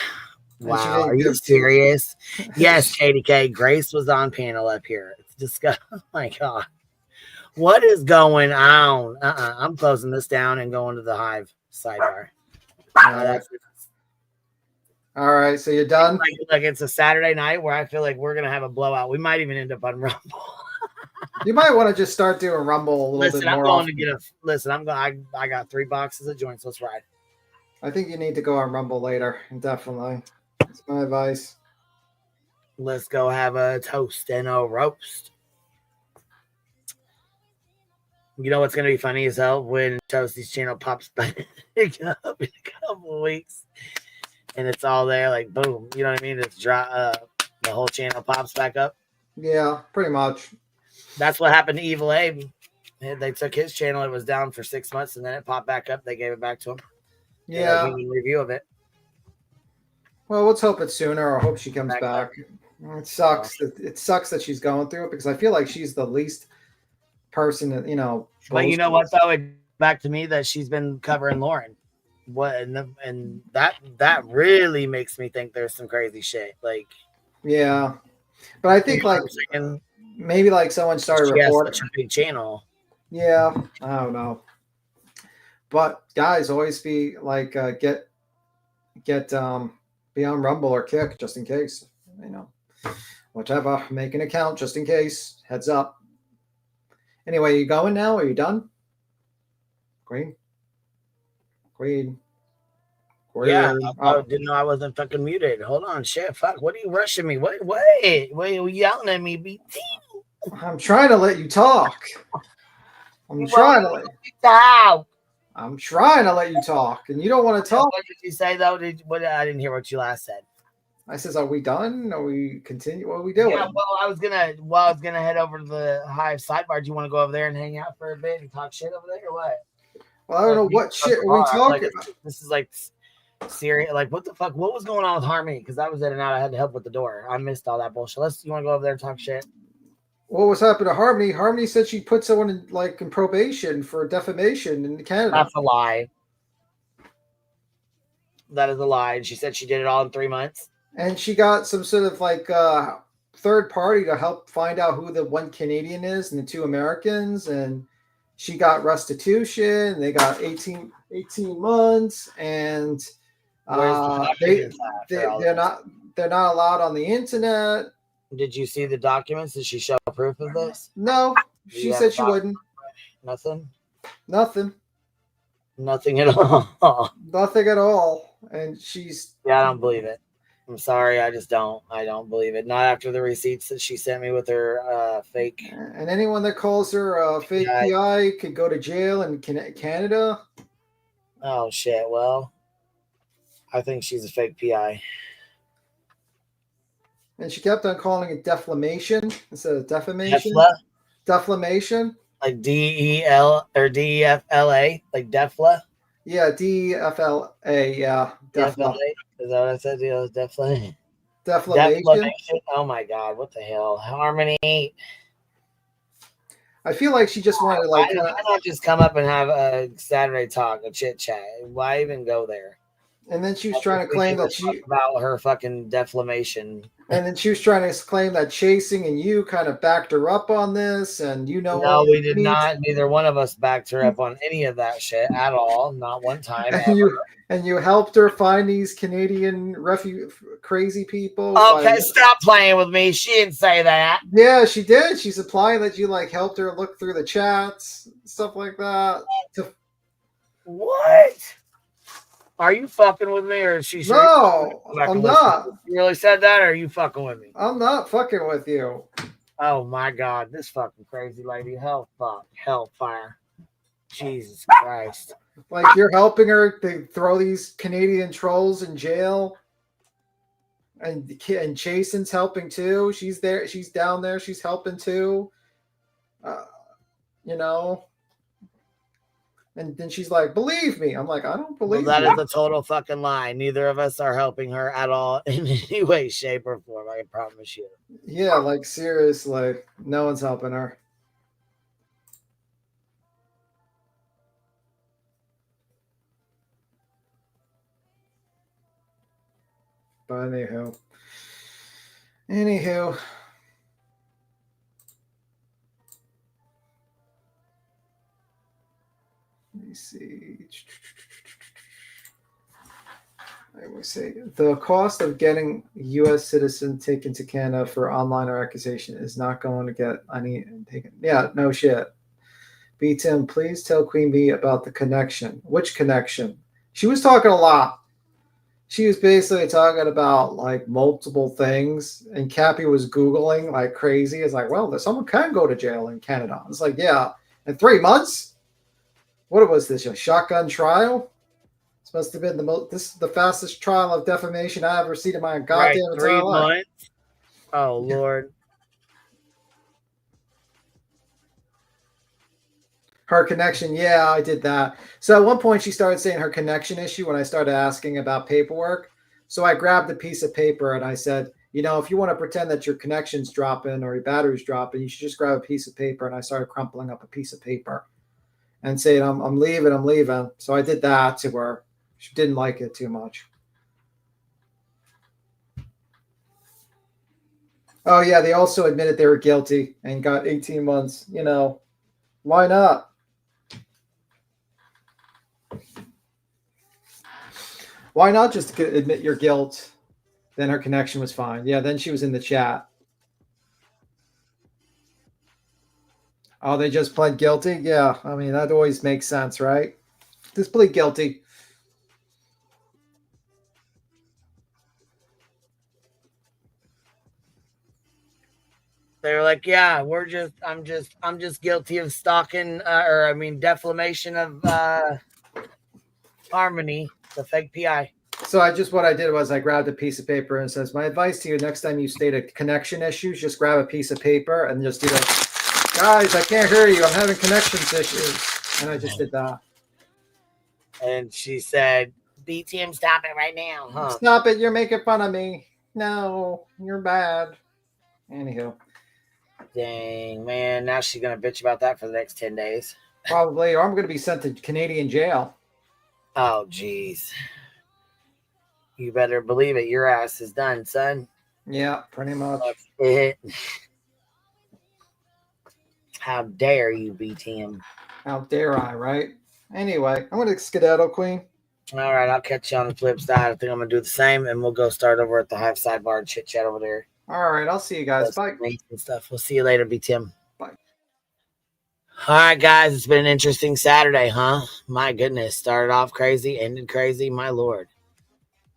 wow. Are you serious? Yes, KDK. Grace was on panel up here. It's disgusting. Oh my God. What is going on? I'm closing this down and going to the Hive sidebar.
All right, so you're done?
Like it's a Saturday night where I feel like we're going to have a blowout. We might even end up on Rumble.
You might want to just start doing Rumble a little bit more often.
I got 3 boxes of joints. Let's ride.
I think you need to go on Rumble later. Definitely. That's my advice.
Let's go have a toast and a roast. You know what's going to be funny as hell? When Toasty's channel pops back up in a couple of weeks. And it's all there, like, boom. You know what I mean? It's dry. The whole channel pops back up.
Yeah, pretty much.
That's what happened to Evil Abe. They took his channel. It was down for 6 months, and then it popped back up. They gave it back to him.
Yeah.
A review of it.
Well, let's hope it's sooner. I hope she comes back. It sucks. It sucks that she's going through it because I feel like she's the least person that,
But you know what, though? It back to me that she's been covering Lauren. And that really makes me think there's some crazy shit. Like,
yeah. But I think maybe someone started reporting
such a big channel.
Yeah, I don't know. But guys, always be like be on Rumble or Kick just in case. Whatever. Make an account just in case. Heads up. Anyway, you going now? Are you done? Green.
Yeah, I didn't know I wasn't fucking muted. Hold on, shit, fuck. What are you rushing me? Wait, are you yelling at me, BT?
I'm trying to let you talk. I'm trying to let you talk, and you don't want to talk.
What did you say though? I didn't hear what you last said.
I says, "Are we done? Are we continue? What are we doing?"
Yeah, I was gonna head over to the Hive sidebar. Do you want to go over there and hang out for a bit and talk shit over there, or what?
Well, I don't know what shit are we talking about.
This is like serious. Like, what the fuck? What was going on with Harmony? Because I was in and out. I had to help with the door. I missed all that bullshit. You want to go over there and talk shit?
What was happening to Harmony? Harmony said she put someone in probation for defamation in Canada.
That's a lie. That is a lie. And she said she did it all in 3 months.
And she got some sort of third party to help find out who the one Canadian is and the 2 Americans. And she got restitution. They got 18 months. And they're not allowed on the internet.
Did you see the documents? Did she show proof of this?
No, she said she wouldn't.
Nothing
at all. Nothing at all. And she's...
Yeah, I don't believe it. I'm sorry. I just don't. I don't believe it. Not after the receipts that she sent me with her fake.
And anyone that calls her a fake PI could go to jail in Canada.
Oh, shit. Well, I think she's a fake PI.
And she kept on calling it defamation instead of defamation. Defamation.
Like DEL or DEFLA, like DEFLA.
Yeah, DEFLA. Yeah,
DEFLA. Is that what I said? Yeah, DEFLA.
defamation.
Oh my God, what the hell, Harmony?
I feel like she just wanted to like.
Why not just come up and have a Saturday talk, a chit chat? Why even go there?
And then she was trying to claim that she
about her fucking defamation.
And then she was trying to claim that Chasing and you kind of backed her up on this, and
no, we did not. Neither one of us backed her up on any of that shit at all. Not one time.
And you helped her find these Canadian crazy people.
Okay, stop playing with me. She didn't say that.
Yeah, she did. She's implying that you like helped her look through the chats, stuff like that.
What? Are you fucking with me, or is she?
No, I'm not.
You really said that, or are you fucking with me?
I'm not fucking with you.
Oh my God, this fucking crazy lady. Hellfire. Jesus Christ.
Like you're helping her to throw these Canadian trolls in jail. And Chasen's helping too. She's there. She's down there. She's helping too. You know. And then she's like, "Believe me." I'm like, "I don't believe
that
you."
Is a total fucking lie. Neither of us are helping her at all in any way, shape, or form. I can promise you.
Yeah, like seriously, no one's helping her. But anywho. Let me see. Let me see. The cost of getting a U.S. citizen taken to Canada for online accusation is not going to get any taken. Yeah, no shit. B. Tim, please tell Queen Bee about the connection. Which connection? She was talking a lot. She was basically talking about like multiple things, and Cappy was Googling like crazy. It's like, well, someone can go to jail in Canada. It's like, yeah, in 3 months. What was this? A shotgun trial? This must have been the fastest trial of defamation I ever seen in my goddamn entire life.
3 months. Oh Lord.
Her connection, yeah, I did that. So at one point she started saying her connection issue when I started asking about paperwork. So I grabbed a piece of paper and I said, you know, if you want to pretend that your connection's dropping or your battery's dropping, you should just grab a piece of paper. And I started crumpling up a piece of paper and saying, I'm leaving. So I did that to her. She didn't like it too much. Oh, yeah, they also admitted they were guilty and got 18 months. You know, why not? Why not just admit your guilt? Then her connection was fine. Yeah, then she was in the chat. Oh, they just pled guilty? Yeah, I mean, that always makes sense, right? Just plead guilty.
They were like, yeah, I'm just guilty of stalking, defamation of Harmony, the fake PI.
So what I did was I grabbed a piece of paper and it says, my advice to you next time you state a connection issue, just grab a piece of paper and just do that. Guys, I can't hear you. I'm having connections issues. And I just did that.
And she said, BTM, stop it right now, huh?
Stop it. You're making fun of me. No, you're bad. Anywho.
Dang, man. Now she's going to bitch about that for the next 10 days.
Probably. Or I'm going to be sent to Canadian jail.
Oh, geez. You better believe it. Your ass is done, son.
Yeah, pretty much.
That's it. How dare you, BTM?
How dare I, right? Anyway, I'm going to skedaddle, Queen.
All right, I'll catch you on the flip side. I think I'm going to do the same, and we'll go start over at the Hive Sidebar and chit-chat over there.
All right, I'll see you guys. Bye.
And stuff. We'll see you later, BTM.
Bye.
All right, guys, it's been an interesting Saturday, huh? My goodness, started off crazy, ended crazy, my Lord.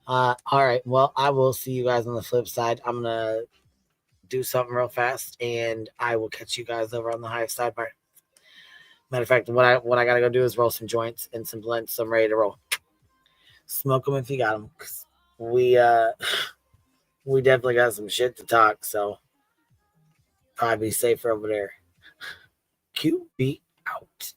All right, well, I will see you guys on the flip side. I'm going to do something real fast, and I will catch you guys over on the Hive Sidebar. Matter of fact, what I got to go do is roll some joints and some blunts, so I'm ready to roll. Smoke them if you got them. We definitely got some shit to talk, so probably be safer over there. QB out.